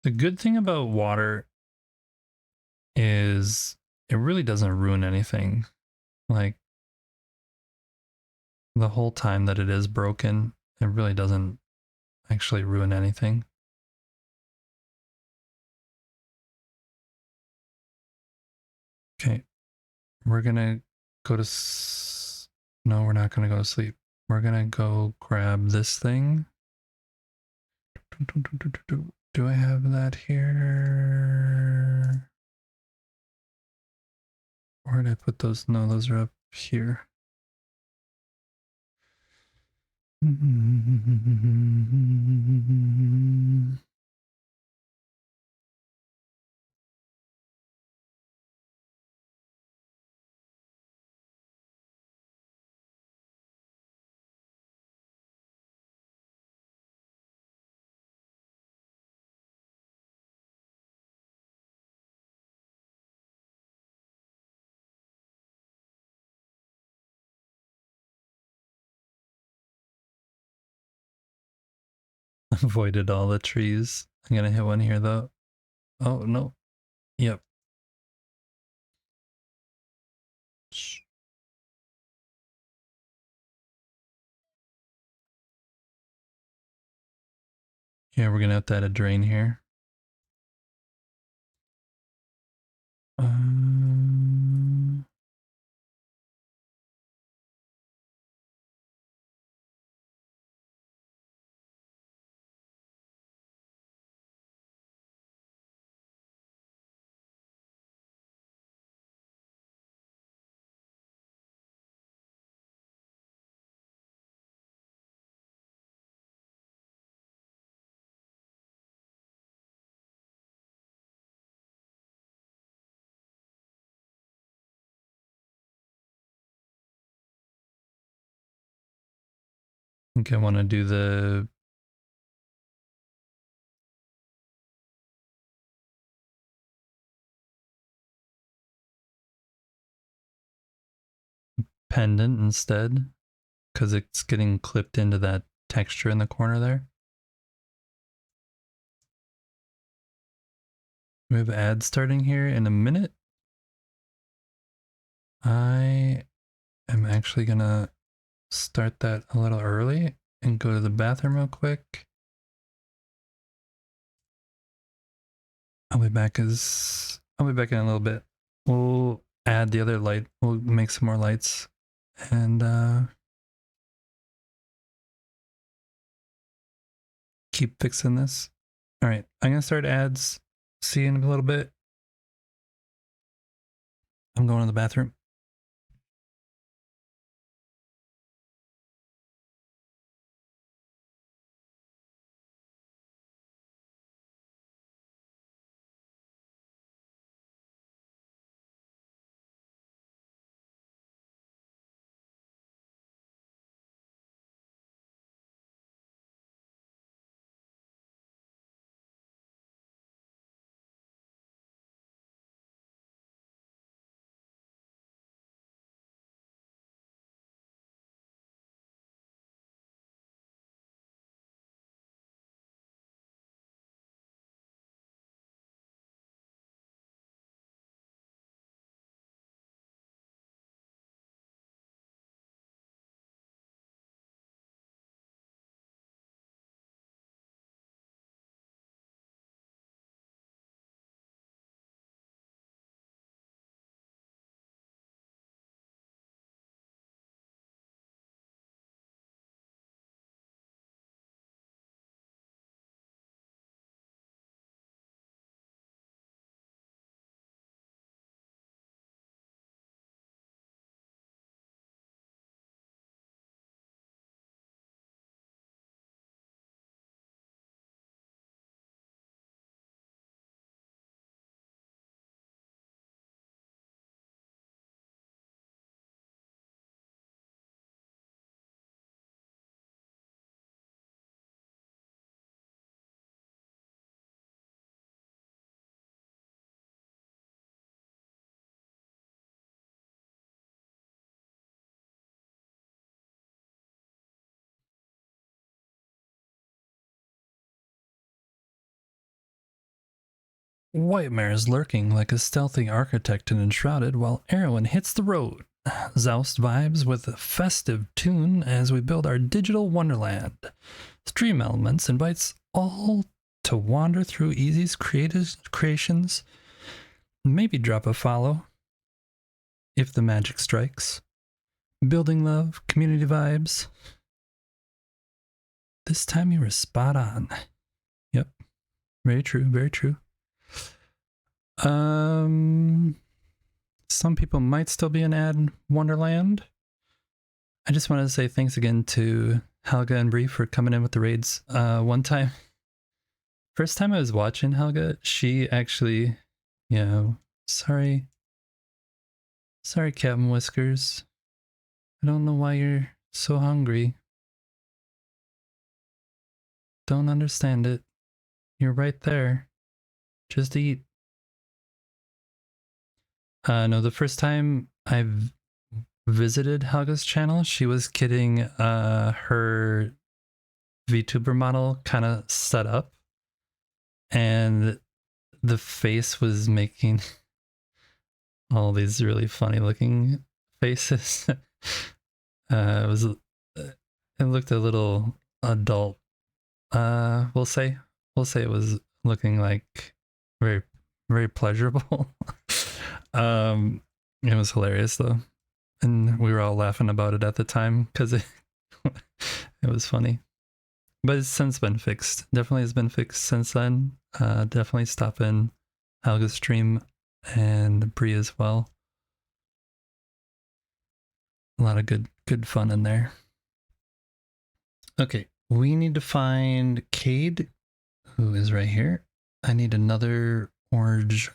The good thing about water is it really doesn't ruin anything. Like the whole time that it is broken, it really doesn't actually ruin anything. Okay, we're gonna go to no, we're not gonna go to sleep. We're gonna go grab this thing. Do I have that here? Where did I put those? No, those are up here. Avoided all the trees. I'm gonna hit one here though. Oh no. Yep. Yeah, we're gonna have to add a drain here. Um, I think I want to do the pendant instead because it's getting clipped into that texture in the corner there. We have ads starting here in a minute. I am actually gonna start that a little early and go to the bathroom real quick. I'll be back in a little bit. We'll add the other light. We'll make some more lights and keep fixing this. All right, I'm gonna start ads. See you in a little bit. I'm going to the bathroom. Whitemare is lurking like a stealthy architect and enshrouded while Erwin hits the road. Zoust vibes with a festive tune as we build our digital wonderland. Stream Elements invites all to wander through Easy's creations. Maybe drop a follow if the magic strikes. Building love, community vibes. This time you were spot on. Yep. Very true, very true. Some people might still be in Ad Wonderland. I just wanted to say thanks again to Helga and Bree for coming in with the raids. One time, first time I was watching Helga, she actually, sorry, Captain Whiskers. I don't know why you're so hungry. Don't understand it. You're right there. Just eat. No, the first time I visited Helga's channel, she was getting her VTuber model kind of set up, and the face was making all these really funny looking faces. It looked a little adult. We'll say it was looking like very, very pleasurable. It was hilarious though, and we were all laughing about it at the time because it was funny. But it's since been fixed. Definitely has been fixed since then. Definitely stop in Helga's stream and Bree as well. A lot of good fun in there. Okay, we need to find Cade, who is right here. I need another orange.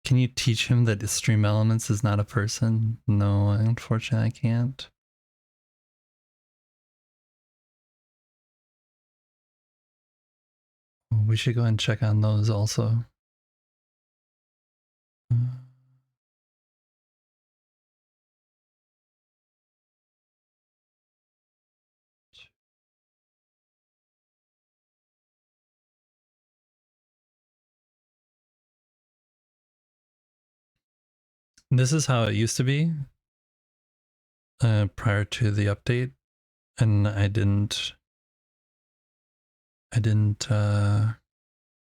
Can you teach him that Stream Elements is not a person? No, unfortunately I can't. We should go and check on those also. This is how it used to be prior to the update, and I didn't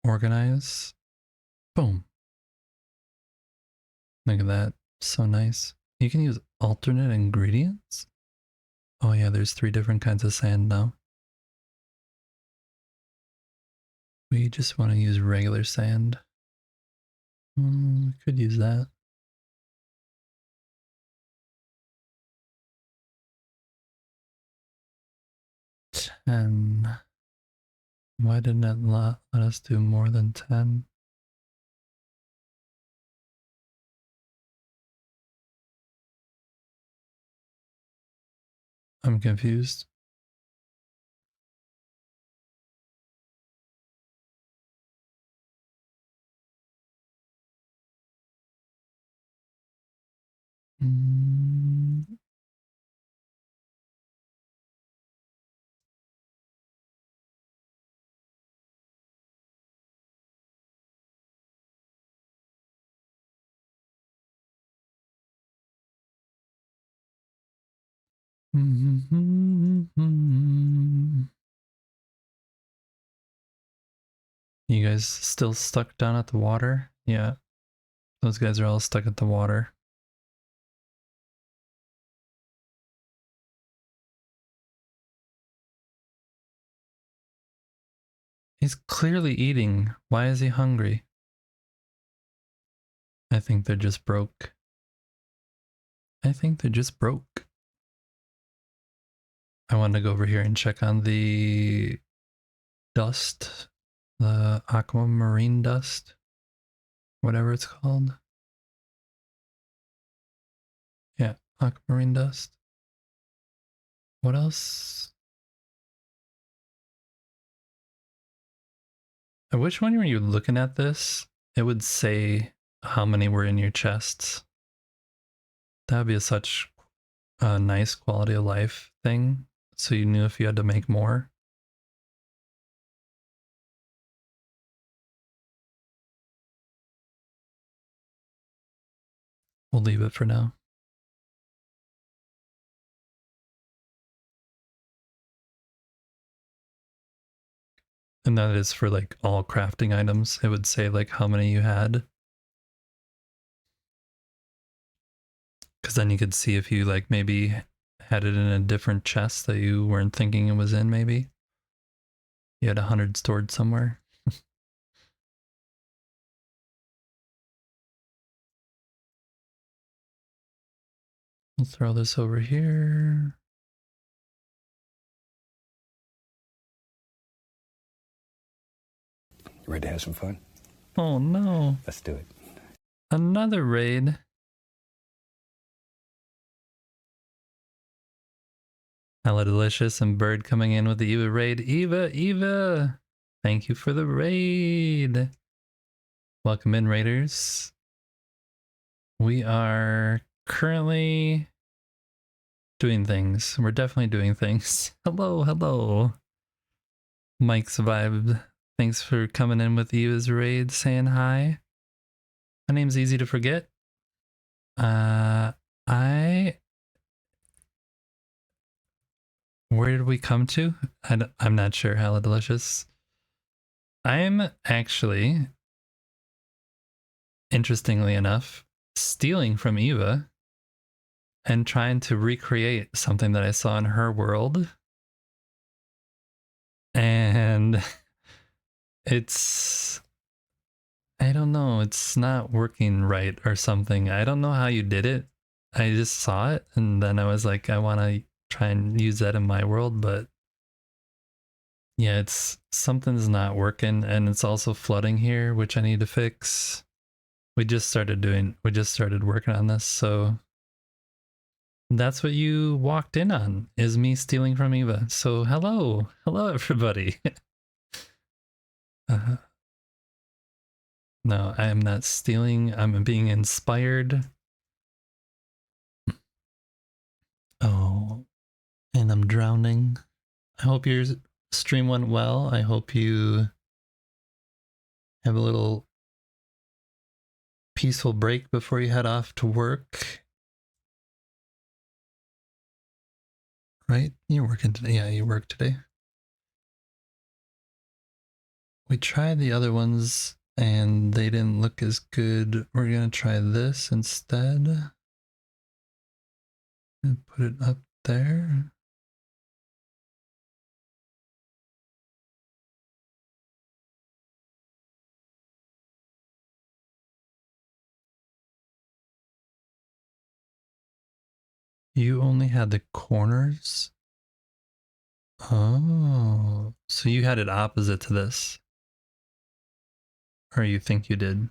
organize. Boom. Look at that. So nice. You can use alternate ingredients? Oh yeah, there's 3 different kinds of sand now. We just want to use regular sand. We could use that. 10. Why didn't it let us do more than 10? I'm confused. You guys still stuck down at the water? Yeah. Those guys are all stuck at the water. He's clearly eating. Why is he hungry? I think they're just broke. I think they're just broke. I wanted to go over here and check on the dust, the aquamarine dust, whatever it's called. Yeah, aquamarine dust. What else? I wish when you were looking at this, it would say how many were in your chests. That would be such a nice quality of life thing. So you knew if you had to make more. We'll leave it for now. And that is for like all crafting items. It would say like how many you had. Because then you could see if you like maybe had it in a different chest that you weren't thinking it was in, maybe. You had 100 stored somewhere. We'll throw this over here. You ready to have some fun? Oh no. Let's do it. Another raid. Hello Delicious and Bird coming in with the Eva raid. Eva! Thank you for the raid. Welcome in, raiders. We are currently doing things. We're definitely doing things. Hello. Mike survived. Thanks for coming in with Eva's raid, saying hi. My name's easy to forget. Where did we come to? I'm not sure. Hello Delicious. I'm actually, interestingly enough, stealing from Eva and trying to recreate something that I saw in her world. And it's, I don't know, it's not working right or something. I don't know how you did it. I just saw it and then I was like, I want to try and use that in my world, but yeah, it's something's not working and it's also flooding here, which I need to fix. We just started working on this, so that's what you walked in on, is me stealing from Eva. So hello everybody. No, I am not stealing. I'm being inspired. Oh, and I'm drowning. I hope your stream went well. I hope you have a little peaceful break before you head off to work. Right? You're working today. Yeah, you work today. We tried the other ones and they didn't look as good. We're gonna try this instead. And put it up there. You only had the corners? Oh, so you had it opposite to this. Or you think you did.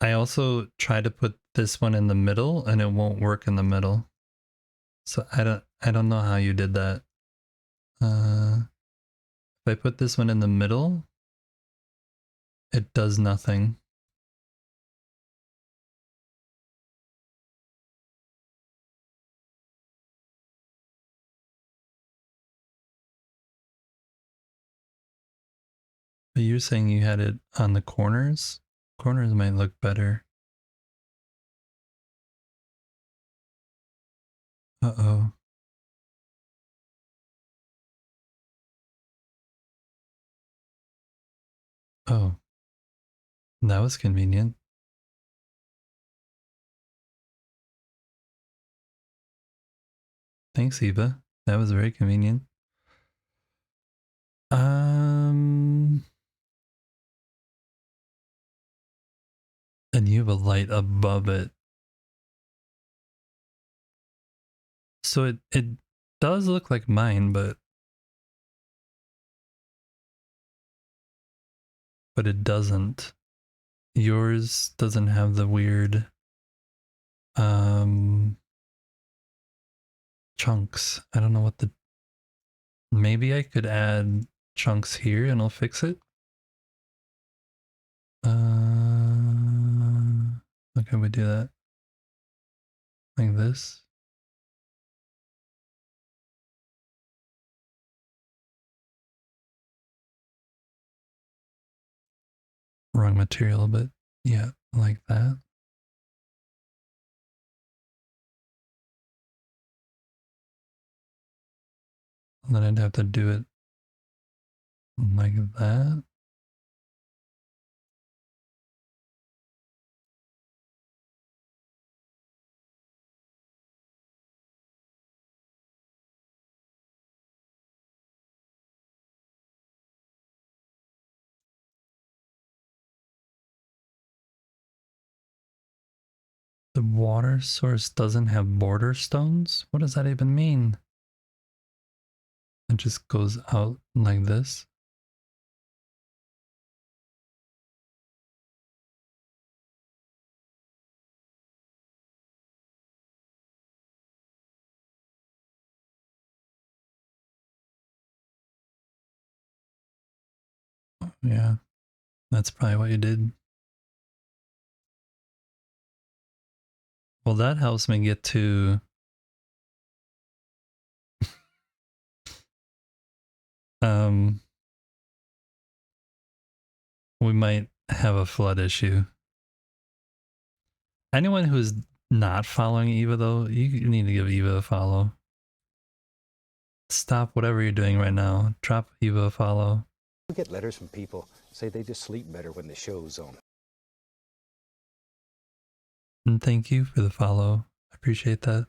I also tried to put this one in the middle and it won't work in the middle. So I don't know how you did that. If I put this one in the middle, it does nothing. But you're saying you had it on the corners? Corners might look better. Uh-oh. Oh. That was convenient. Thanks, Eva. That was very convenient. And you have a light above it. So it does look like mine, but it doesn't. Yours doesn't have the weird chunks. I don't know what the, maybe I could add chunks here and I'll fix it. How can we do that? Like this. wrong material, but yeah, like that. And then I'd have to do it like that. The water source doesn't have border stones? What does that even mean? It just goes out like this. Yeah, that's probably what you did. Well, that helps me get to we might have a flood issue. Anyone who's not following Eva though, you need to give Eva a follow. Stop whatever you're doing right now. Drop Eva a follow. We get letters from people say they just sleep better when the show's on. And thank you for the follow. I appreciate that.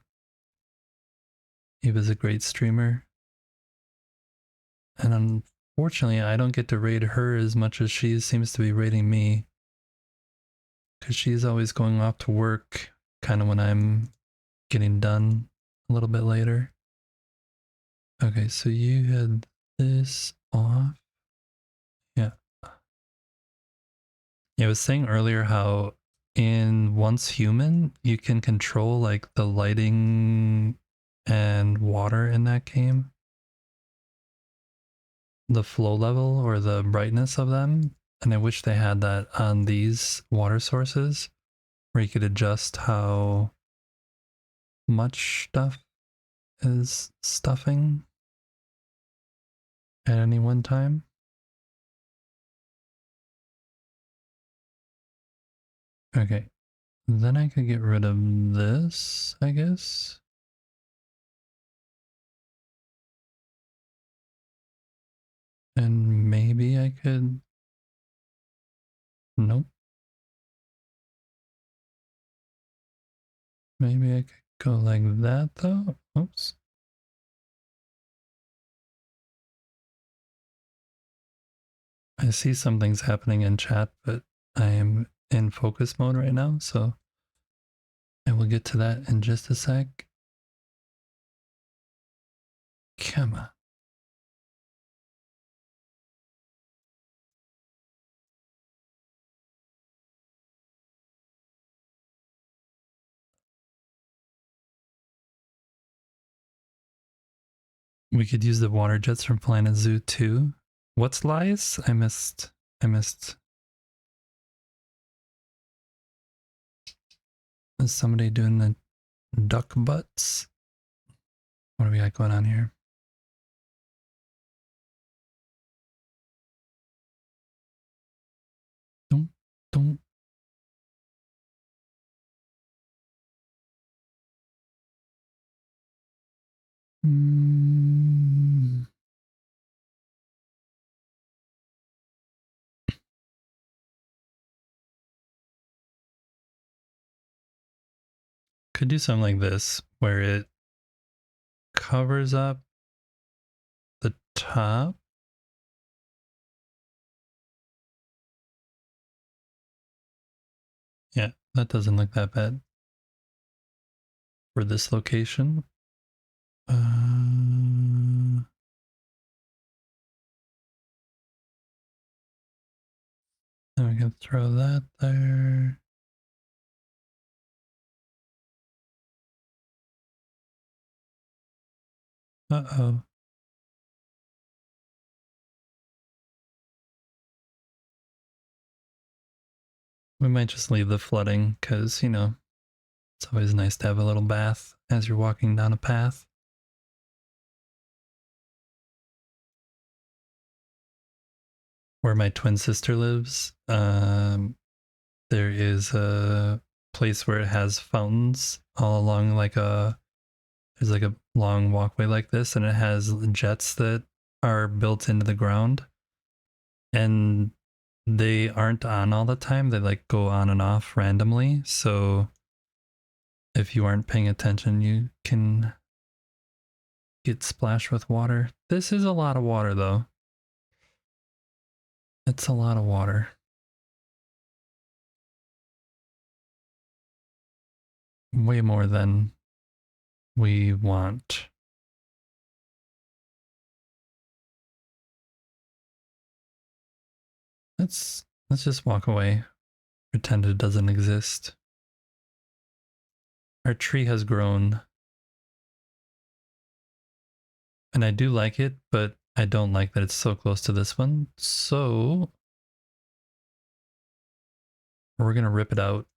Eva's a great streamer. And unfortunately, I don't get to raid her as much as she seems to be raiding me. Because she's always going off to work kind of when I'm getting done a little bit later. Okay, so you had this off. Yeah. Yeah, I was saying earlier how in Once Human, you can control like the lighting and water in that game. The flow level or the brightness of them. And I wish they had that on these water sources where you could adjust how much stuff is stuffing at any one time. Okay, then I could get rid of this, I guess. And maybe I could... Nope. Maybe I could go like that though. Oops. I see something's happening in chat, but I am in focus mode right now, so I will get to that in just a sec. Come on. We could use the water jets from Planet Zoo too. What's lies? I missed. Is somebody doing the duck butts? What do we got going on here? Don't. Could do something like this, where it covers up the top. Yeah, that doesn't look that bad. For this location. Then we can throw that there. Uh-oh. We might just leave the flooding, because, you know, it's always nice to have a little bath as you're walking down a path. where my twin sister lives, there is a place where it has fountains all along there's like a long walkway like this, and it has jets that are built into the ground, and they aren't on all the time. They like go on and off randomly. So if you aren't paying attention, you can get splashed with water. This is a lot of water though. It's a lot of water. Way more than we want. Let's just walk away. Pretend it doesn't exist. Our tree has grown. And I do like it, but I don't like that it's so close to this one. So we're gonna rip it out.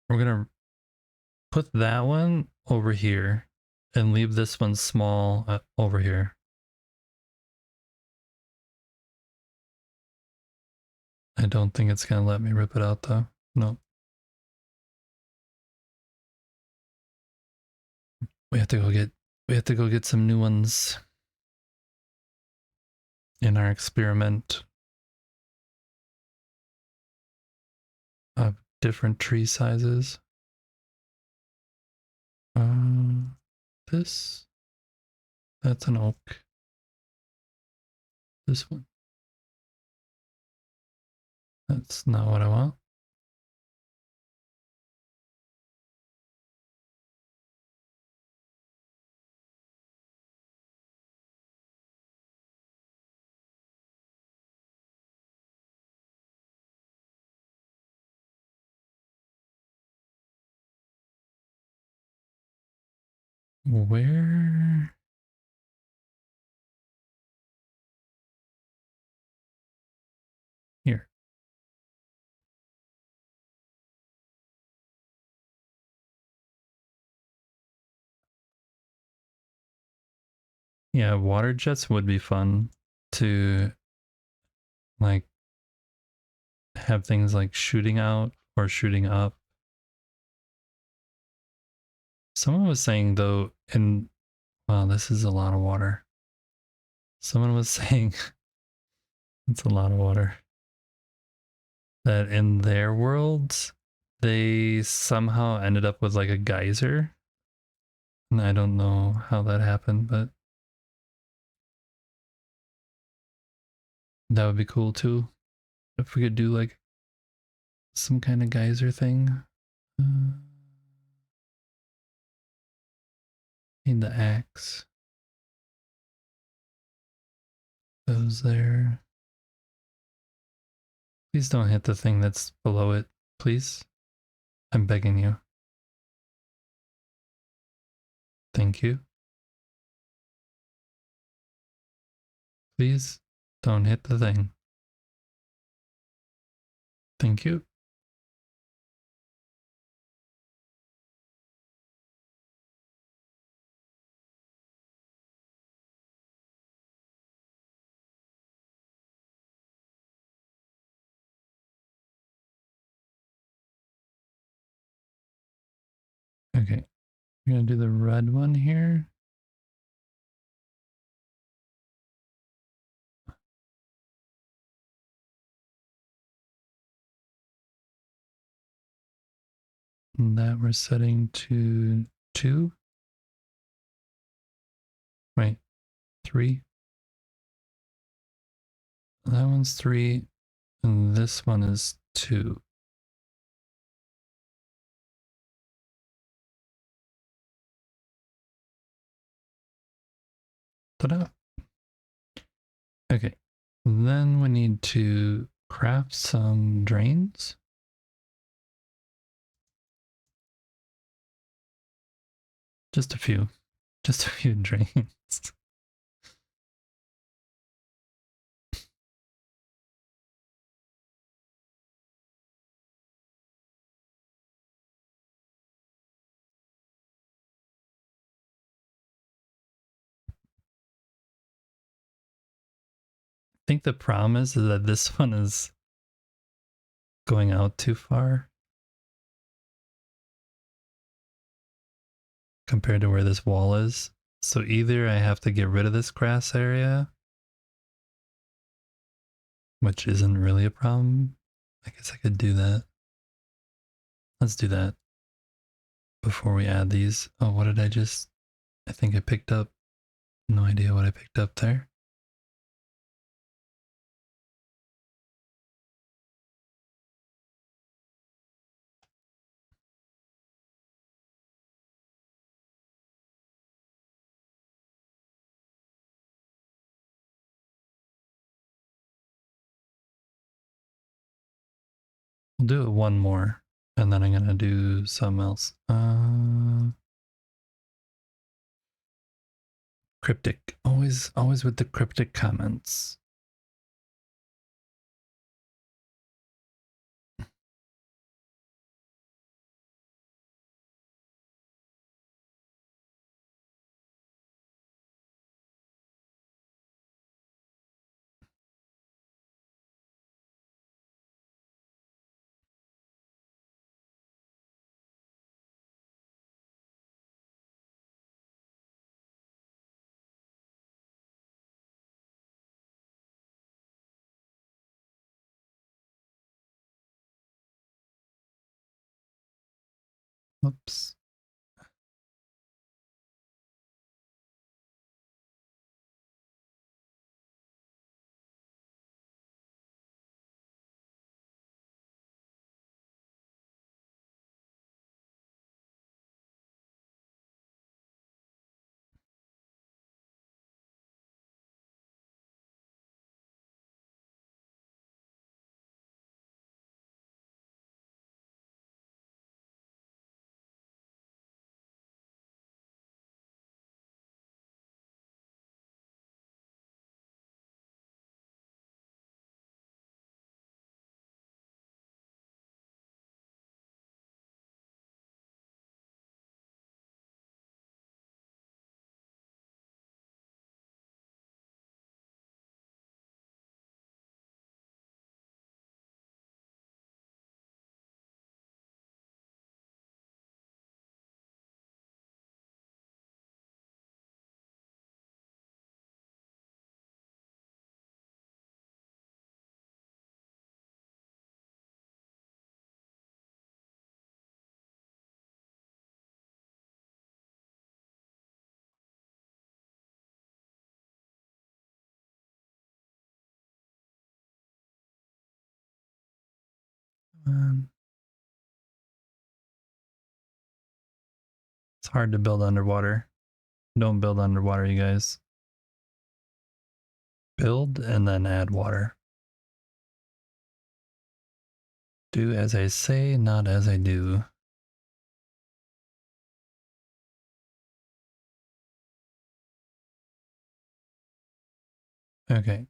We're gonna put that one over here and leave this one small over here. I don't think it's gonna let me rip it out though. No. We have to go get some new ones in our experiment of different tree sizes. This, that's an oak. This one, that's not what I want. Where? Here. Yeah, water jets would be fun to like have things like shooting out or shooting up. Someone was saying though, and wow, this is a lot of water. Someone was saying it's a lot of water. That in their worlds, they somehow ended up with like a geyser. And I don't know how that happened, but that would be cool too. If we could do like some kind of geyser thing. Need the axe. Goes there. Please don't hit the thing that's below it, please. I'm begging you. Thank you. Please don't hit the thing. Thank you. Okay, we're gonna do the red one here. And that we're setting to 2. Wait, 3. That one's 3, and this one is 2. Ta-da! Okay, then we need to craft some drains. Just a few. Just a few drains. think the problem is that this one is going out too far compared to where this wall is. So either I have to get rid of this grass area, which isn't really a problem. I guess I could do that. Let's do that before we add these. Oh, what did I think I picked up. No idea what I picked up there. We'll do it one more, and then I'm gonna do something else. Cryptic. Always with the cryptic comments. Oops. It's hard to build underwater. Don't build underwater, you guys. Build and then add water. Do as I say, not as I do. Okay.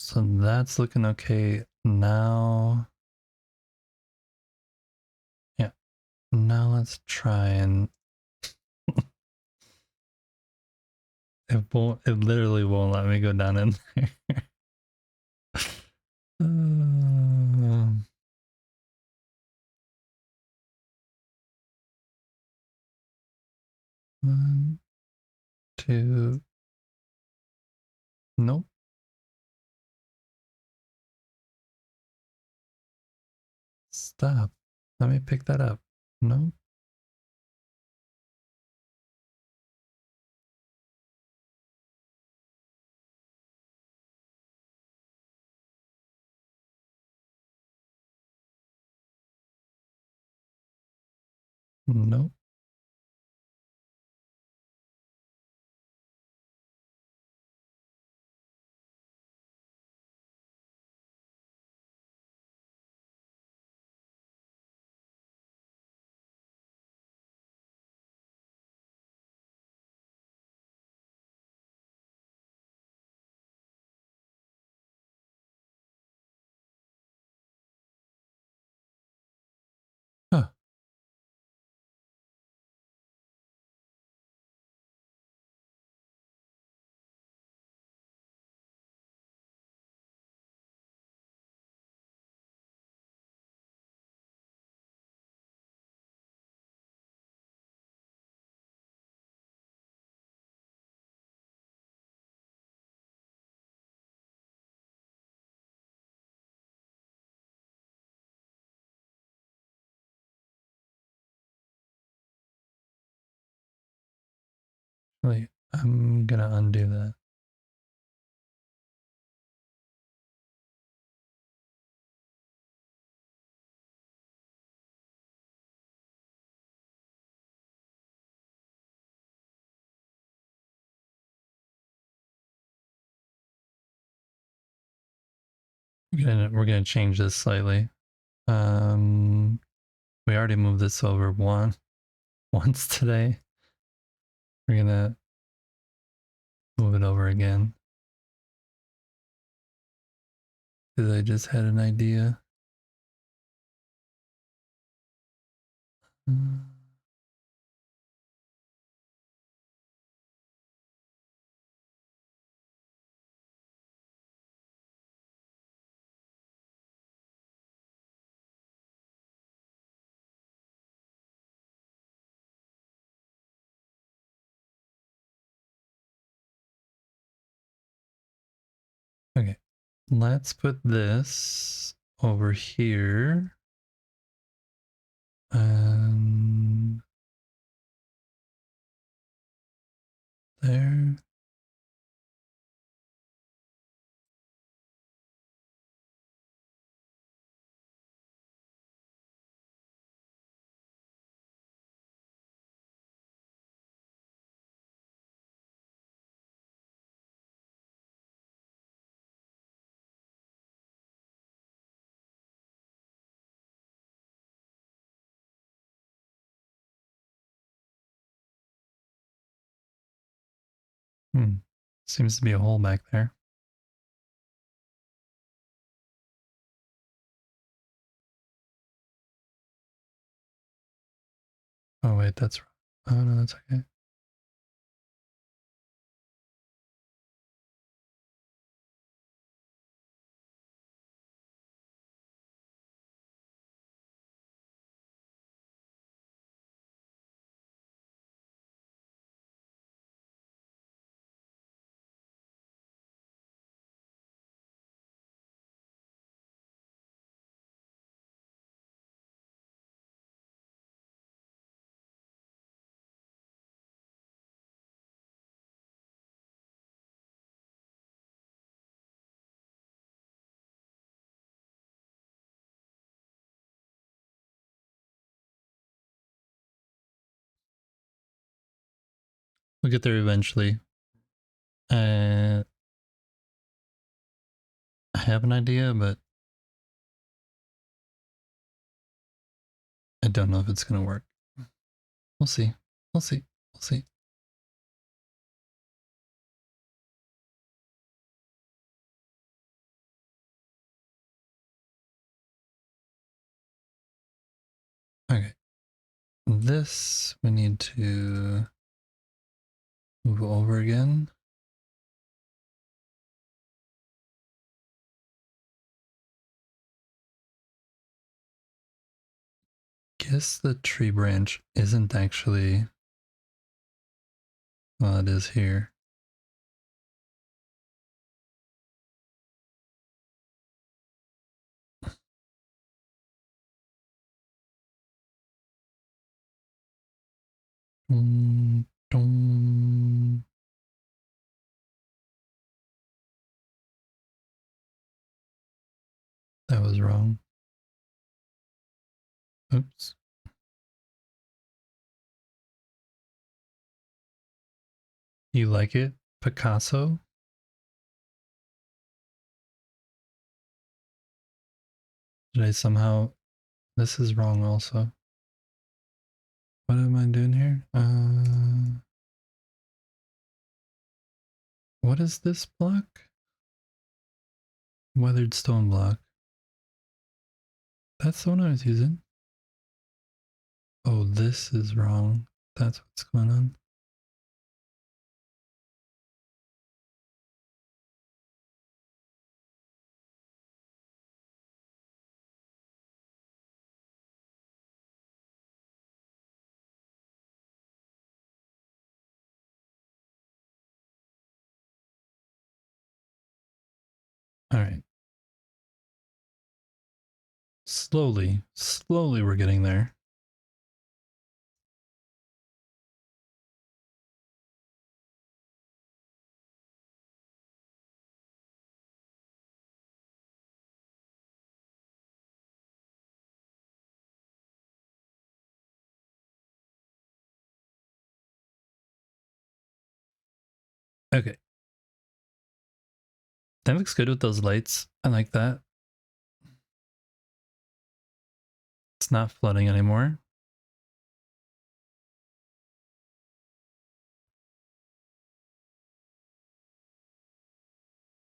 So that's looking okay. Now, yeah. Now let's try and it literally won't let me go down in there. One, two, nope. Stop. Let me pick that up. Nope. Nope. Huh. Actually, I'm gonna undo that. We're gonna change this slightly. We already moved this over once today. We're gonna move it over again. Because I just had an idea. Okay, let's put this over here. And there. Seems to be a hole back there. Oh wait, that's wrong. Oh no, that's okay. We'll get there eventually. I have an idea, but I don't know if it's gonna work. We'll see. We'll see. We'll see. Okay. This we need to move over again. Guess the tree branch isn't actually, well, it is here. Dum, dum. That was wrong. Oops. You like it, Picasso? Did I somehow... This is wrong also. What am I doing here? What is this block? Weathered stone block. That's the one I was using. Oh, this is wrong. That's what's going on. All right. Slowly we're getting there. Okay. That looks good with those lights. I like that. It's not flooding anymore.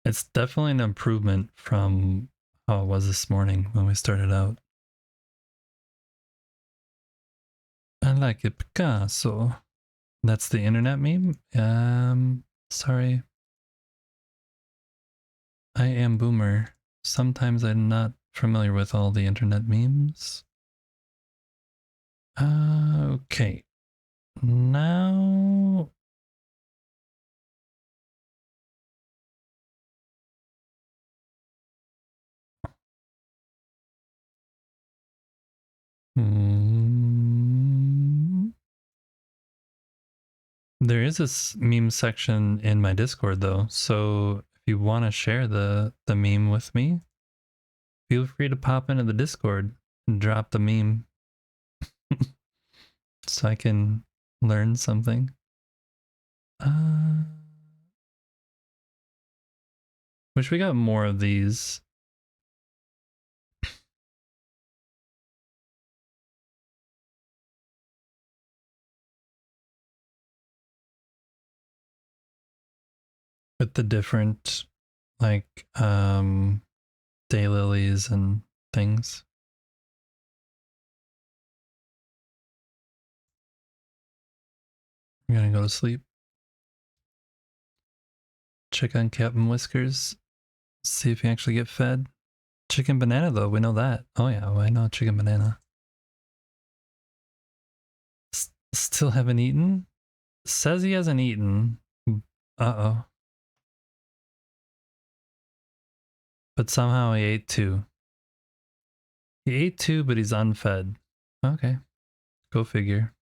It's definitely an improvement from how it was this morning when we started out. I like it, Picasso. That's the internet meme? Sorry. I am boomer. Sometimes I'm not familiar with all the internet memes. Okay. Now... There is this meme section in my Discord though, so if you want to share the meme with me, feel free to pop into the Discord and drop the meme so I can learn something. Wish we got more of these. With the different like daylilies and things. I'm gonna go to sleep. Check on Captain Whiskers. See if you actually get fed. Chicken banana though, we know that. Oh yeah, well, I know chicken banana. Still haven't eaten? Says he hasn't eaten. Uh-oh. But somehow he ate two. He ate two, but he's unfed. Okay. Go figure.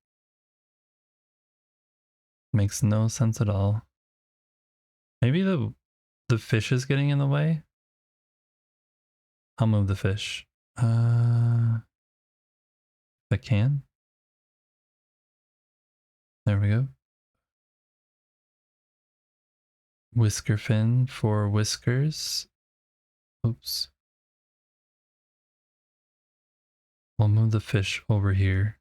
Makes no sense at all. Maybe the fish is getting in the way? I'll move the fish. If I can. There we go. Whisker fin for whiskers. Oops. We'll move the fish over here.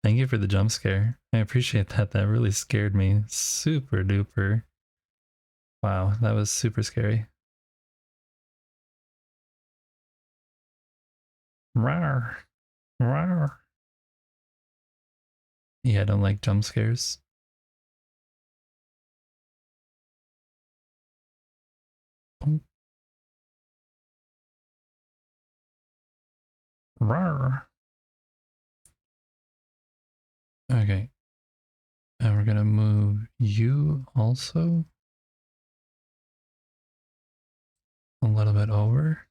Thank you for the jump scare. I appreciate that. That really scared me. Super duper. Wow, that was super scary. Rawr. Rawr. Yeah, I don't like jump scares. Rawr. Okay. And we're gonna move you also a little bit over.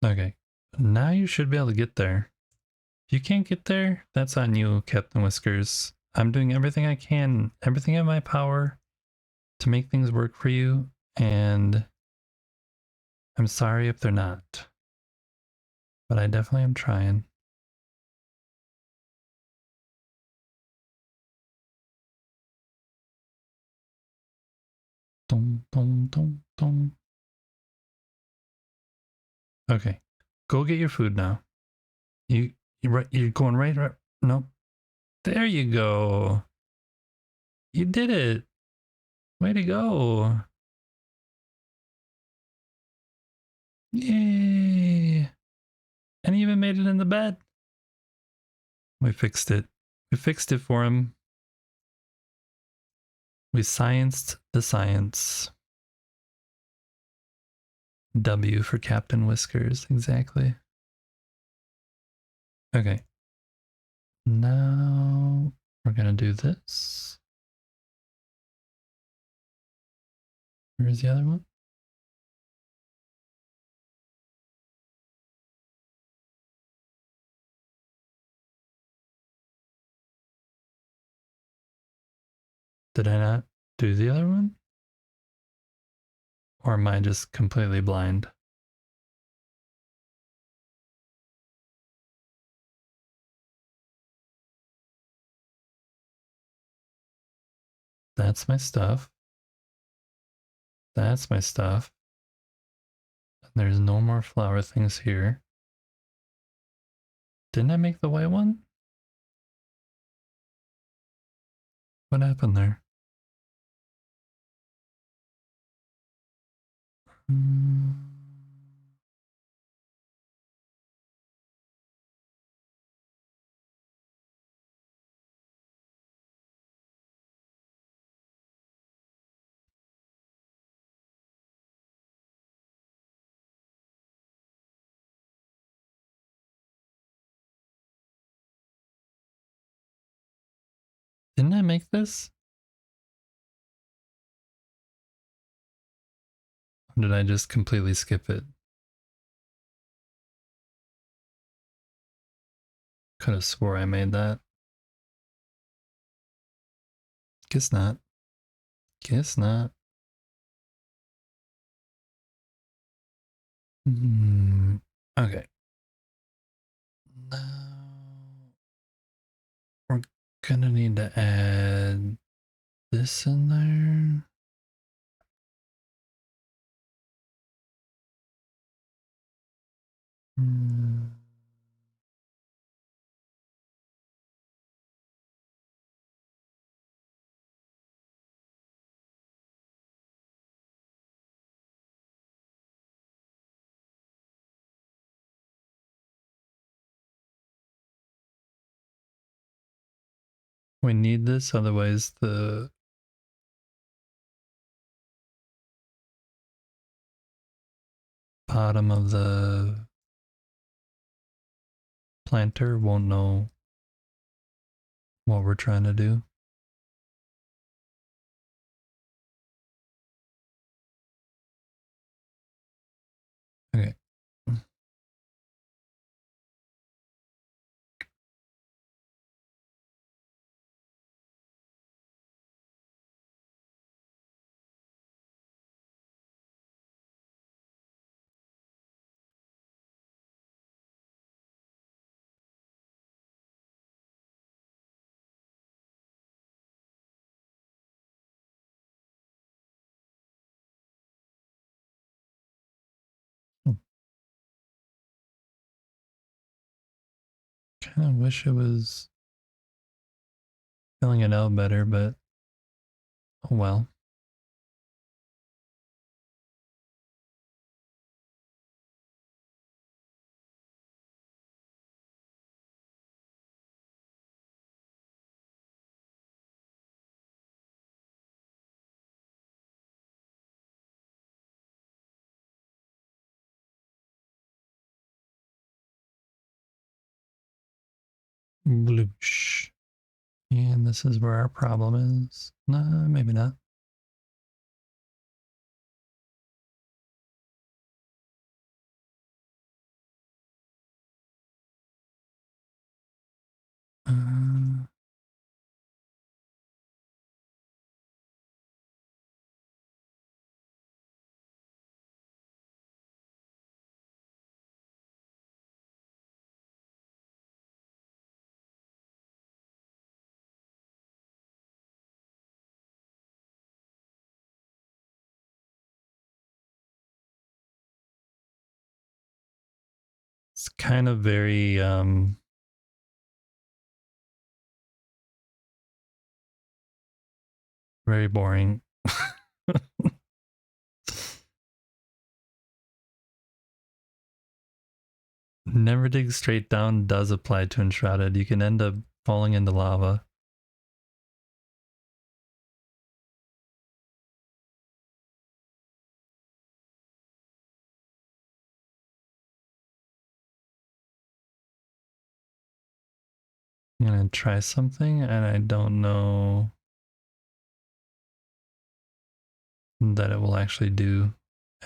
Okay. Now you should be able to get there. If you can't get there, that's on you, Captain Whiskers. I'm doing everything I can, everything in my power to make things work for you, and I'm sorry if they're not. But I definitely am trying. Dum, dum, dum, dum. Okay. Go get your food now. You're going right. Nope. There you go. You did it. Way to go. Yay. And he even made it in the bed. We fixed it. We fixed it for him. We scienced the science. W for Captain Whiskers, exactly. Okay. Now we're gonna do this. Where's the other one? Did I not do the other one? Or am I just completely blind? That's my stuff. That's my stuff. There's no more flower things here. Didn't I make the white one? What happened there? Hmm. Didn't I make this? Or did I just completely skip it? Could have swore I made that. Guess not. Guess not. Okay. Now we're gonna need to add this in there. Hmm. We need this, otherwise the bottom of the planter won't know what we're trying to do. Okay. Kind of wish it was filling it out better, but oh well. Bloosh. And this is where our problem is. Nah, maybe not. Uh, it's kind of very boring. Never dig straight down does apply to enshrouded. You can end up falling into lava. I'm gonna try something and I don't know that it will actually do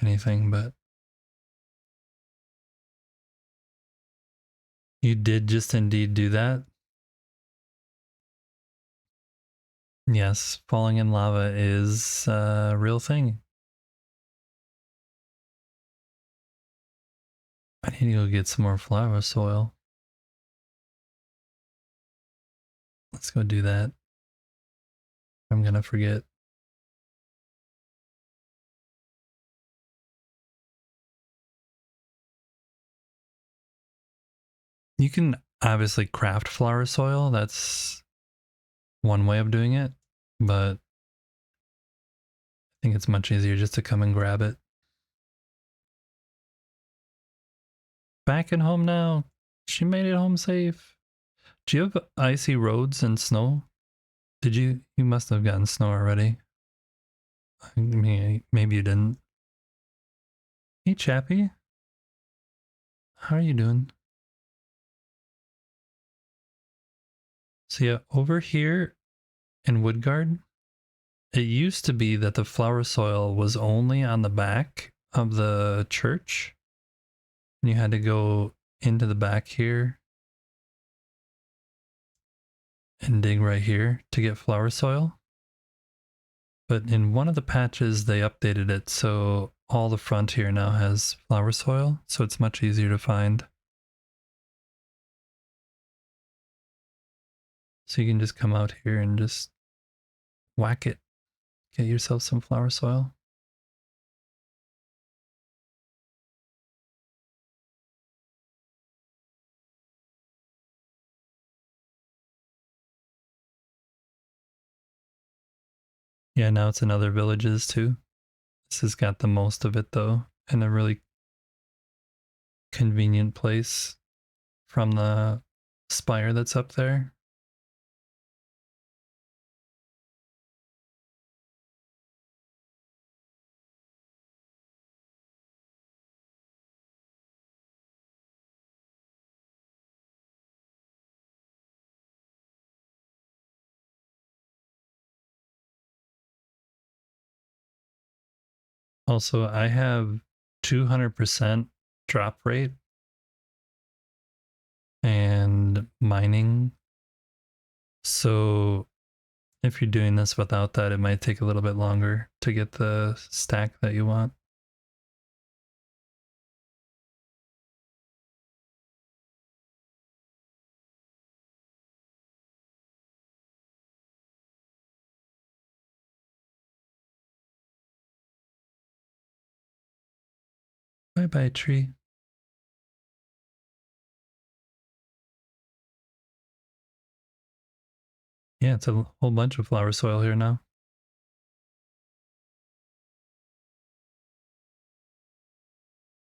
anything, but you did just indeed do that. Yes, falling in lava is a real thing. I need to go get some more flower soil. Let's go do that. I'm gonna forget. You can obviously craft flower soil. That's one way of doing it, but I think it's much easier just to come and grab it. Back at home now. She made it home safe. Do you have icy roads and snow? Did you? You must have gotten snow already. I mean, maybe you didn't. Hey, Chappie. How are you doing? So yeah, over here in Woodguard, it used to be that the flower soil was only on the back of the church. And you had to go into the back here and dig right here to get flower soil. But in one of the patches, they updated it so all the front here now has flower soil, so it's much easier to find. So you can just come out here and just whack it, get yourself some flower soil. Yeah, now it's in other villages too. This has got the most of it though, in a really convenient place from the spire that's up there. Also, I have 200% drop rate and mining. So if you're doing this without that, it might take a little bit longer to get the stack that you want. Bye bye, tree. Yeah, it's a whole bunch of flower soil here now.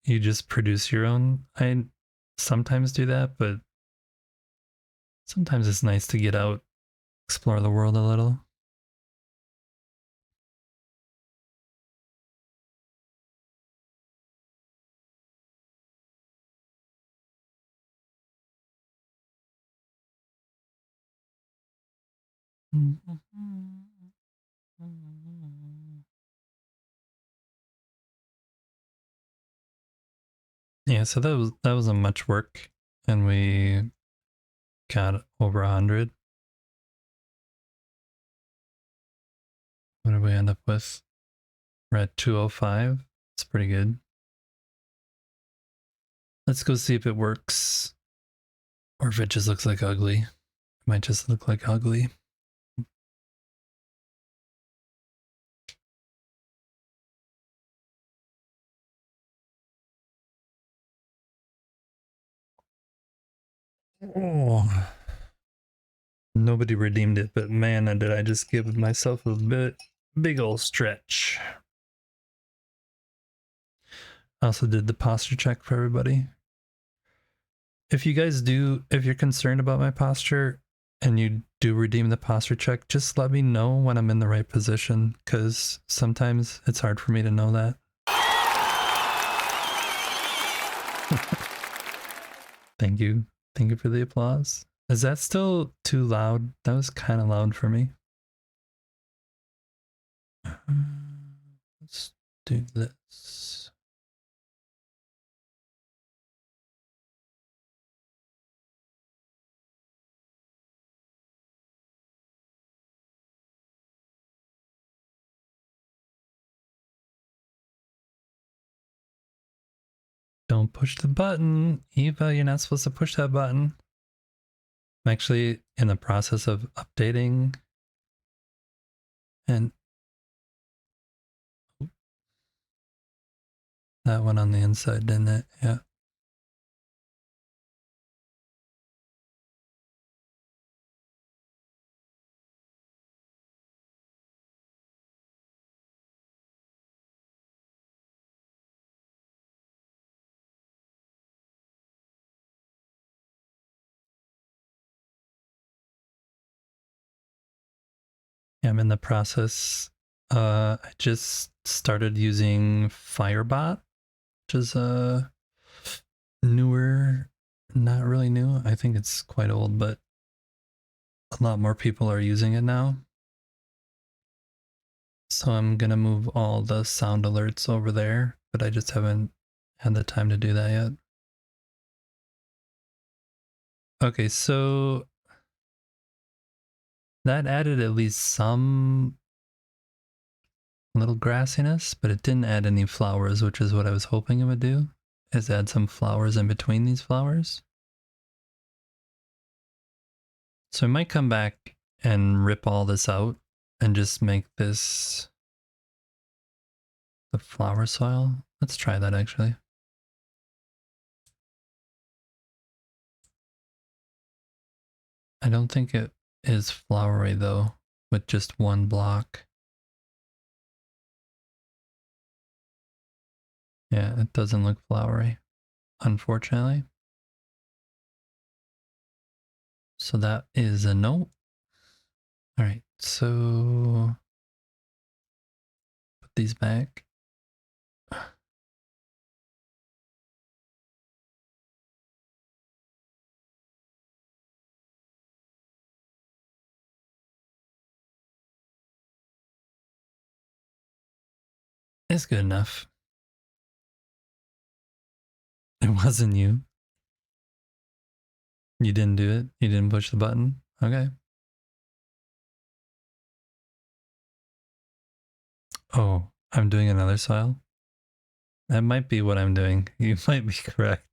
You just produce your own. I sometimes do that, but sometimes it's nice to get out, explore the world a little. Yeah, so that was a much work, and we got over 100. What did we end up with? We're at 205. It's pretty good. Let's go see if it works, or if it just looks like ugly. It might just look like ugly. Oh, nobody redeemed it, but man, did I just give myself a big old stretch. I also did the posture check for everybody. If you guys do, if you're concerned about my posture and you do redeem the posture check, just let me know when I'm in the right position, because sometimes it's hard for me to know that. Thank you. Thank you for the applause. Is that still too loud? That was kind of loud for me. Let's do this. Don't push the button. Eva, you're not supposed to push that button. I'm actually in the process of updating. And that went on the inside, didn't it? Yeah. I'm in the process. I just started using Firebot, which is a newer, not really new. I think it's quite old, but a lot more people are using it now. So I'm gonna move all the sound alerts over there, but I just haven't had the time to do that yet. Okay, so that added at least some little grassiness, but it didn't add any flowers, which is what I was hoping it would do, is add some flowers in between these flowers. So I might come back and rip all this out and just make this the flower soil. Let's try that actually. I don't think it is flowery though, with just one block. Yeah, it doesn't look flowery, unfortunately. So that is a no. All right, so put these back. It's good enough. It wasn't you. You didn't do it. You didn't push the button. Okay. Oh, I'm doing another soil. That might be what I'm doing. You might be correct.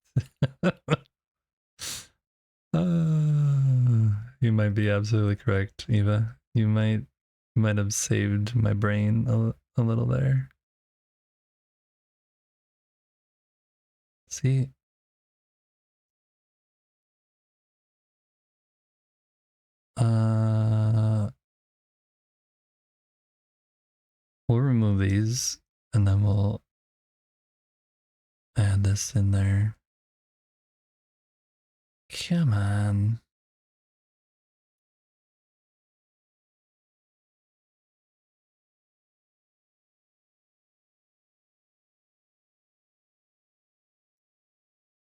You might be absolutely correct, Eva. You might have saved my brain a little there. See, uh, we'll remove these and then we'll add this in there. Come on.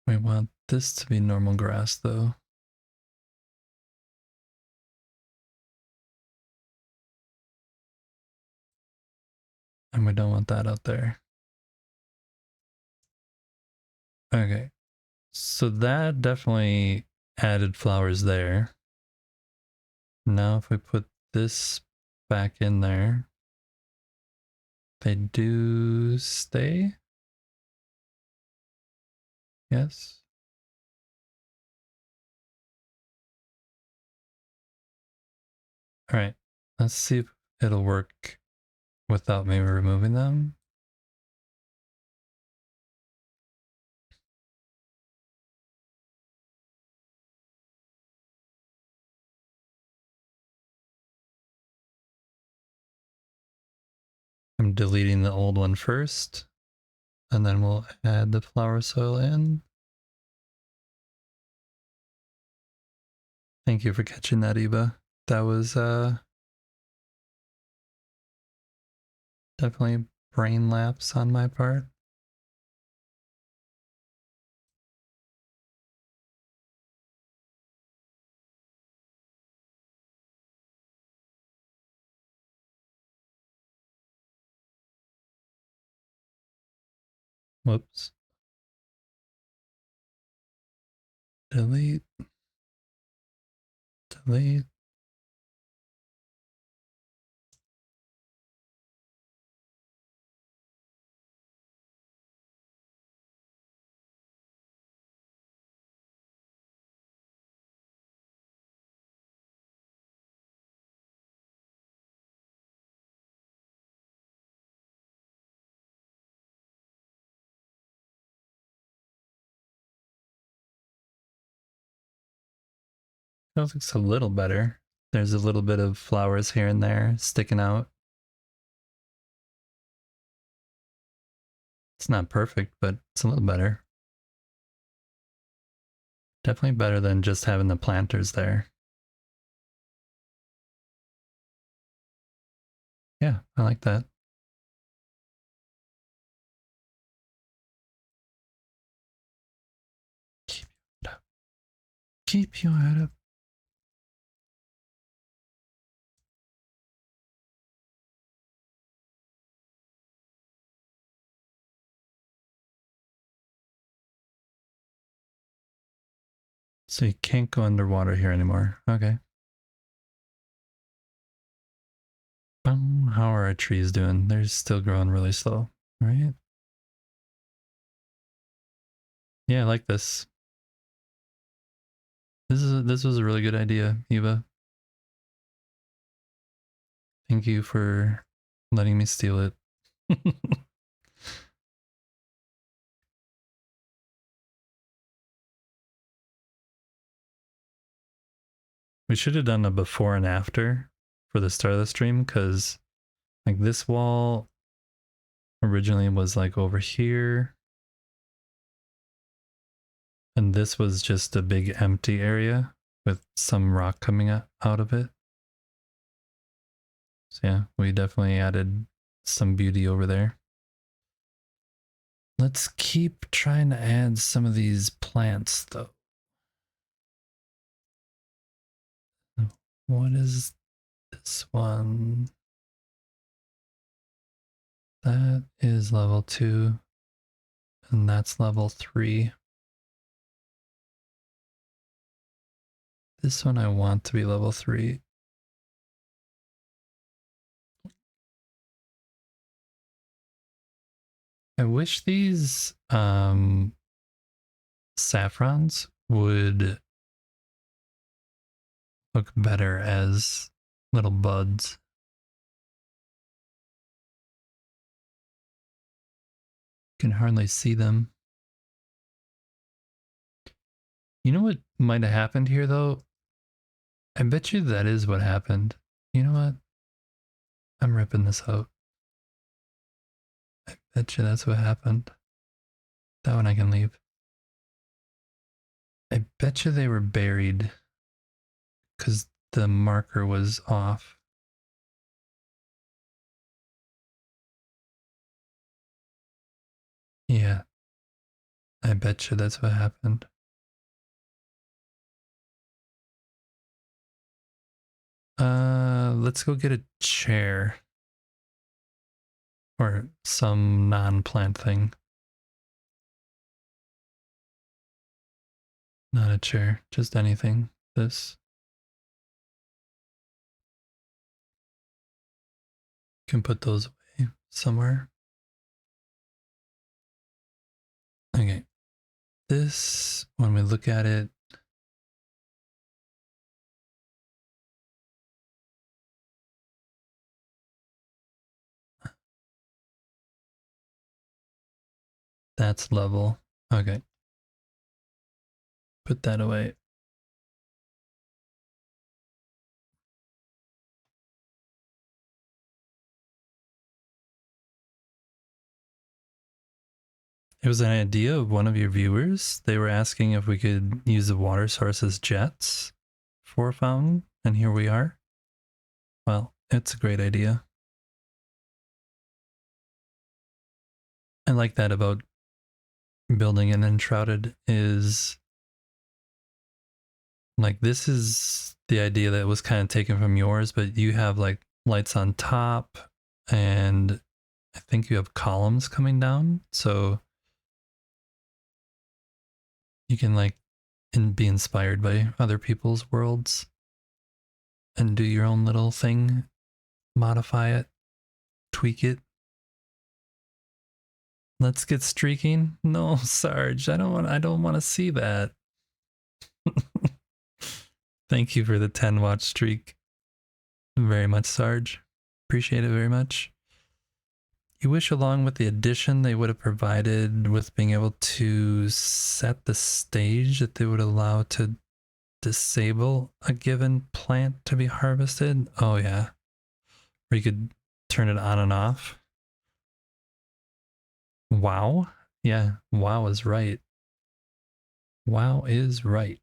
We want this to be normal grass though. And we don't want that out there. Okay. So that definitely added flowers there. Now if we put this back in there, they do stay. Yes. All right. Let's see if it'll work without me removing them. I'm deleting the old one first, and then we'll add the flower soil in. Thank you for catching that, Eva. That was definitely brain lapse on my part. Whoops. Delete. Delete. That looks a little better. There's a little bit of flowers here and there sticking out. It's not perfect, but it's a little better. Definitely better than just having the planters there. Yeah, I like that. Keep your head up. Keep your head up. So you can't go underwater here anymore. Okay. How are our trees doing? They're still growing really slow, right? Yeah, I like this. This was a really good idea, Eva. Thank you for letting me steal it. We should have done a before and after for the start of the stream, because like this wall originally was like over here, and this was just a big empty area with some rock coming out of it. So yeah, we definitely added some beauty over there. Let's keep trying to add some of these plants though. What is this one? That is level 2, and that's level 3. This one I want to be level 3. I wish these saffrons would look better as little buds. You can hardly see them. You know what might have happened here though? I bet you that is what happened. You know what? I'm ripping this out. I bet you that's what happened. That one I can leave. I bet you they were buried because the marker was off. Yeah, I bet you that's what happened. Let's go get a chair. Or some non-plant thing. Not a chair, just anything. This. Can put those away somewhere. Okay. This, when we look at it, that's level. Okay. Put that away. It was an idea of one of your viewers. They were asking if we could use the water source as jets for a fountain, and here we are. Well, it's a great idea. I like that about building an enshrouded is like this is the idea that was kind of taken from yours, but you have like lights on top and I think you have columns coming down, so you can like be inspired by other people's worlds and do your own little thing, modify it, tweak it. Let's get streaking. No, Sarge, I don't want to see that. Thank you for the 10 watch streak. Very much, Sarge. Appreciate it very much. You wish along with the addition they would have provided with being able to set the stage that they would allow to disable a given plant to be harvested. Oh yeah. Or you could turn it on and off. Wow. Yeah, wow is right. Wow is right.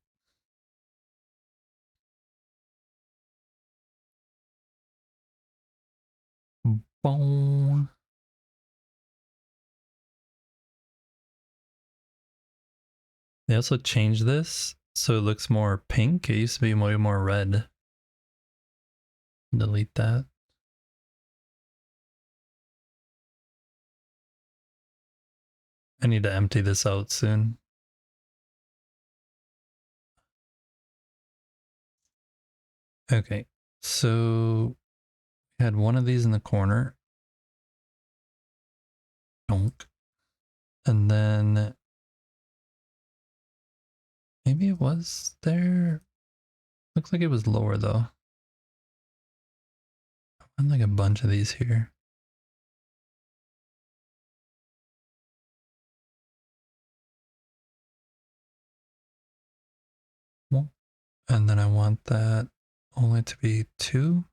Boom. They also changed this so it looks more pink. It used to be way more red. Delete that. I need to empty this out soon. Okay, so we had one of these in the corner. Donk. And then maybe it was there. Looks like it was lower though. I found like a bunch of these here. Well, and then I want that only to be 2.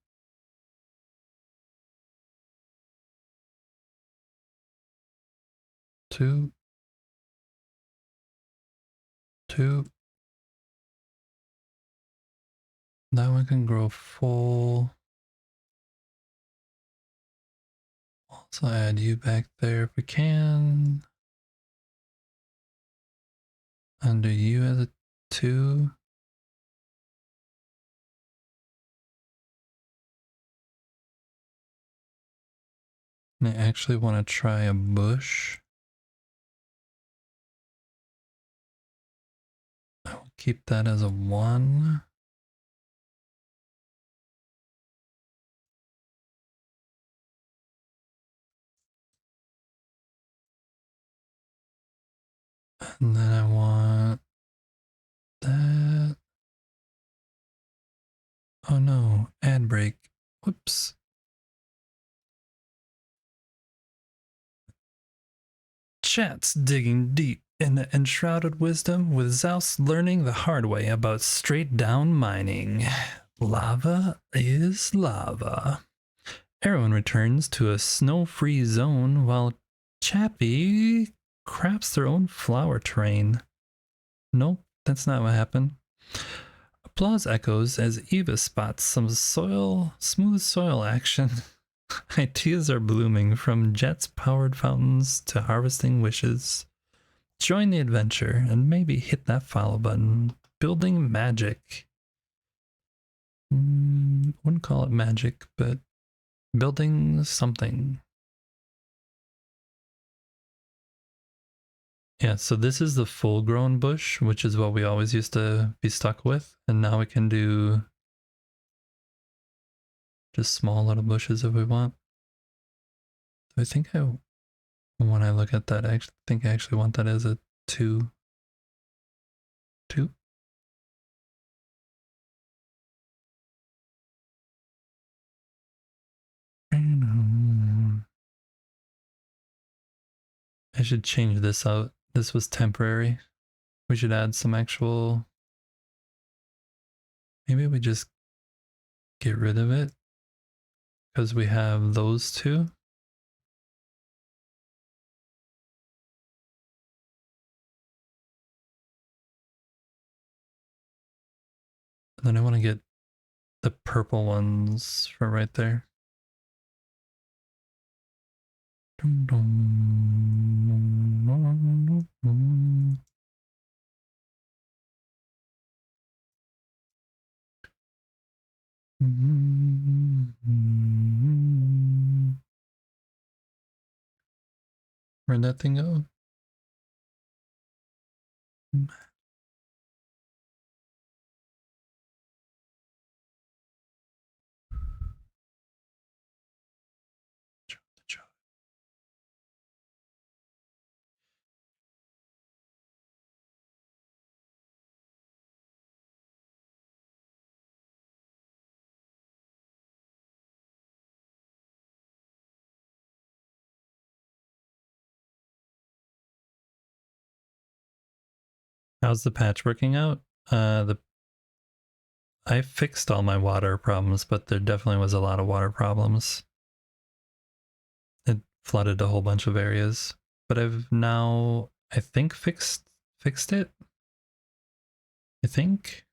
2. 2. That one can grow full. Also add you back there if we can. Under you as a 2. And I actually want to try a bush. I will keep that as a 1. And then I want that. Oh no, ad break. Whoops. Chat's digging deep into enshrouded wisdom with Zeus learning the hard way about straight down mining. Lava is lava. Everyone returns to a snow-free zone while Chappie crafts their own flower terrain. Nope, that's not what happened. Applause echoes as Eva spots some smooth soil action. Ideas are blooming from jets powered fountains to harvesting wishes. Join the adventure and maybe hit that follow button. Building magic. Wouldn't call it magic, but building something. Yeah, so this is the full grown bush, which is what we always used to be stuck with. And now we can do just small little bushes if we want. I think when I look at that, I think I actually want that as a 2. 2. I should change this out. This was temporary. We should add some actual... Maybe we just get rid of it because we have those 2. And then I want to get the purple ones for right there. Where'd that thing go? How's the patch working out? The I fixed all my water problems, but there definitely was a lot of water problems. It flooded a whole bunch of areas, but I've now, I think, fixed it. I think.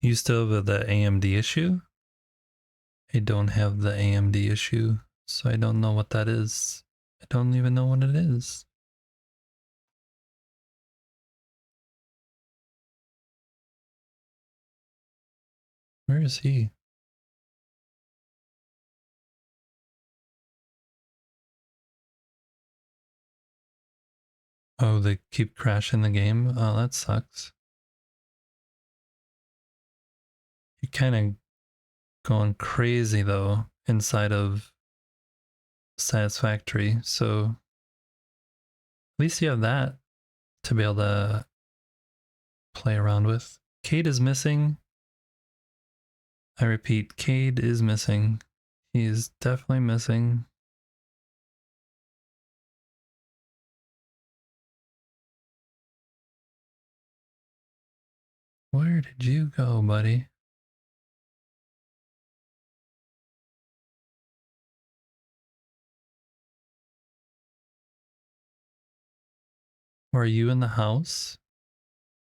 You still have the AMD issue? I don't have the AMD issue, so I don't know what that is. I don't even know what it is. Where is he? Oh, they keep crashing the game? Oh, that sucks. You're kind of going crazy though inside of Satisfactory, so at least you have that to be able to play around with. Cade is missing. I repeat, Cade is missing. He is definitely missing. Where did you go, buddy? Or are you in the house?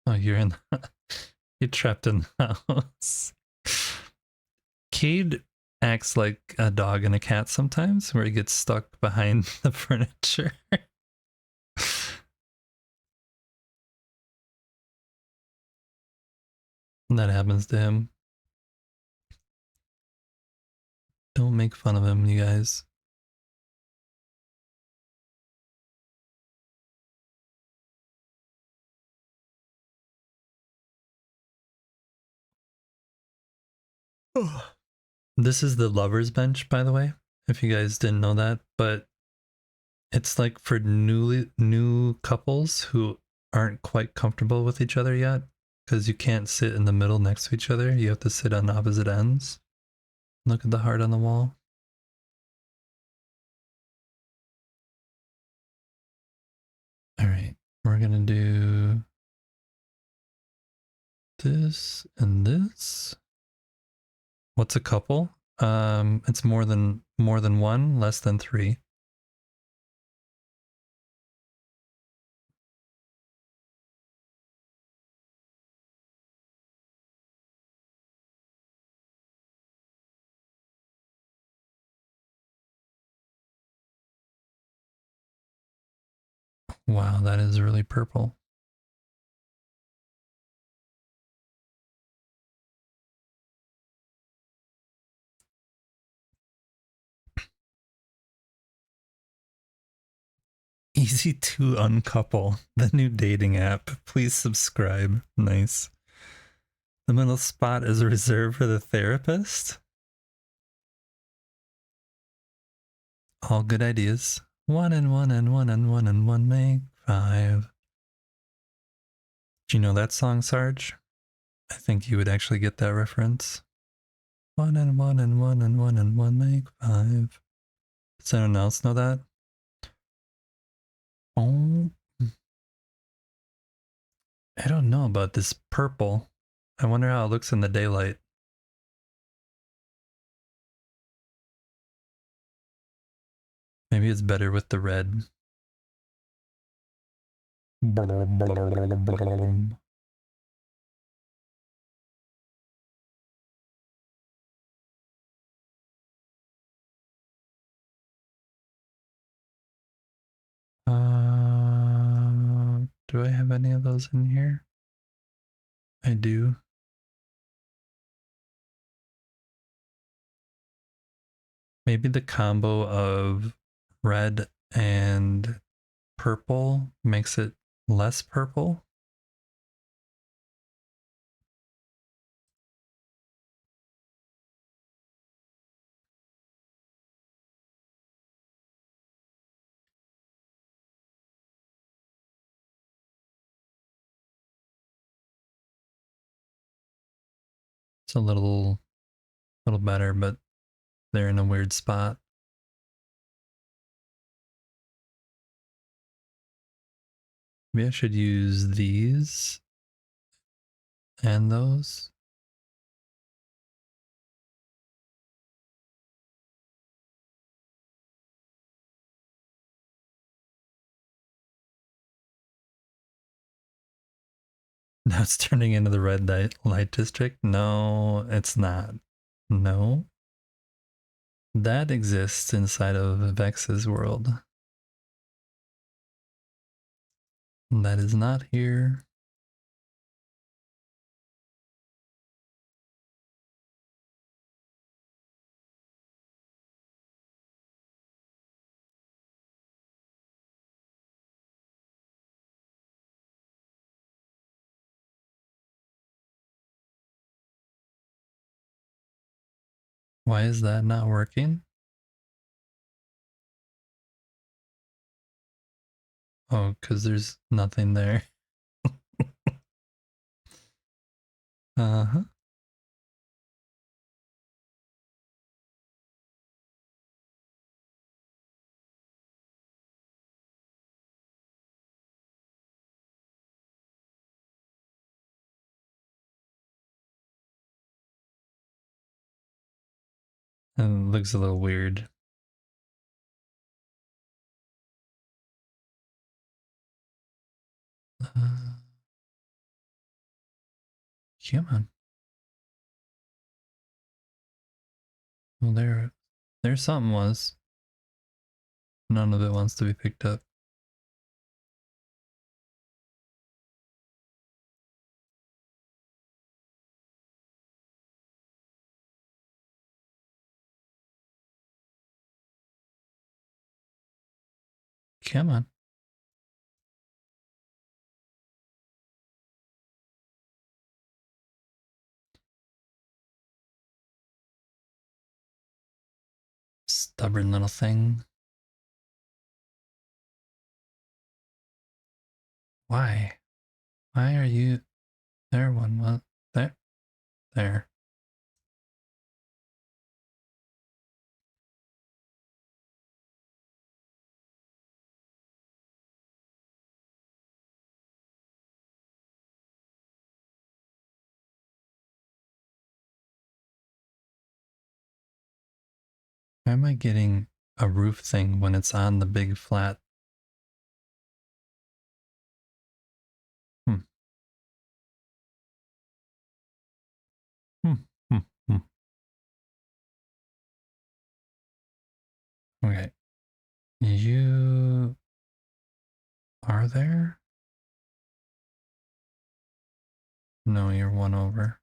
Oh, you're in the you're trapped in the house. Cade acts like a dog and a cat sometimes, where he gets stuck behind the furniture. And that happens to him. Don't make fun of him, you guys. This is the lover's bench, by the way, if you guys didn't know that, but it's like for new couples who aren't quite comfortable with each other yet, because you can't sit in the middle next to each other. You have to sit on opposite ends. Look at the heart on the wall. All right, we're gonna do this and this. What's a couple? It's more than one, less than three. Wow, that is really purple. Easy to uncouple, the new dating app. Please subscribe. Nice. The middle spot is reserved for the therapist. All good ideas. One and one and one and one and one make five. Do you know that song, Sarge? I think you would actually get that reference. One and one and one and one and one make five. Does anyone else know that? Oh, I don't know about this purple. I wonder how it looks in the daylight. Maybe it's better with the red. Do I have any of those in here? I do. Maybe the combo of red and purple makes it less purple. It's a little better, but they're in a weird spot. Maybe I should use these and those. Now it's turning into the red light district. No, it's not. No. That exists inside of Vex's world. That is not here. Why is that not working? Oh, because there's nothing there. Uh-huh. And it looks a little weird. Uh, Come on. Well, there something was. None of it wants to be picked up. Come on. Stubborn little thing. Why? Why are you... There one was... There. There. Why am I getting a roof thing when it's on the big flat? Hmm. Hmm. Hmm. Hmm. Okay. You are there? No, you're one over.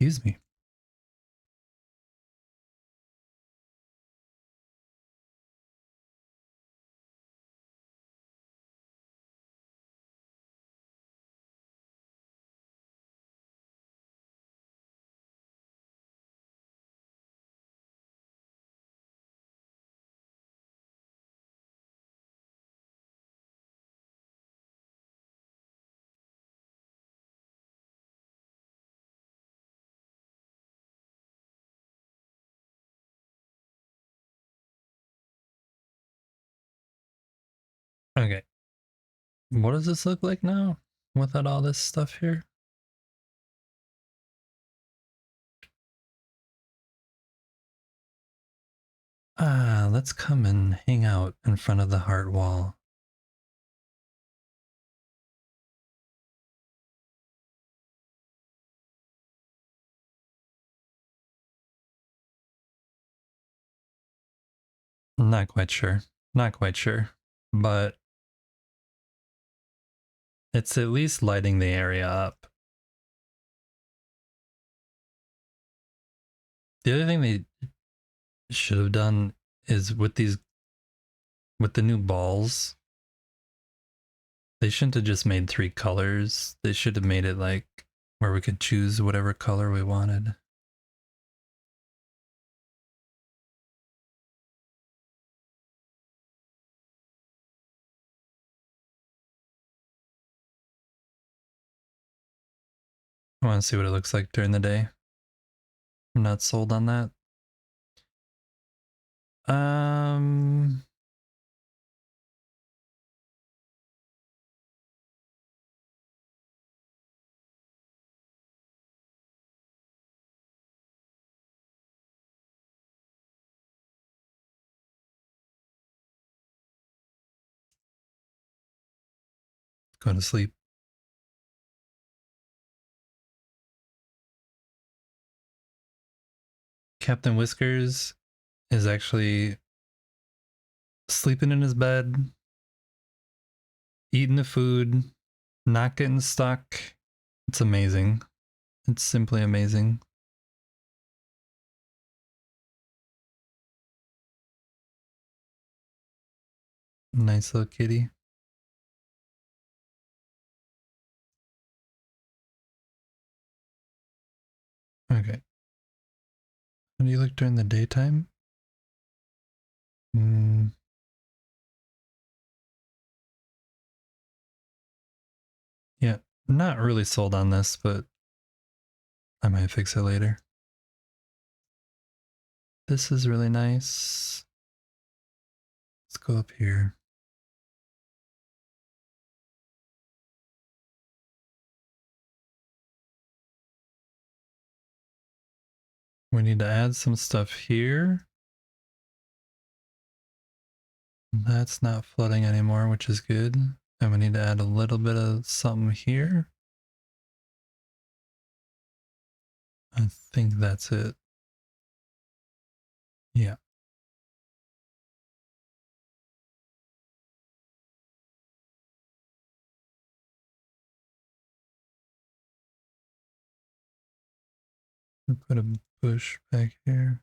Excuse me. Okay. What does this look like now? Without all this stuff here? Ah, let's come and hang out in front of the heart wall. Not quite sure. Not quite sure. But it's at least lighting the area up. The other thing they should have done is with the new balls, they shouldn't have just made 3 colors. They should have made it like where we could choose whatever color we wanted. I want to see what it looks like during the day. I'm not sold on that. go to sleep. Captain Whiskers is actually sleeping in his bed, eating the food, not getting stuck. It's amazing. It's simply amazing. Nice little kitty. Okay. How do you look during the daytime? Yeah, not really sold on this, but I might fix it later. This is really nice. Let's go up here. We need to add some stuff here. That's not flooding anymore, which is good. And we need to add a little bit of something here. I think that's it. Yeah. We'll put a bush back here.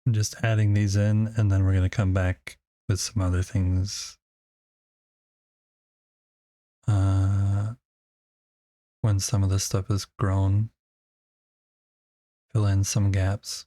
I'm just adding these in, and then we're going to come back with some other things when some of this stuff is grown. Fill in some gaps.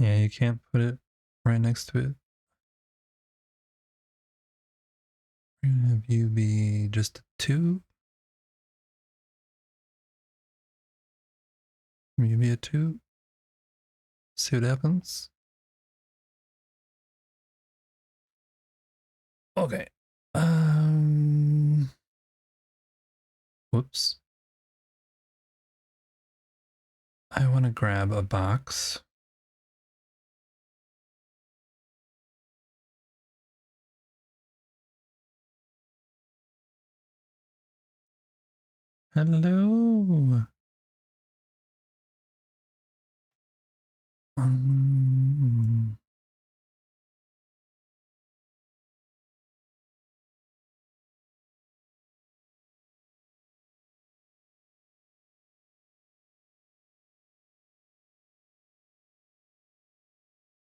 Yeah, you can't put it right next to it. We're gonna have you be just a 2. You be a 2. See what happens. Okay. Whoops. I want to grab a box. Hello. Um,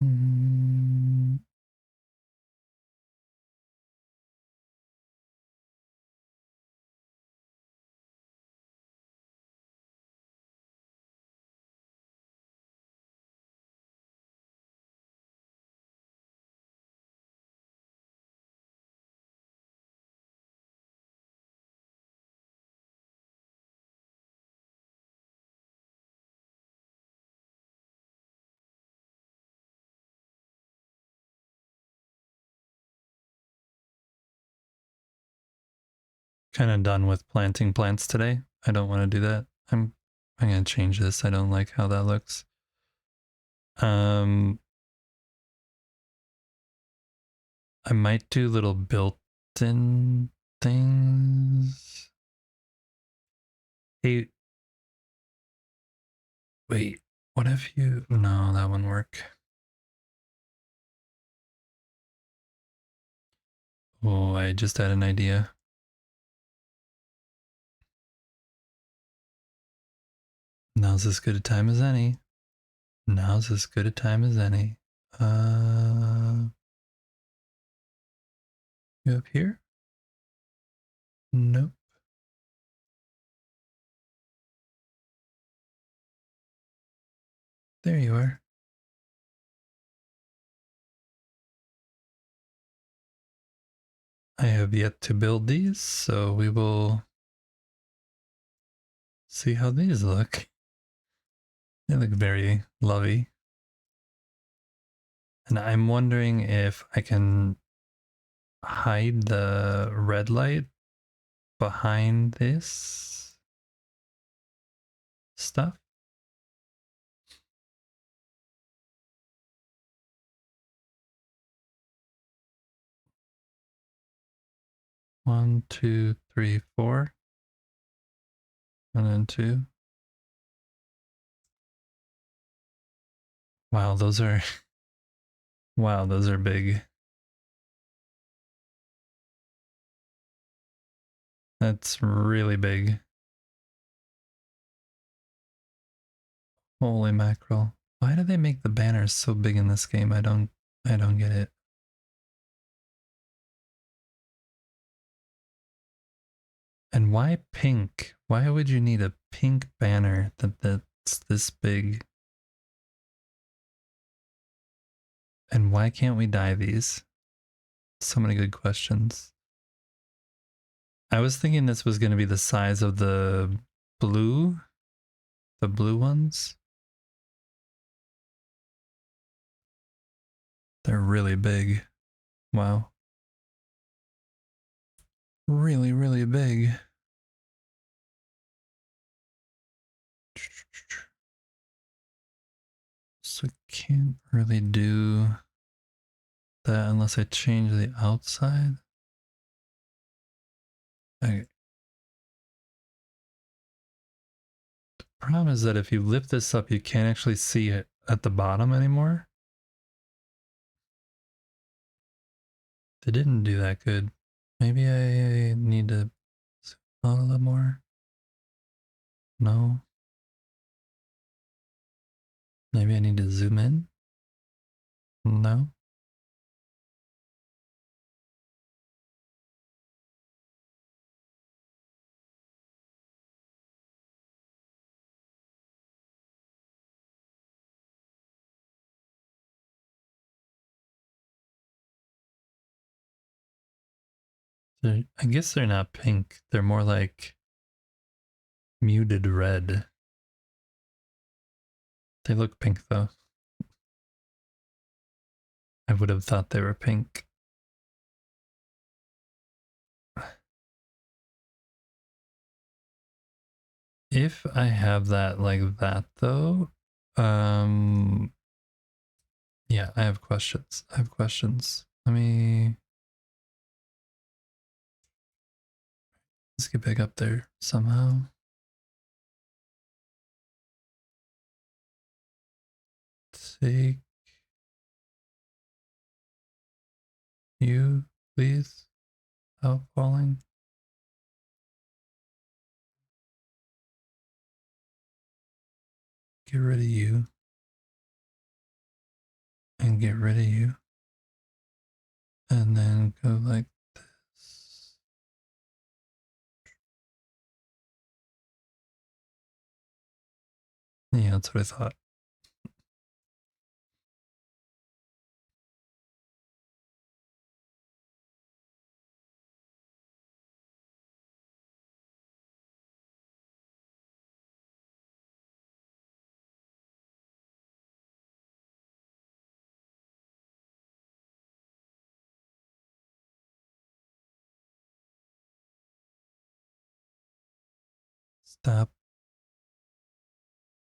mm, kind of done with planting plants today. I don't want to do that. I'm I'm gonna change this. I don't like how that looks. I might do little built-in things. Hey, wait, what if you, no, that wouldn't work. Oh, I just had an idea. Now's as good a time as any. Now's as good a time as any. You up here? Nope. There you are. I have yet to build these, so we will see how these look. They look very lovely. And I'm wondering if I can hide the red light behind this stuff. One, two, three, four. And then two. Wow, those are wow, those are big. That's really big. Holy mackerel. Why do they make the banners so big in this game? I don't get it. And why pink? Why would you need a pink banner that's this big? And why can't we dye these? So many good questions. I was thinking this was going to be the size of the blue ones. They're really big. Wow. Really, really big. So I can't really do that unless I change the outside. Okay. The problem is that if you lift this up, you can't actually see it at the bottom anymore. They didn't do that good. Maybe I need to zoom out a little more. No. Maybe I need to zoom in. No. I guess they're not pink. They're more like muted red. They look pink though. I would have thought they were pink. If I have that like that though, yeah, I have questions. I have questions. Let's get back up there somehow. Take you, please, out falling. Get rid of you. And get rid of you. And then go like this. Yeah, that's what I thought. Stop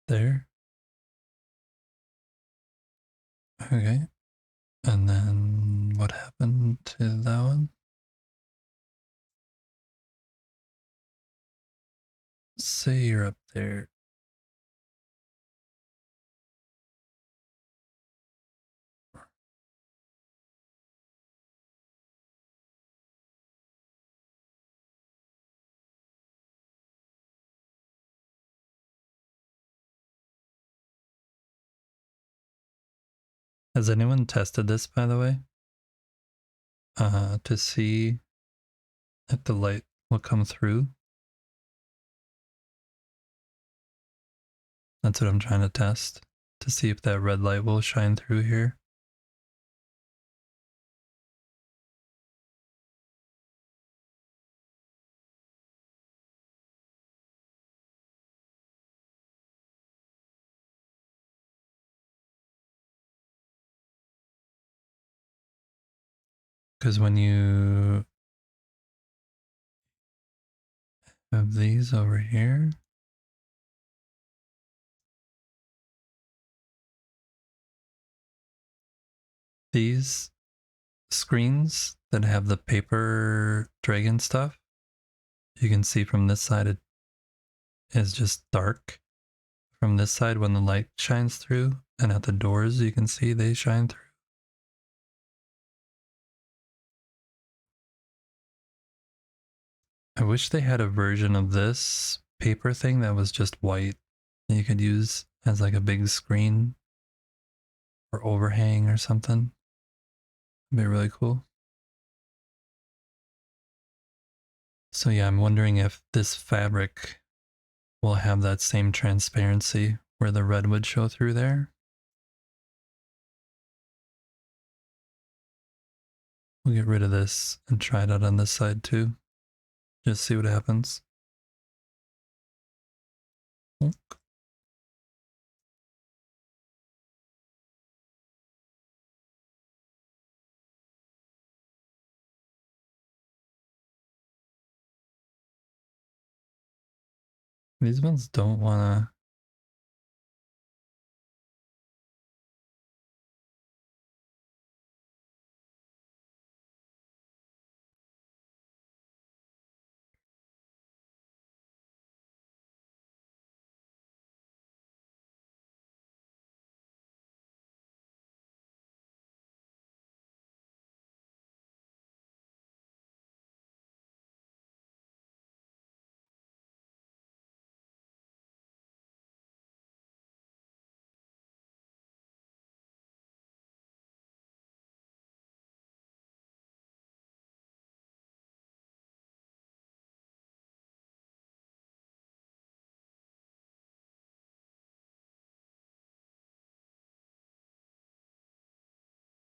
there. Okay. And then what happened to that one? Say you're up there. Has anyone tested this, by the way? To see if the light will come through? That's what I'm trying to test. To see if that red light will shine through here. Because when you have these over here, these screens that have the paper dragon stuff, you can see from this side it is just dark. From this side, when the light shines through, and at the doors, you can see they shine through. I wish they had a version of this paper thing that was just white that you could use as like a big screen or overhang or something. It'd be really cool. So yeah, I'm wondering if this fabric will have that same transparency where the red would show through there. We'll get rid of this and try it out on this side too. Just see what happens. These ones don't wanna.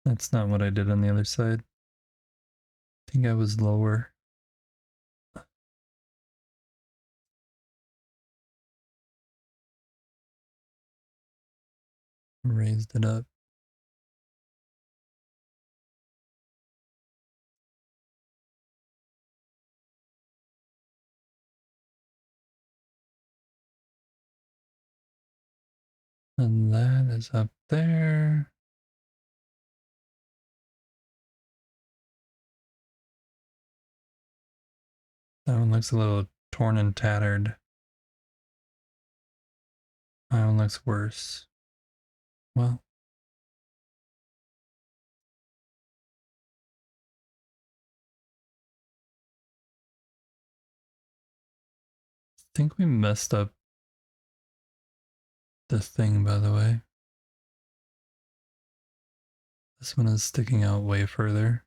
That's not what I did on the other side. I think I was lower. Raised it up. And that is up there. That one looks a little torn and tattered. That one looks worse. Well, I think we messed up the thing, by the way. This one is sticking out way further.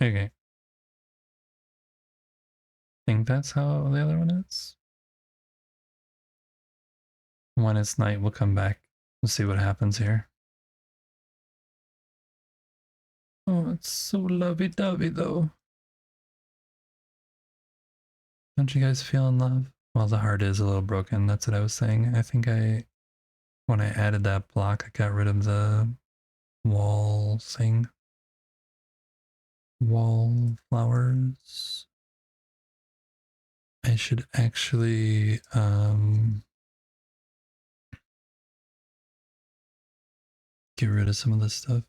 Okay. Think that's how the other one is. When it's night, we'll come back and see what happens here. Oh, it's so lovey-dovey though. Don't you guys feel in love? Well, the heart is a little broken. That's what I was saying. I think when I added that block, I got rid of the wall thing. Wallflowers. I should actually get rid of some of this stuff.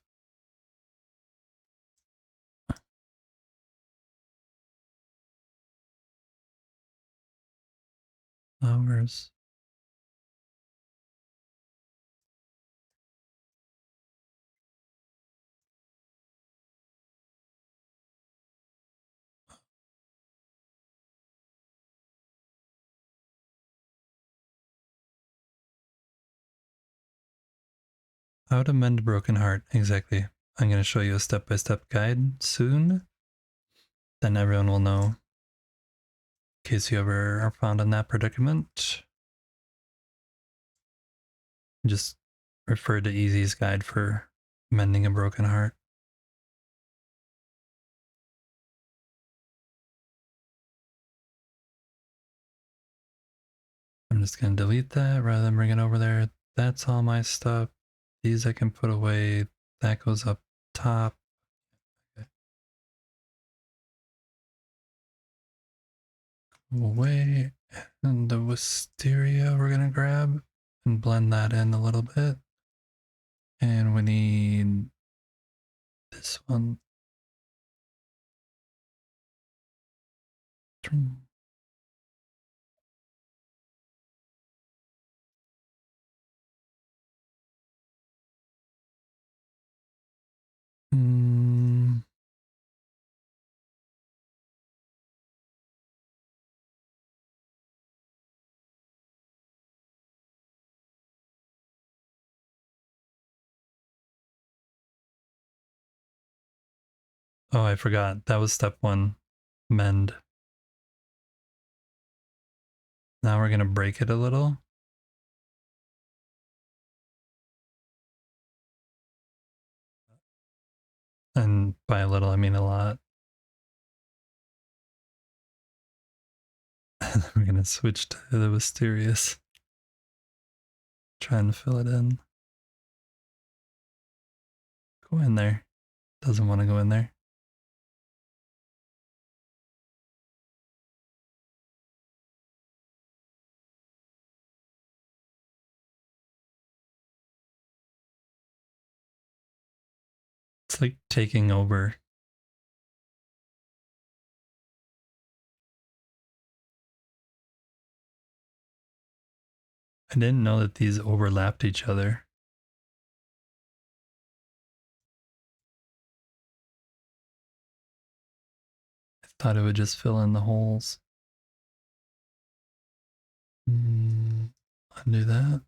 Flowers. How to mend a broken heart. Exactly. I'm going to show you a step-by-step guide soon. Then everyone will know. In case you ever are found in that predicament. Just refer to Easy's guide for mending a broken heart. I'm just going to delete that rather than bring it over there. That's all my stuff. These I can put away. That goes up top. Okay. Away. And the wisteria we're going to grab and blend that in a little bit. And we need this one. Mm. Oh, I forgot. That was step one. Mend. Now we're going to break it a little. And by a little, I mean a lot. We're going to switch to the mysterious. Try and fill it in. Go in there. Doesn't want to go in there. It's like taking over. I didn't know that these overlapped each other. I thought it would just fill in the holes. Undo that.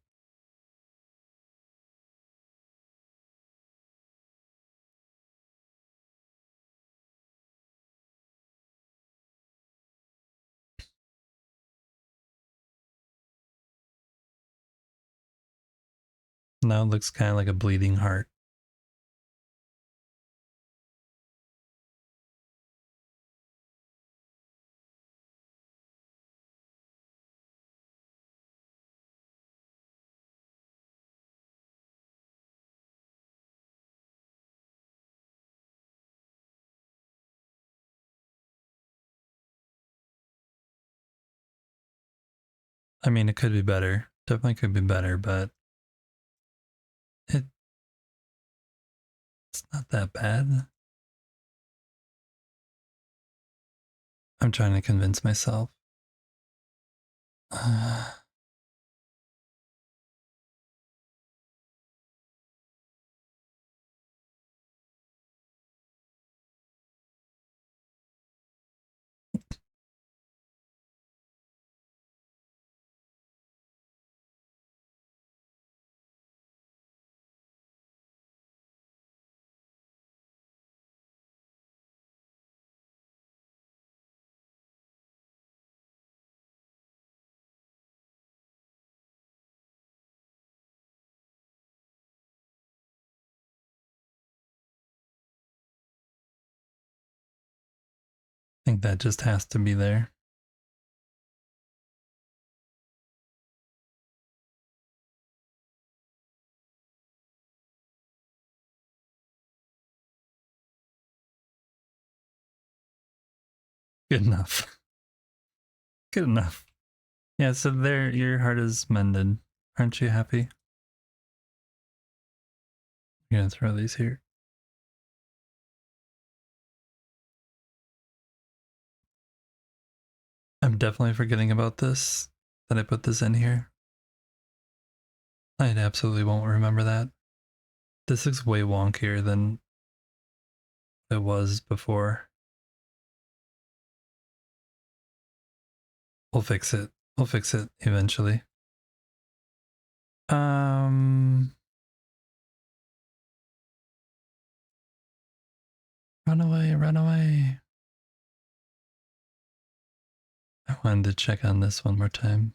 Now it looks kind of like a bleeding heart. I mean, it could be better. Definitely could be better, but it's not that bad. I'm trying to convince myself. think that just has to be there. Good enough. Good enough. Yeah, so there, your heart is mended. Aren't you happy? I'm gonna throw these here. I'm definitely forgetting about this, that I put this in here. I absolutely won't remember that. This looks way wonkier than it was before. We'll fix it. We'll fix it eventually. Run away, run away. I wanted to check on this one more time.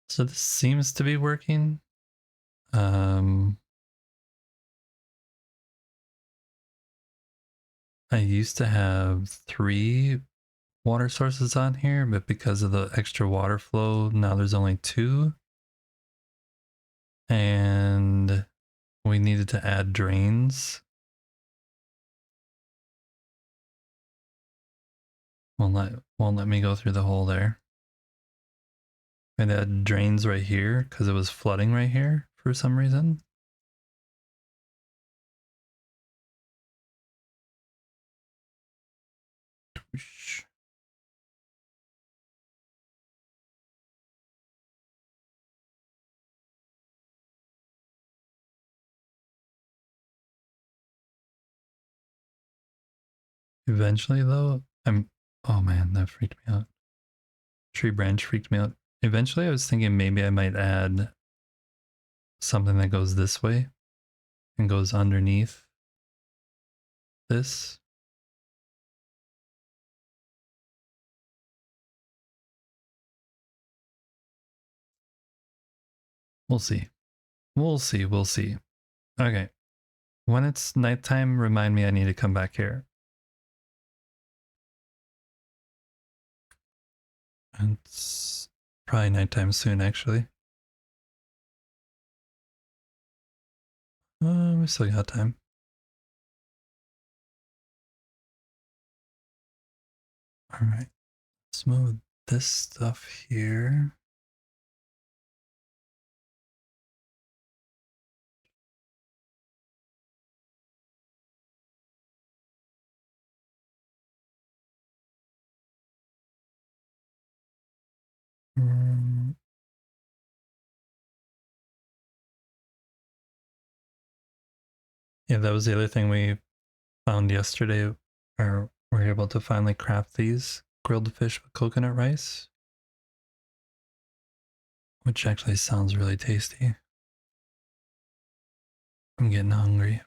So this seems to be working. I used to have 3 water sources on here, but because of the extra water flow, now there's only 2. And we needed to add drains. Won't let me go through the hole there. And add drains right here because it was flooding right here for some reason. Eventually, though, oh man, that freaked me out. Tree branch freaked me out. Eventually, I was thinking maybe I might add something that goes this way and goes underneath this. We'll see. We'll see. We'll see. Okay. When it's nighttime, remind me I need to come back here. It's probably nighttime soon, actually. We still got time. All right. Let's move this stuff here. Yeah, that was the other thing we found yesterday, or we're able to finally craft these grilled fish with coconut rice, which actually sounds really tasty. I'm getting hungry.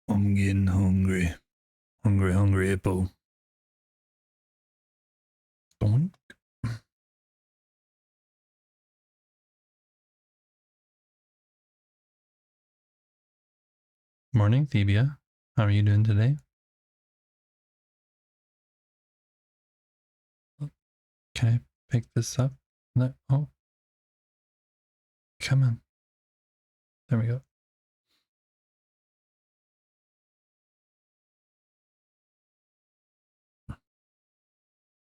I'm getting hungry. Hungry hippo. Doink. Morning, Thebia. How are you doing today? Can I pick this up? No. Oh, come on. There we go.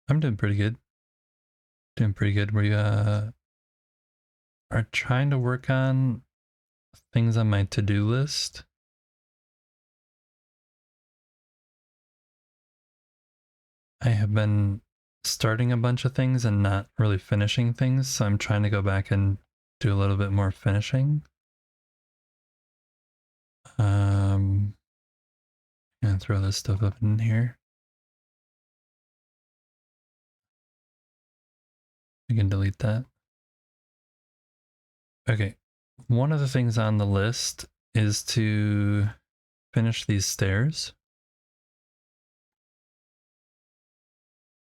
I'm doing pretty good. Doing pretty good. We are trying to work on things on my to-do list. I have been starting a bunch of things and not really finishing things, so I'm trying to go back and do a little bit more finishing. gonna throw this stuff up in here. I can delete that. Okay. One of the things on the list is to finish these stairs,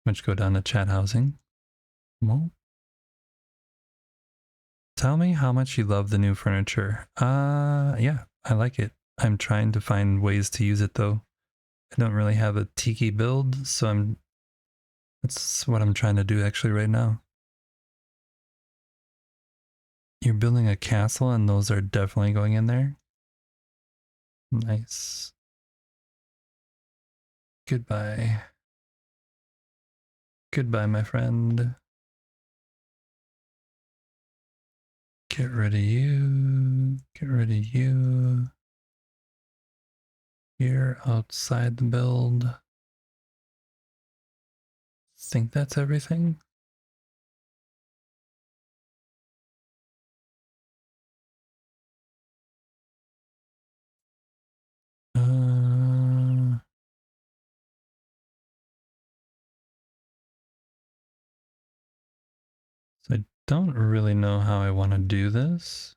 which go down to chat housing. Well, tell me how much you love the new furniture. Yeah, I like it. I'm trying to find ways to use it though. I don't really have a tiki build, so that's what I'm trying to do actually right now. You're building a castle and those are definitely going in there. Nice. Goodbye. Goodbye, my friend. Get rid of you. Get rid of you. You're outside the build. Think that's everything? So I don't really know how I want to do this.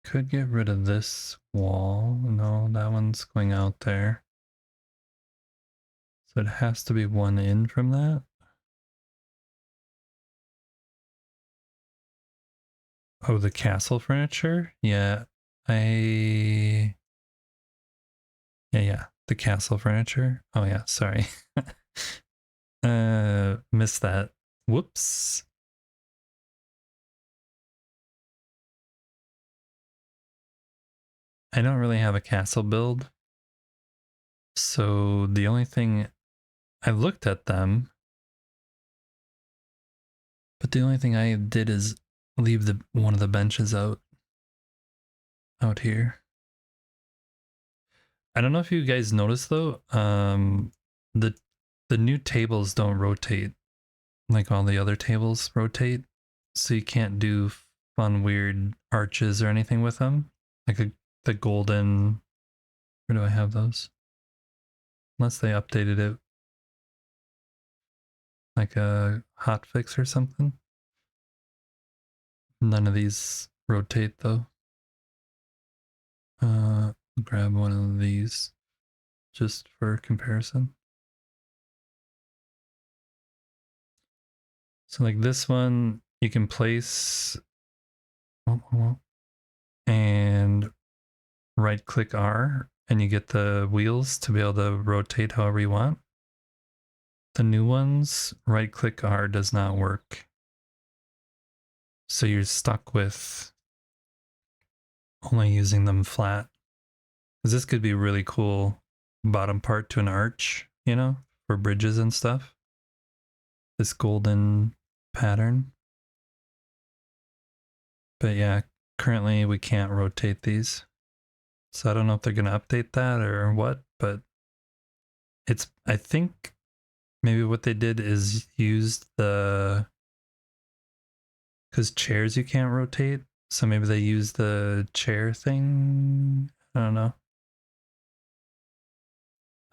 Could get rid of this wall. No, that one's going out there. So it has to be one in from that. Oh, the castle furniture? Yeah, yeah, the castle furniture. Oh yeah, sorry. Missed that. Whoops. I don't really have a castle build. So the only thing I looked at them, but the only thing I did is leave one of the benches out here. I don't know if you guys noticed though, the new tables don't rotate like all the other tables rotate, so you can't do fun weird arches or anything with them. Like the golden, where do I have those? Unless they updated it like a hot fix or something. None of these rotate though. Grab one of these just for comparison. So like this one, you can place and right click R and you get the wheels to be able to rotate however you want. The new ones, right click R does not work. So you're stuck with only using them flat. Because this could be really cool bottom part to an arch, you know, for bridges and stuff. This golden pattern. But yeah, currently we can't rotate these. So I don't know if they're going to update that or what, but I think maybe what they did is use because chairs you can't rotate. So maybe they use the chair thing. I don't know.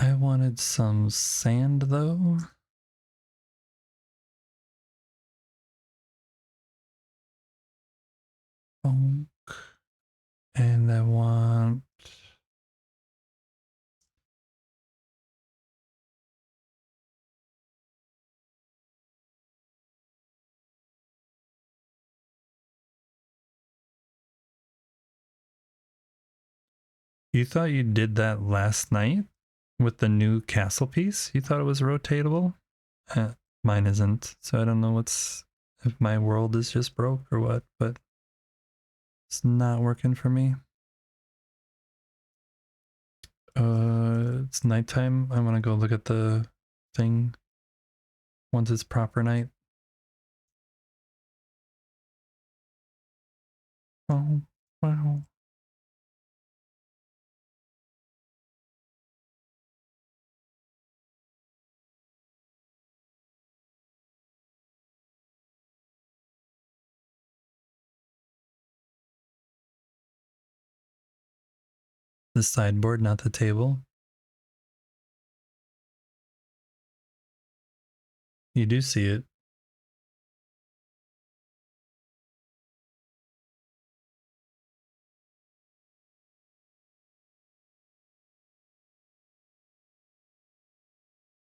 I wanted some sand though. Oak. And I want You thought you did that last night with the new castle piece? You thought it was rotatable? Mine isn't, so I don't know if my world is just broke or what, but it's not working for me. It's nighttime. I want to go look at the thing once it's proper night. Oh, wow. the sideboard, not the table. You do see it.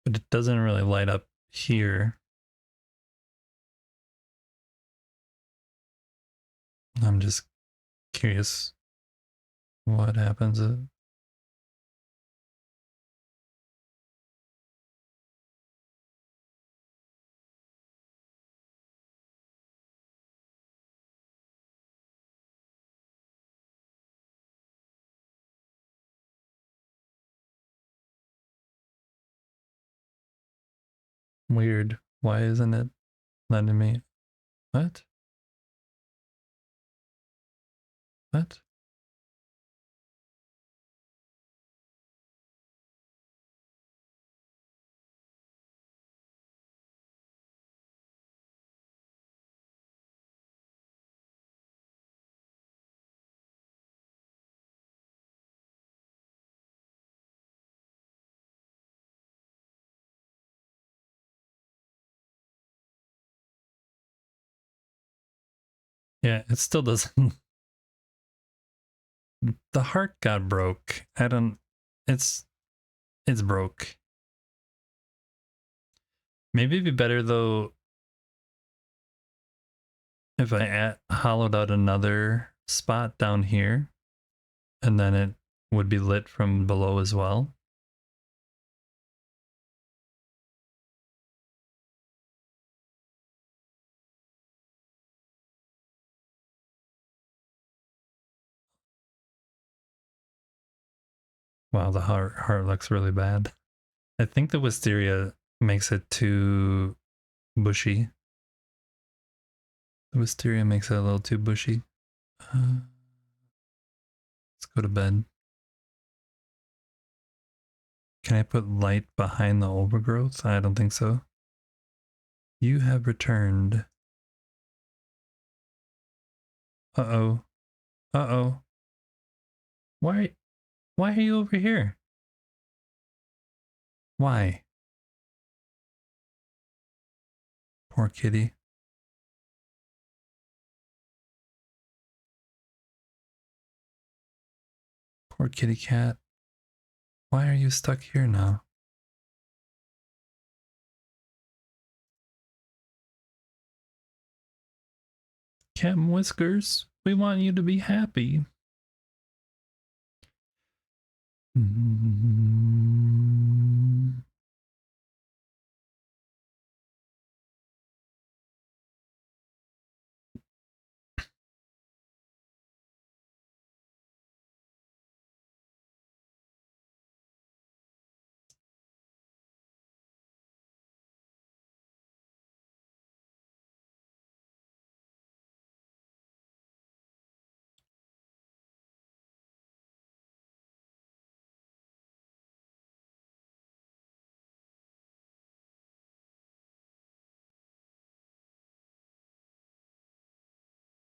But it doesn't really light up here. I'm just curious what happens. Weird. Why isn't it letting me? What? What? Yeah, it still doesn't. The heart got broke. I don't. It's broke. Maybe it'd be better though if I hollowed out another spot down here, and then it would be lit from below as well. Wow, the heart looks really bad. I think the wisteria makes it too bushy. The wisteria makes it a little too bushy. Let's go to bed. Can I put light behind the overgrowth? I don't think so. You have returned. Uh-oh. Uh-oh. Why are you over here? Why? Poor kitty. Poor kitty cat. Why are you stuck here now? Captain Whiskers, we want you to be happy.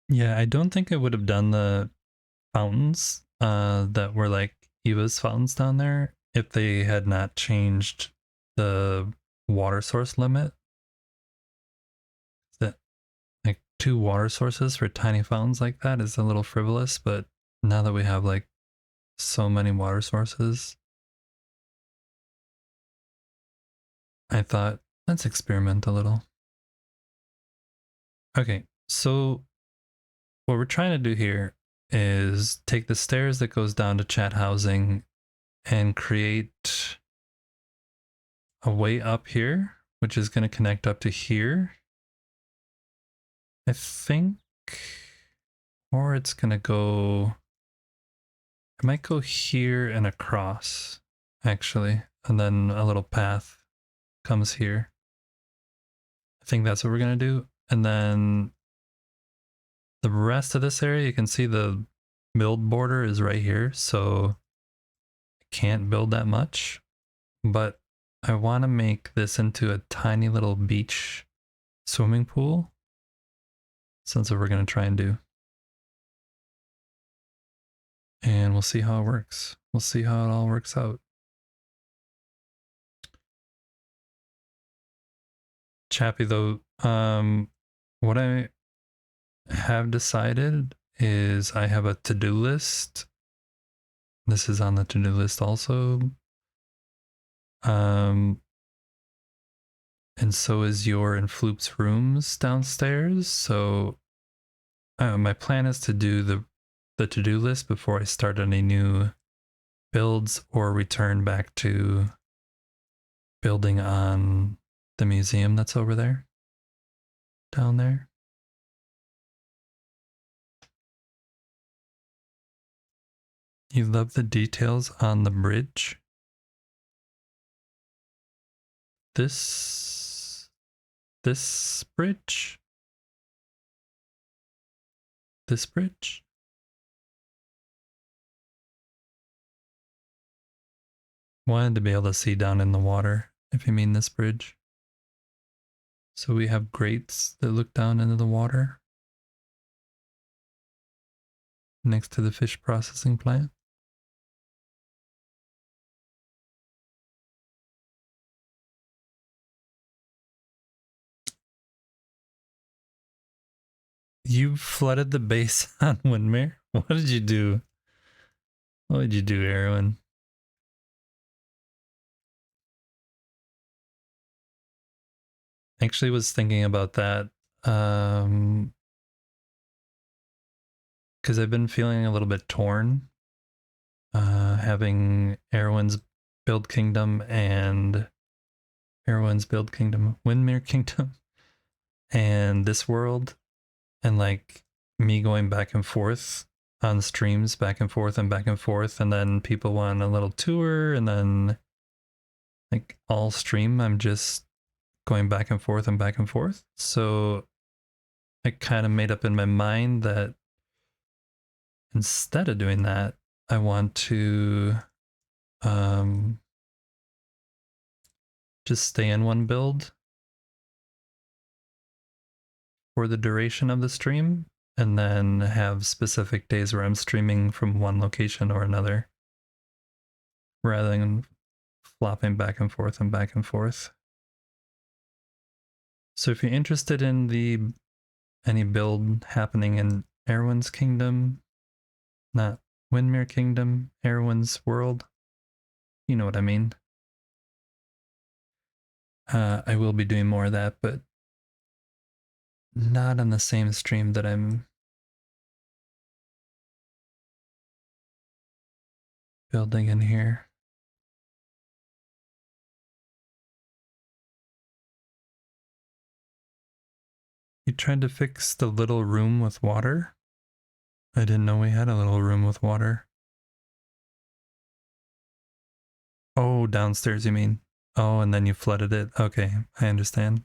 Yeah, I don't think I would have done the fountains that were like Eva's fountains down there if they had not changed the water source limit. That like 2 water sources for tiny fountains like that is a little frivolous, but now that we have like so many water sources, I thought let's experiment a little. Okay, so what we're trying to do here is take the stairs that goes down to chat housing and create a way up here, which is going to connect up to here. I think, or it's going to go, it might go here and across actually, and then a little path comes here. I think that's what we're going to do. And then the rest of this area, you can see the build border is right here. So I can't build that much, but I want to make this into a tiny little beach swimming pool. So that's what we're going to try and do. and we'll see how it works. We'll see how it all works out. Chappy though, what I have decided is I have a to-do list. This is on the to-do list also. And so is your and Floop's rooms downstairs. So my plan is to do the to-do list before I start any new builds or return back to building on the museum that's over there, down there. You love the details on the bridge. This bridge? This bridge? Wanted to be able to see down in the water, if you mean this bridge. So we have grates that look down into the water next to the fish processing plant. You flooded the base on Windmere? What did you do? What did you do, Erwin? Actually was thinking about that. Because I've been feeling a little bit torn. Having Erwin's Build Kingdom and Windmere Kingdom, and this world, and like me going back and forth on streams, back and forth and back and forth, and then people want a little tour, and then like all stream, I'm just going back and forth and back and forth. So I kind of made up in my mind that instead of doing that, I want to just stay in one build for the duration of the stream, and then have specific days where I'm streaming from one location or another, rather than flopping back and forth and back and forth. So if you're interested in any build happening in Erwin's Kingdom, not Windmere Kingdom, Erwin's World, you know what I mean. I will be doing more of that, but not on the same stream that I'm building in here. You tried to fix the little room with water? I didn't know we had a little room with water. Oh, downstairs you mean? Oh, and then you flooded it. Okay, I understand.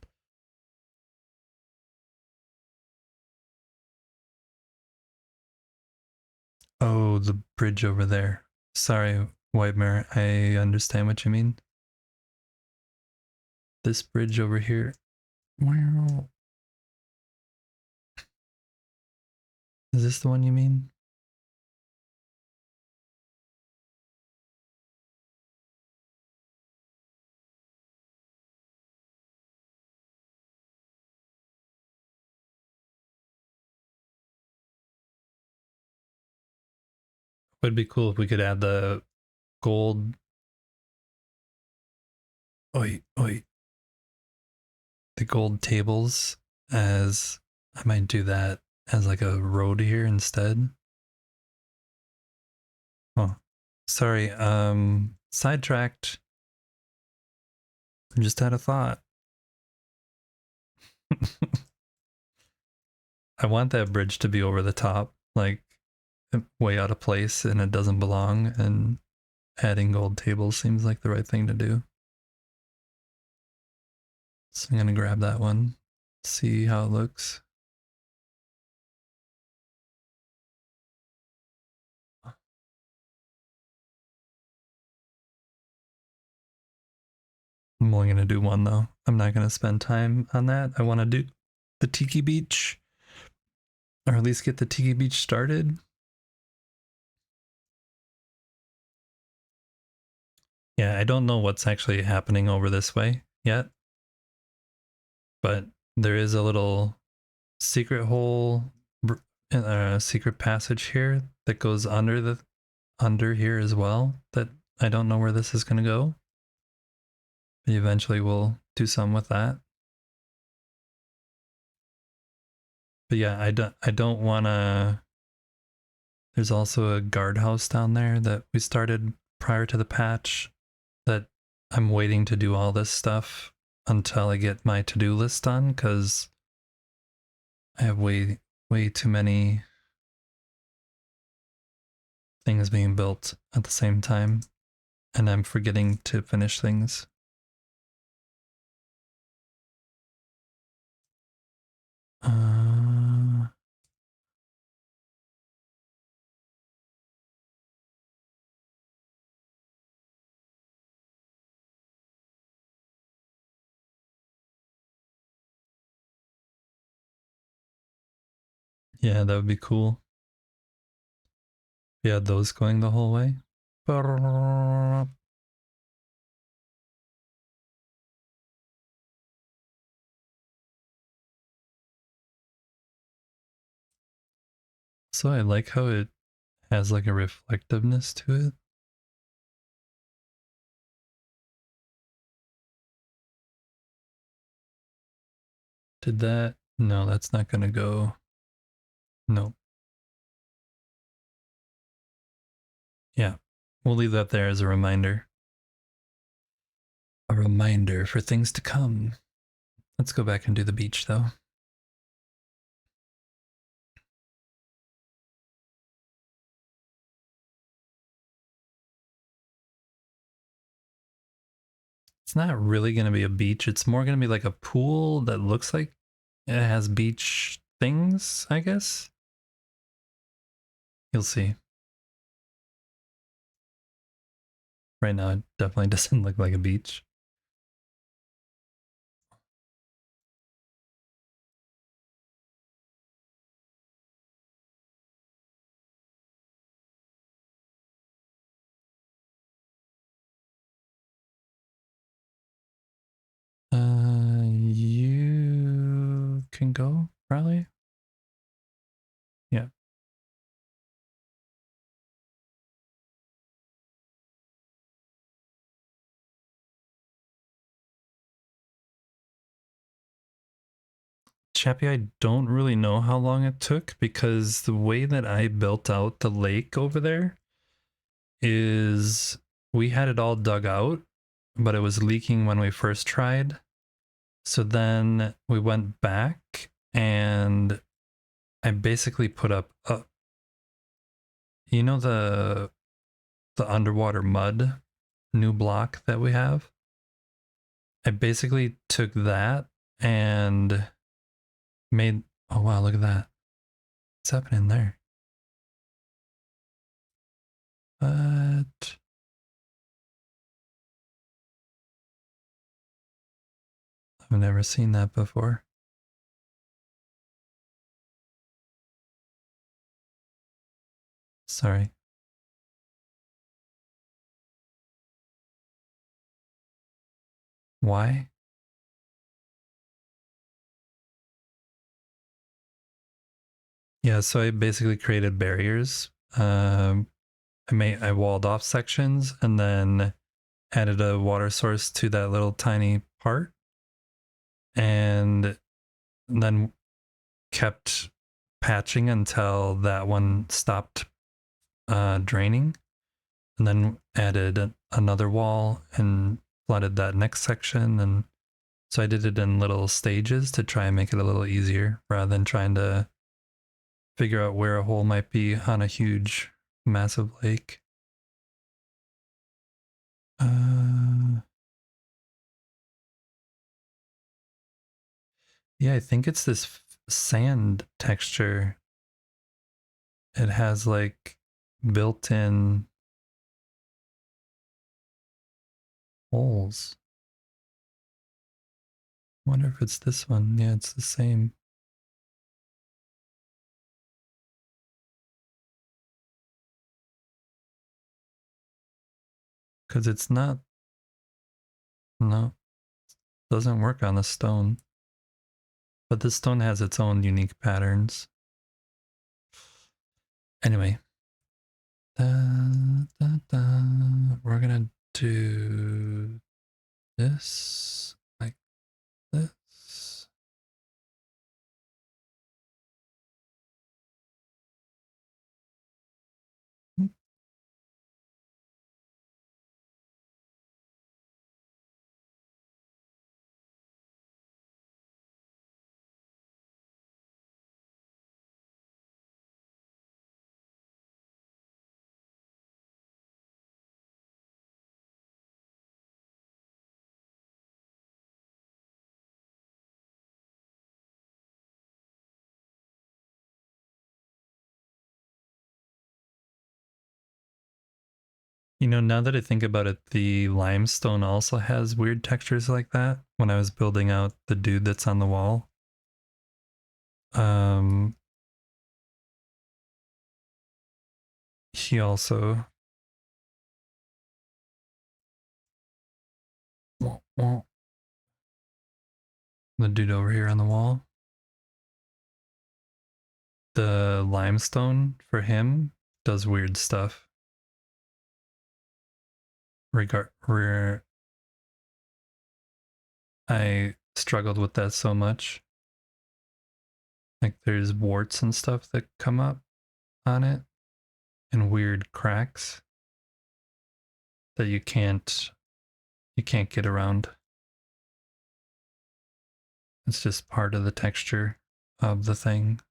Oh, the bridge over there. Sorry, Whitemare, I understand what you mean. This bridge over here. Wow. Is this the one you mean? Would be cool if we could add the gold. Oi, oi. The gold tables as I might do that as like a road here instead. Oh, sorry. Sidetracked. I just had a thought. I want that bridge to be over the top, like way out of place and it doesn't belong, and adding gold tables seems like the right thing to do. So I'm gonna grab that one, see how it looks. I'm only gonna do one though. I'm not gonna spend time on that. I wanna do the Tiki Beach, or at least get the Tiki Beach started. Yeah, I don't know what's actually happening over this way yet, but there is a little secret hole, secret passage here that goes under here as well. That I don't know where this is going to go. But eventually, we'll do some with that. But yeah, I don't want to. There's also a guardhouse down there that we started prior to the patch that I'm waiting to do all this stuff until I get my to-do list done because I have way too many things being built at the same time and I'm forgetting to finish things. Uh, yeah, that would be cool. Yeah, those going the whole way. So I like how it has like a reflectiveness to it. Did that? No, that's not gonna go. Nope. Yeah, we'll leave that there as a reminder. A reminder for things to come. Let's go back and do the beach though. It's not really going to be a beach. It's more going to be like a pool that looks like it has beach things, I guess. You'll see. Right now, it definitely doesn't look like a beach. You can go, probably. Yeah. Chappie, I don't really know how long it took because the way that I built out the lake over there is we had it all dug out, but it was leaking when we first tried. So then we went back and I basically put up a, you know, the underwater mud new block that we have. I basically took that and made, oh wow, look at that. What's happening there? But I've never seen that before. Sorry. Why? Yeah, so I basically created barriers. I walled off sections and then added a water source to that little tiny part, and then kept patching until that one stopped draining, and then added another wall and flooded that next section. And so I did it in little stages to try and make it a little easier rather than trying to figure out where a hole might be on a huge, massive lake. Yeah, I think it's this sand texture. It has like built in holes. Wonder if it's this one. Yeah, it's the same. Because it's not No, doesn't work on the stone. But the stone has its own unique patterns. Anyway, we're gonna do this like this. You know, now that I think about it, the limestone also has weird textures like that. When I was building out the dude that's on the wall, um, he also the dude over here on the wall, the limestone for him does weird stuff. Where I struggled with that so much. Like there's warts and stuff that come up on it and weird cracks that you can't get around. It's just part of the texture of the thing.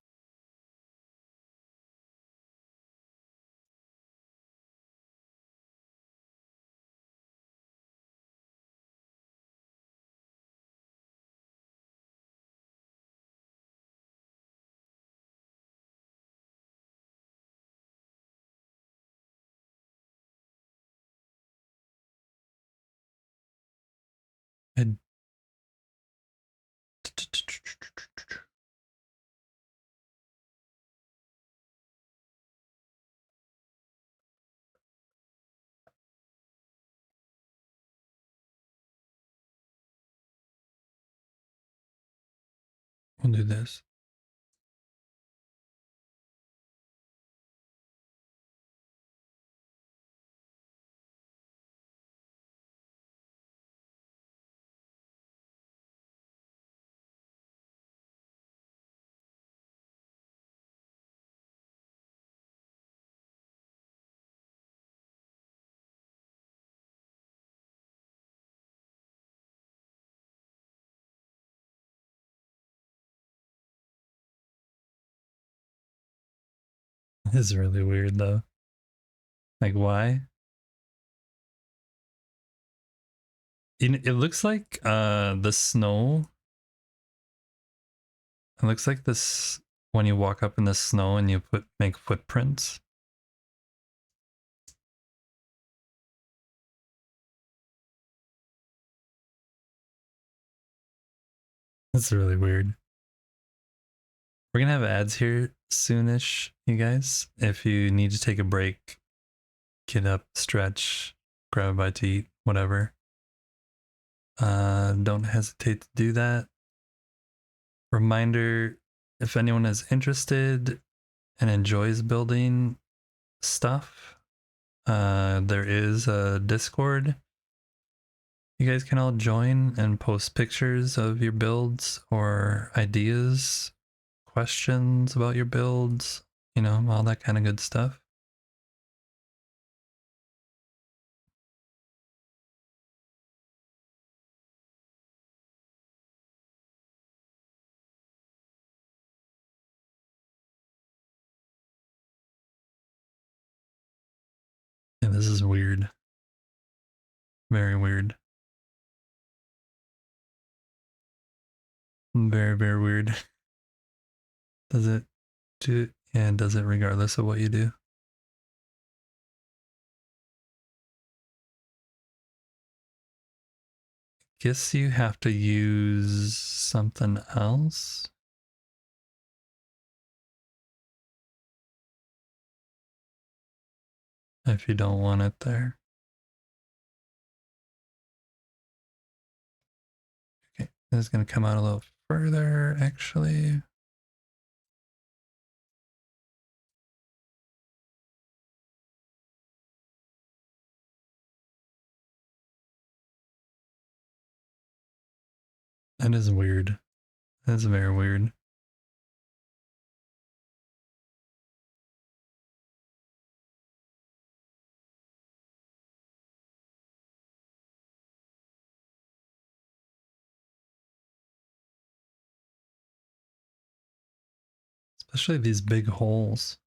I we'll do this. It's really weird though. Like why? It looks like the snow. It looks like this when you walk up in the snow and you make footprints. It's really weird. We're gonna have ads here soonish, you guys. If you need to take a break, get up, stretch, grab a bite to eat, whatever. Don't hesitate to do that. Reminder, if anyone is interested and enjoys building stuff, there is a Discord. You guys can all join and post pictures of your builds or ideas, questions about your builds, all that kind of good stuff. Yeah, this is weird. Very weird. Very, very weird. Does it do? Yeah, it does it regardless of what you do. Guess you have to use something else if you don't want it there. It's going to come out a little further, actually. That is weird. That's very weird. Especially these big holes.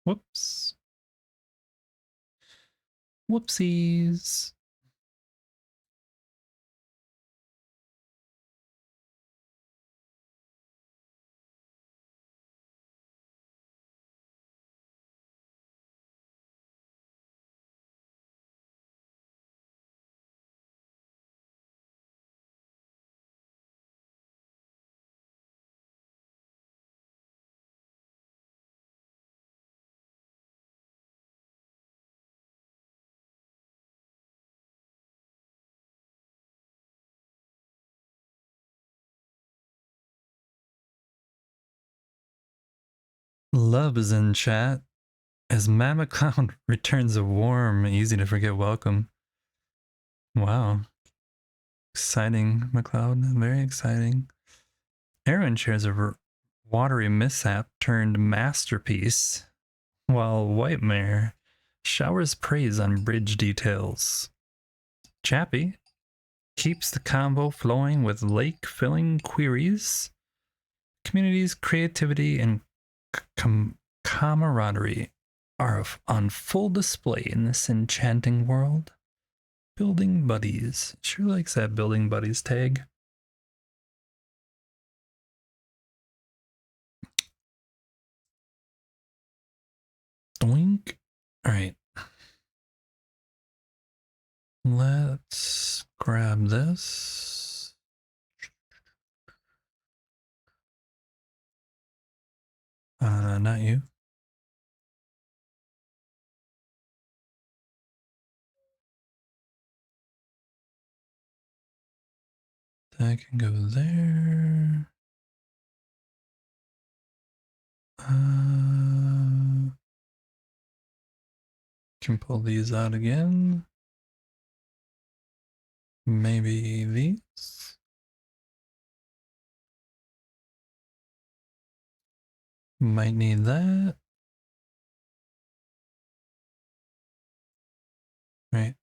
Whoops. Whoopsies. Love is in chat as Matt McCloud returns a warm, easy to forget welcome. Wow. Exciting, McCloud. Very exciting. Aaron shares a watery mishap turned masterpiece, while White Mare showers praise on bridge details. Chappie keeps the convo flowing with lake-filling queries. Community's creativity and camaraderie are on full display in this enchanting world. Building buddies. Sure likes that building buddies tag. Doink. All right. Let's grab this. Not you. That can go there. Can pull these out again. Maybe these. Might need that. Right.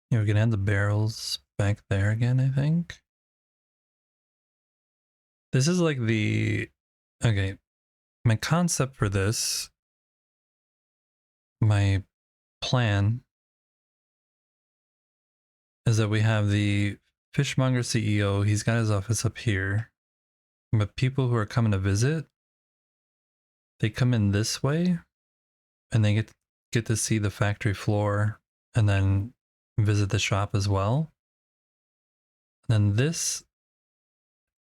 Yeah, we can add the barrels back there again, I think. This is like the... Okay. My concept for this, my plan, is that we have the fishmonger CEO. He's got his office up here. But people who are coming to visit, they come in this way and they get to see the factory floor and then visit the shop as well. And then this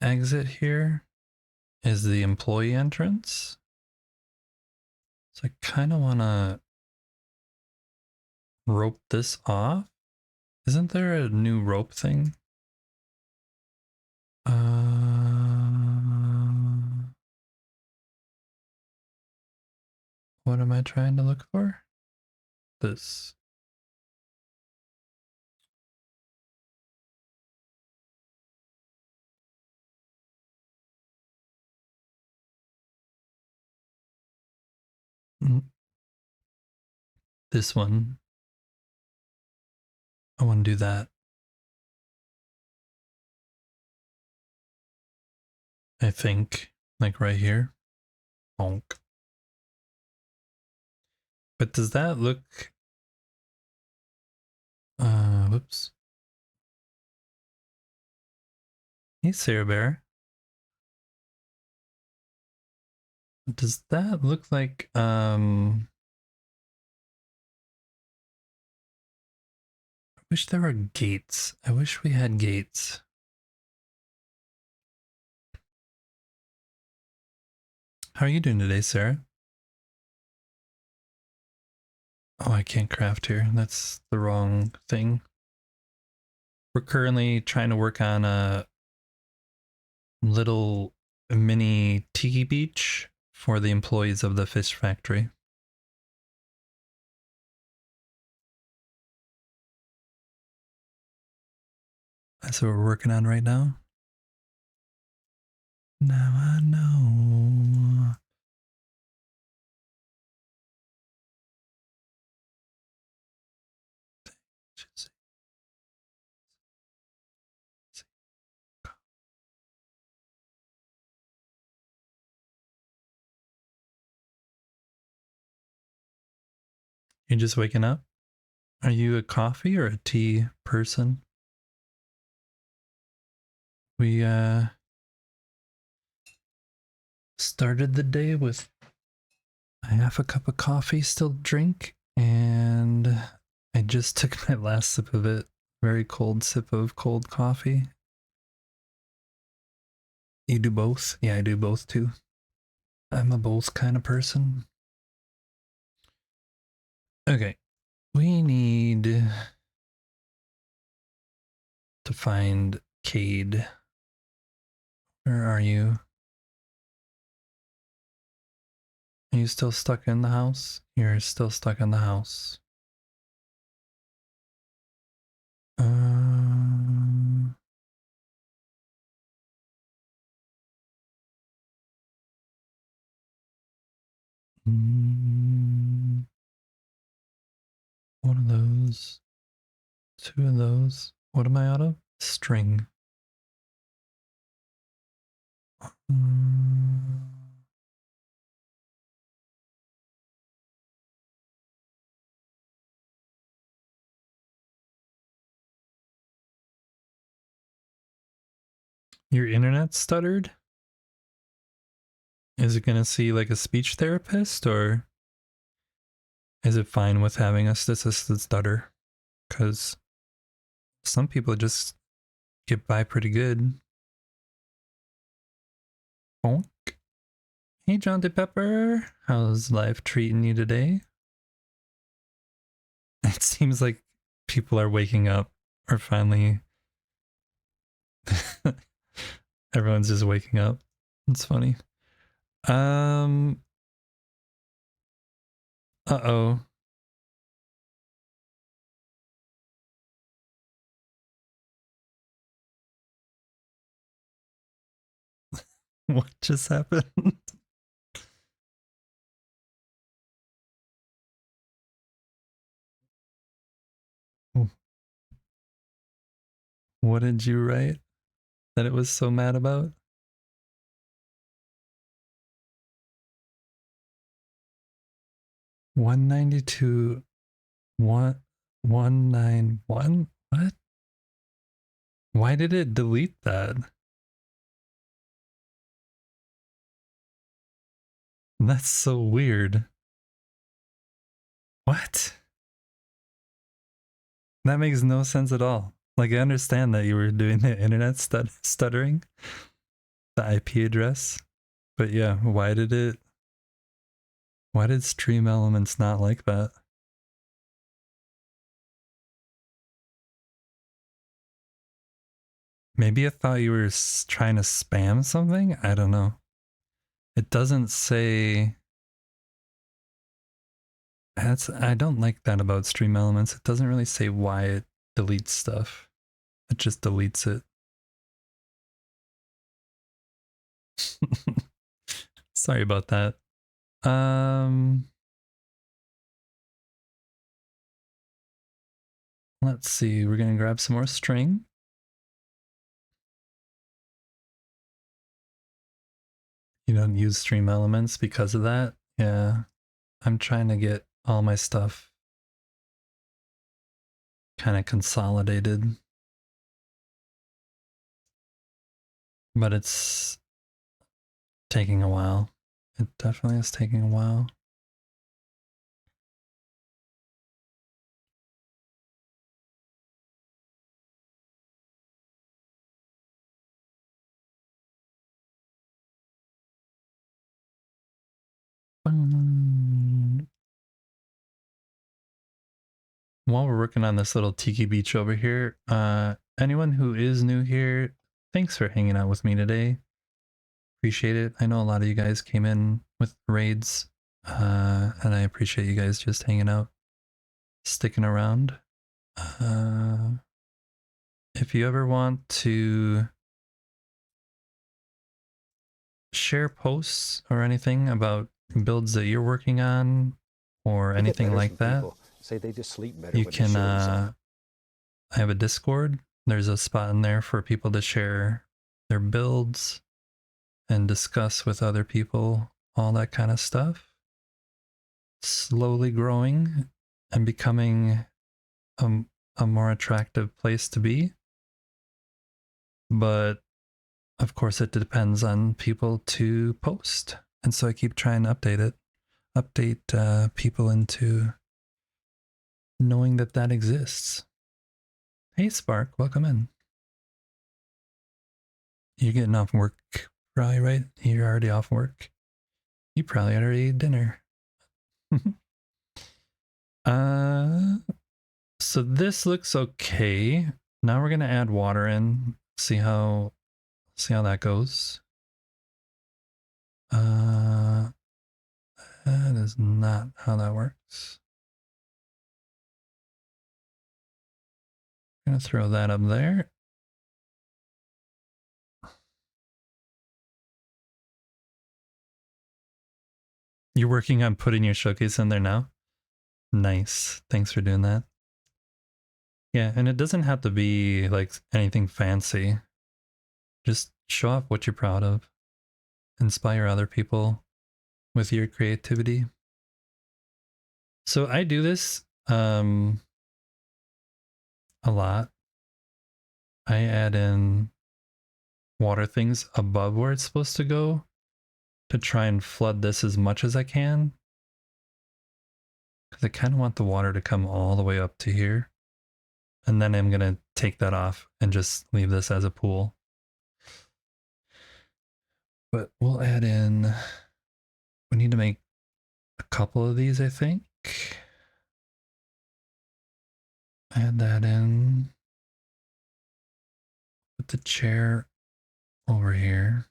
exit here is the employee entrance. So I kind of want to rope this off. Isn't there a new rope thing? What am I trying to look for? This. This one. I want to do that. I think. Like right here. Bonk. But does that look... whoops. Hey, Sarah Bear. Does that look like, I wish there were gates. I wish we had gates. How are you doing today, Sarah? Oh, I can't craft here. That's the wrong thing. We're currently trying to work on a little mini tiki beach for the employees of the fish factory. That's what we're working on right now. Now I know. You're just waking up? Are you a coffee or a tea person? We started the day with a half a cup of coffee still to drink, and I just took my last sip of it. Very cold sip of cold coffee. You do both? Yeah, I do both too. I'm a both kind of person. Okay, we need to find Cade. Where are you? Are you still stuck in the house? You're still stuck in the house. Um, one of those. Two of those. What am I out of? String. Mm, your internet stuttered? Is it going to see like a speech therapist, or is it fine with having a assisted stutter? Because some people just get by pretty good. Bonk. Hey, John DePepper. How's life treating you today? It seems like people are waking up, or finally everyone's just waking up. It's funny. Uh-oh. What just happened? What did you write that it was so mad about? 192 191? What? Why did it delete that? That's so weird. What? That makes no sense at all. Like, I understand that you were doing the internet stuttering, the IP address, but yeah, why did Stream Elements not like that? Maybe I thought you were trying to spam something? I don't know. It doesn't say... I don't like that about Stream Elements. It doesn't really say why it deletes stuff. It just deletes it. Sorry about that. Let's see. We're gonna grab some more string. You don't use Stream Elements because of that? Yeah. I'm trying to get all my stuff kind of consolidated. But it's taking a while. It definitely is taking a while. While we're working on this little tiki beach over here, anyone who is new here, thanks for hanging out with me today. Appreciate it. I know a lot of you guys came in with raids, and I appreciate you guys just hanging out, sticking around. If you ever want to share posts or anything about builds that you're working on or I get anything letters like from that, people say they just sleep better you when the can show is on. I have a Discord. There's a spot in there for people to share their builds and discuss with other people, all that kind of stuff. Slowly growing and becoming a more attractive place to be. But of course, it depends on people to post. And so I keep trying to update it, update people into knowing that that exists. Hey, Spark, welcome in. You're getting off work, probably, right? You're already off work. You probably already ate dinner. uh, so this looks okay. Now we're gonna add water in. See how that goes. That is not how that works. I'm gonna throw that up there. You're working on putting your showcase in there now? Nice. Thanks for doing that. Yeah, and it doesn't have to be like anything fancy. Just show off what you're proud of. Inspire other people with your creativity. So I do this a lot. I add in water things above where it's supposed to go to try and flood this as much as I can. Because I kind of want the water to come all the way up to here. And then I'm going to take that off and just leave this as a pool. But we'll add in, we need to make a couple of these, I think. Add that in. Put the chair over here.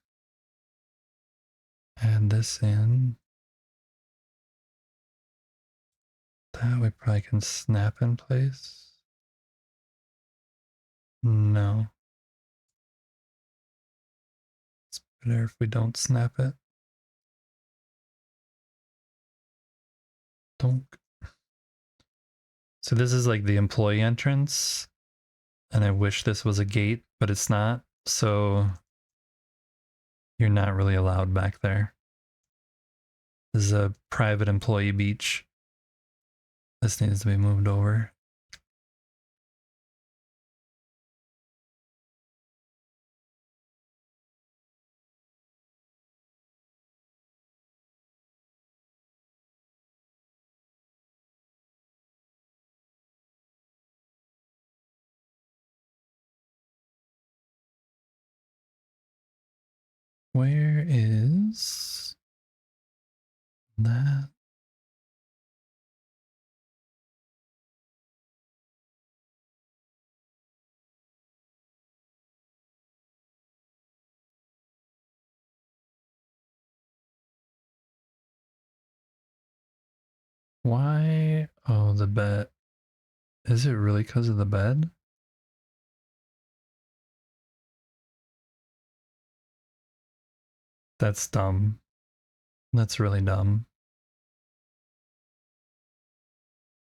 Add this in. That we probably can snap in place. No. It's better if we don't snap it. Don't. So this is like the employee entrance. And I wish this was a gate, but it's not. So you're not really allowed back there. This is a private employee beach. This needs to be moved over. Where is that? Why? Oh, the bed. Is it really because of the bed? That's dumb. That's really dumb.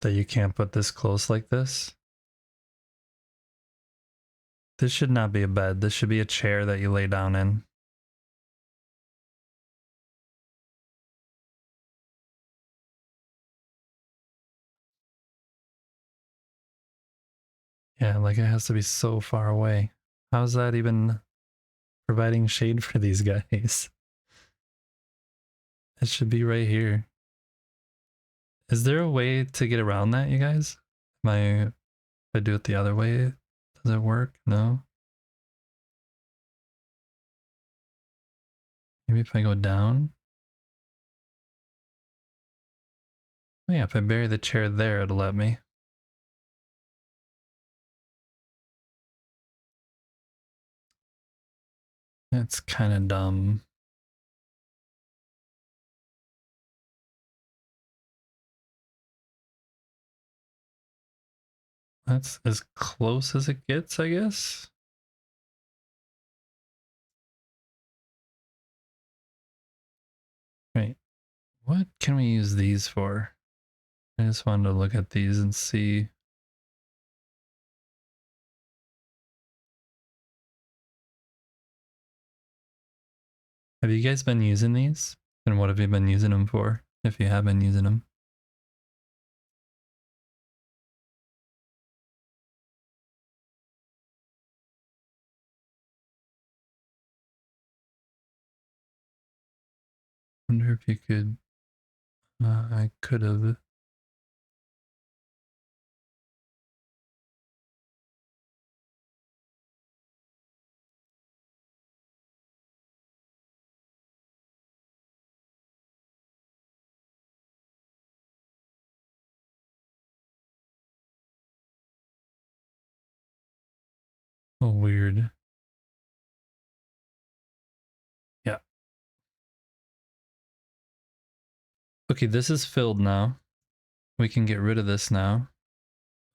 That you can't put this close like this. This should not be a bed. This should be a chair that you lay down in. Yeah, like it has to be so far away. How's that even providing shade for these guys? It should be right here. Is there a way to get around that, you guys? If I do it the other way, does it work? No? Maybe if I go down? Oh yeah, if I bury the chair there, it'll let me. It's kind of dumb. That's as close as it gets, I guess. Right. What can we use these for? I just wanted to look at these and see. Have you guys been using these? And what have you been using them for? If you have been using them. Wonder if you could. I could have. Oh, weird. Yeah. Okay, this is filled now. We can get rid of this now.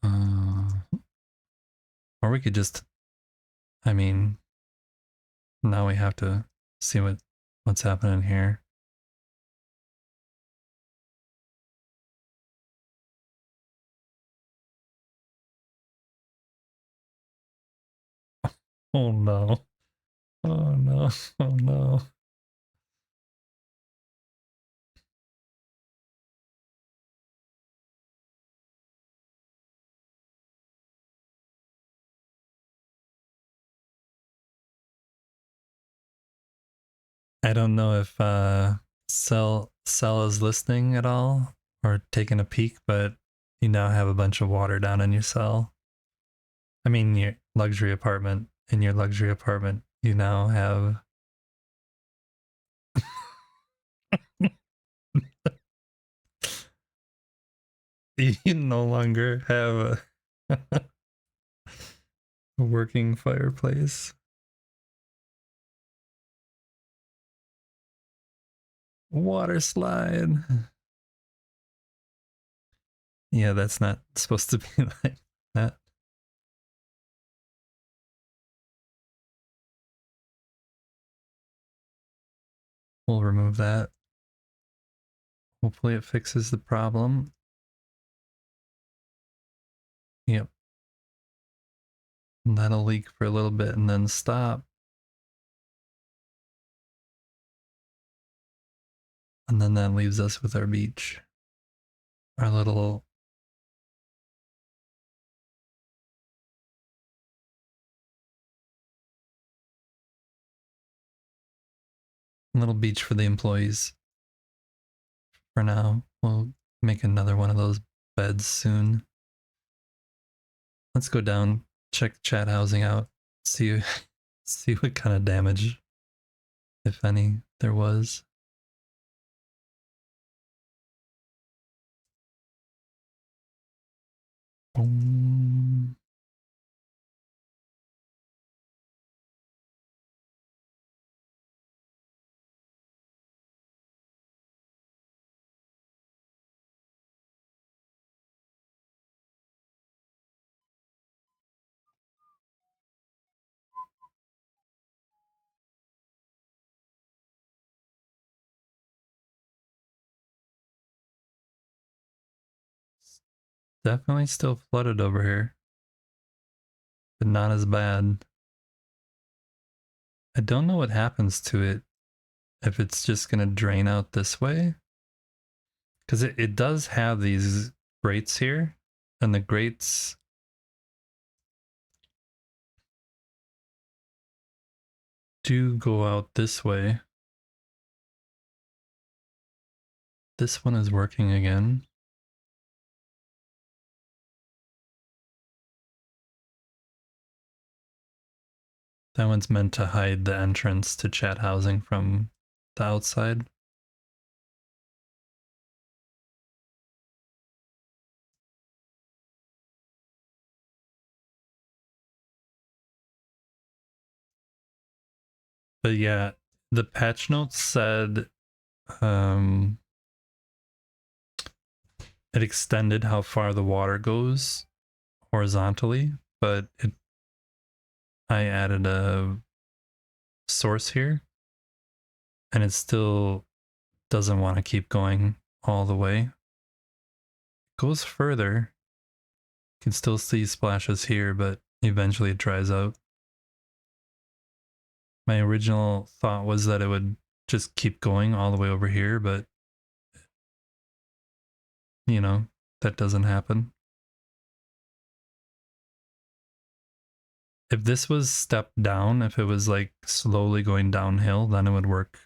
Or we could just. I mean, now we have to see what's happening here. Oh no. Oh no. Oh no. I don't know if Cell is listening at all or taking a peek, but you now have a bunch of water down in your cell. I mean, your luxury apartment. In your luxury apartment, you now have. You no longer have a working fireplace. Water slide. Yeah, that's not supposed to be like that. We'll remove that. Hopefully it fixes the problem. Yep. And that'll leak for a little bit and then stop. And then that leaves us with our beach. Our little beach for the employees. For now, we'll make another one of those beds soon. Let's go down, check chat housing out, see see what kind of damage, if any, there was. Definitely still flooded over here, but not as bad. I don't know what happens to it, if it's just gonna drain out this way. Because it does have these grates here, and the grates do go out this way. This one is working again. That one's meant to hide the entrance to chat housing from the outside. But yeah, the patch notes said it extended how far the water goes horizontally, but I added a source here and it still doesn't want to keep going all the way. It goes further. You can still see splashes here, but eventually it dries out. My original thought was that it would just keep going all the way over here, but you know, that doesn't happen. If this was stepped down, if it was like slowly going downhill, then it would work.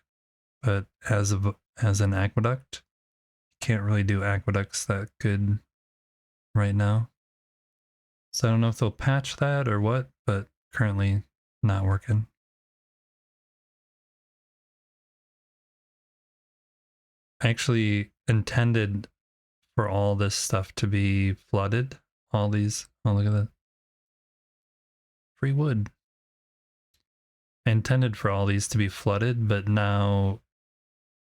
But as an aqueduct, you can't really do aqueducts that good right now. So I don't know if they'll patch that or what, but currently not working. I actually intended for all this stuff to be flooded. All these, oh look at that. Free wood. I intended for all these to be flooded, but now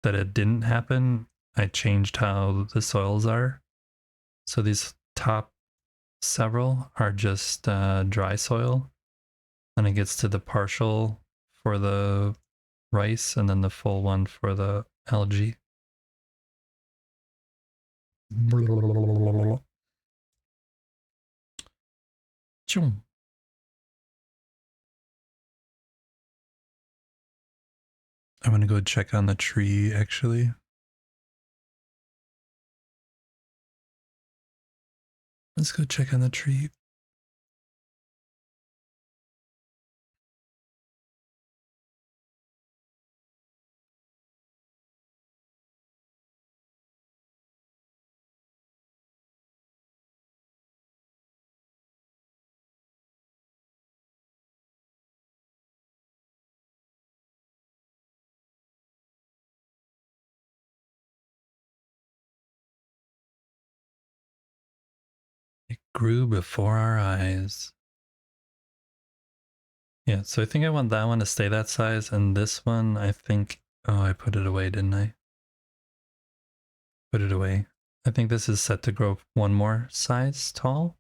that it didn't happen, I changed how the soils are. So these top several are just dry soil. Then it gets to the partial for the rice and then the full one for the algae. I want to go check on the tree actually. Let's go check on the tree. It grew before our eyes. Yeah, so I think I want that one to stay that size, and this one, I think, oh, I put it away, didn't I? Put it away. I think this is set to grow one more size tall.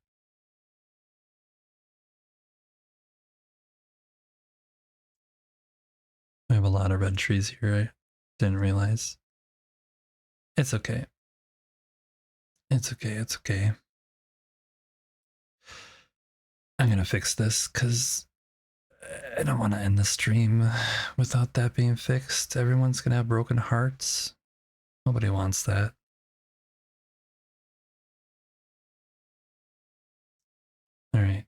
I have a lot of red trees here, I didn't realize. It's okay. It's okay, it's okay. I'm gonna fix this, because I don't want to end the stream without that being fixed. Everyone's gonna have broken hearts. Nobody wants that. All right.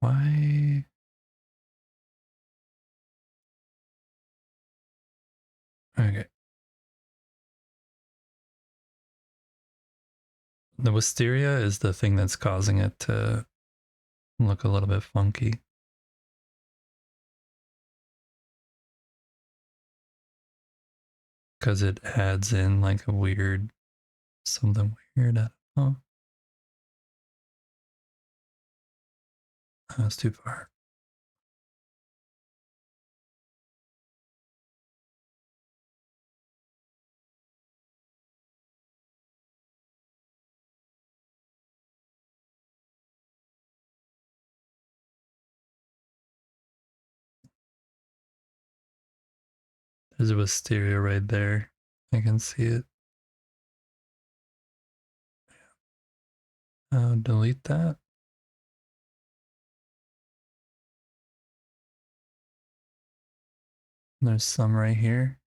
Why? Okay. The wisteria is the thing that's causing it to look a little bit funky. Because it adds in like a weird, something weird. I don't know. That's too far. There's a wisteria right there. I can see it. Delete that. There's some right here.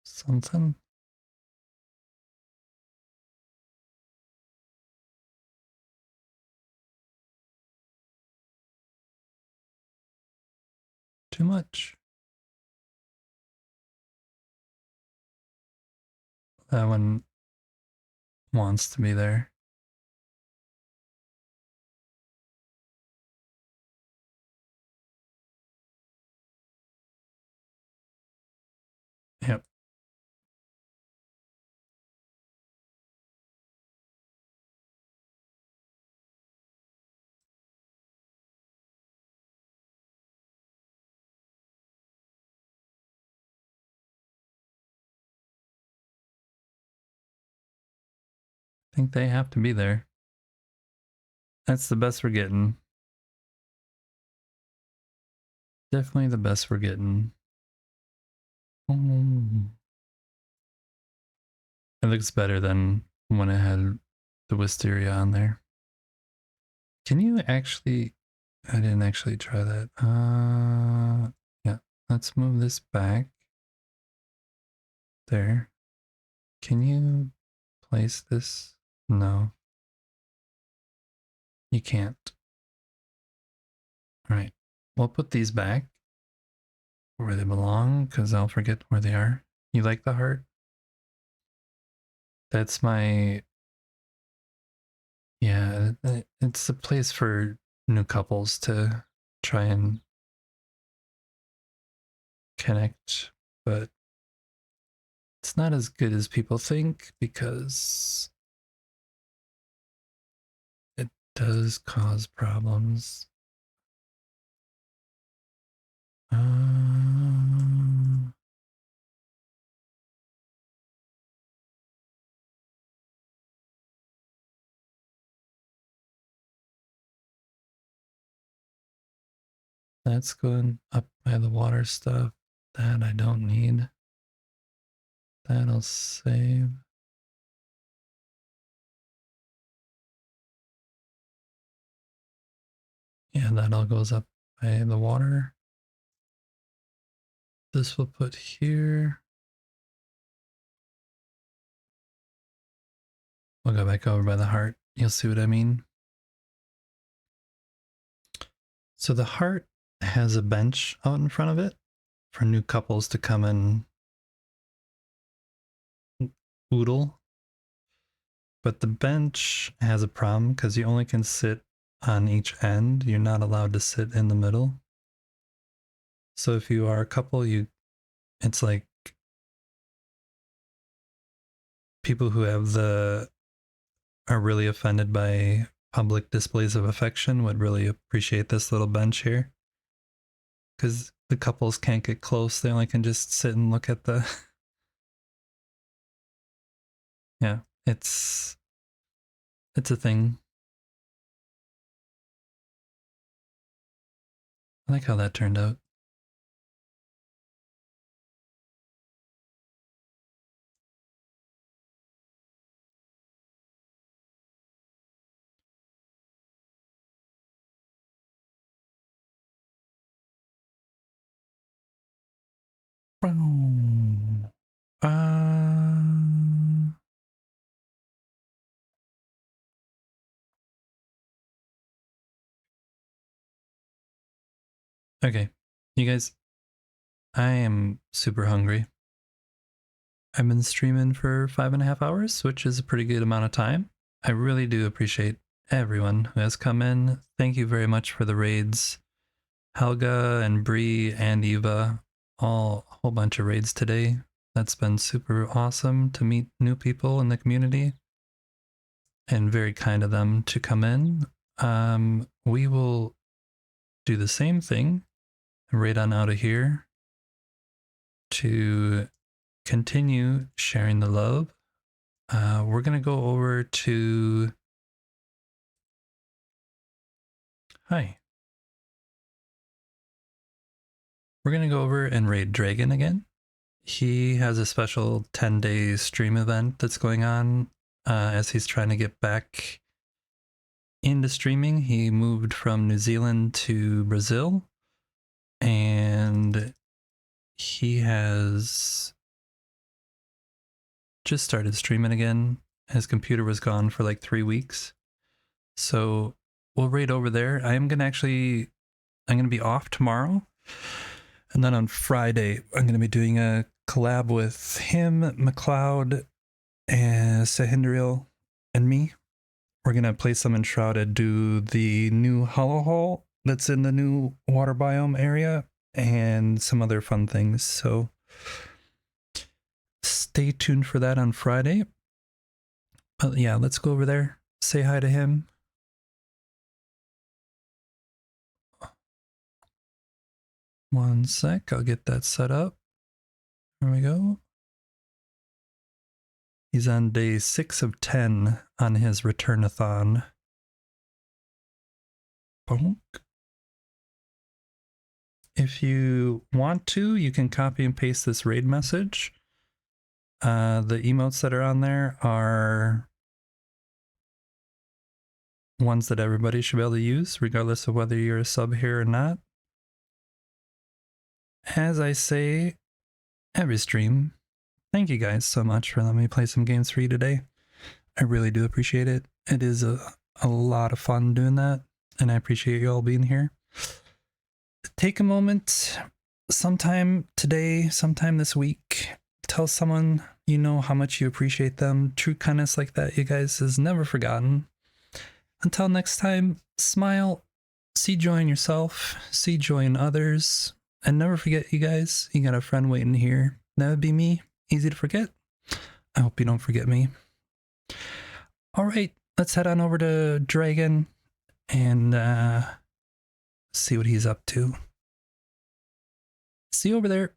Something. too much. That one wants to be there. Yep. I think they have to be there. That's the best we're getting. Definitely the best we're getting. It looks better than when I had the wisteria on there. Can you actually... I didn't actually try that. Yeah, let's move this back. There. Can you place this? No. You can't. All right. We'll put these back where they belong because I'll forget where they are. You like the heart? That's my... Yeah, it's a place for new couples to try and connect, but it's not as good as people think because it does cause problems. Um, that's going up by the water stuff. That I don't need. That I'll save. Yeah, that all goes up by the water. This we'll put here. We'll go back over by the heart. You'll see what I mean. So the heart has a bench out in front of it for new couples to come and oodle. But the bench has a problem because you only can sit on each end. You're not allowed to sit in the middle. So if you are a couple, it's like people who are really offended by public displays of affection would really appreciate this little bench here. Because the couples can't get close. They only can just sit and look at the... Yeah, it's a thing. I like how that turned out. Uh, okay, you guys, I am super hungry. I've been streaming for 5.5 hours, which is a pretty good amount of time. I really do appreciate everyone who has come in. Thank you very much for the raids. Helga and Bree and Eva, all a whole bunch of raids today. That's been super awesome to meet new people in the community and very kind of them to come in. We will do the same thing right on out of here to continue sharing the love. We're going to go over to... Hi. We're going to go over and raid Dragon again. He has a special 10-day stream event that's going on as he's trying to get back into streaming. He moved from New Zealand to Brazil, and he has just started streaming again. His computer was gone for like 3 weeks. So we'll raid over there. I'm going to be off tomorrow. And then on Friday, I'm going to be doing a collab with him, McLeod, and Sahindril, and me. We're going to play some Enshrouded, do the new Hollow Hole that's in the new water biome area, and some other fun things. So stay tuned for that on Friday. But yeah, let's go over there, say hi to him. One sec, I'll get that set up. There we go. He's on day 6 of 10 on his returnathon. Bonk. If you want to, you can copy and paste this raid message. The emotes that are on there are ones that everybody should be able to use, regardless of whether you're a sub here or not. As I say every stream, thank you guys so much for letting me play some games for you today. I really do appreciate it. It is a lot of fun doing that, and I appreciate you all being here. Take a moment, sometime today, sometime this week, tell someone you know how much you appreciate them. True kindness like that, you guys, is never forgotten. Until next time, smile, see joy in yourself, see joy in others, and never forget, you guys, you got a friend waiting here. That would be me. Easy to forget. I hope you don't forget me. All right, let's head on over to Dragon and see what he's up to. See you over there.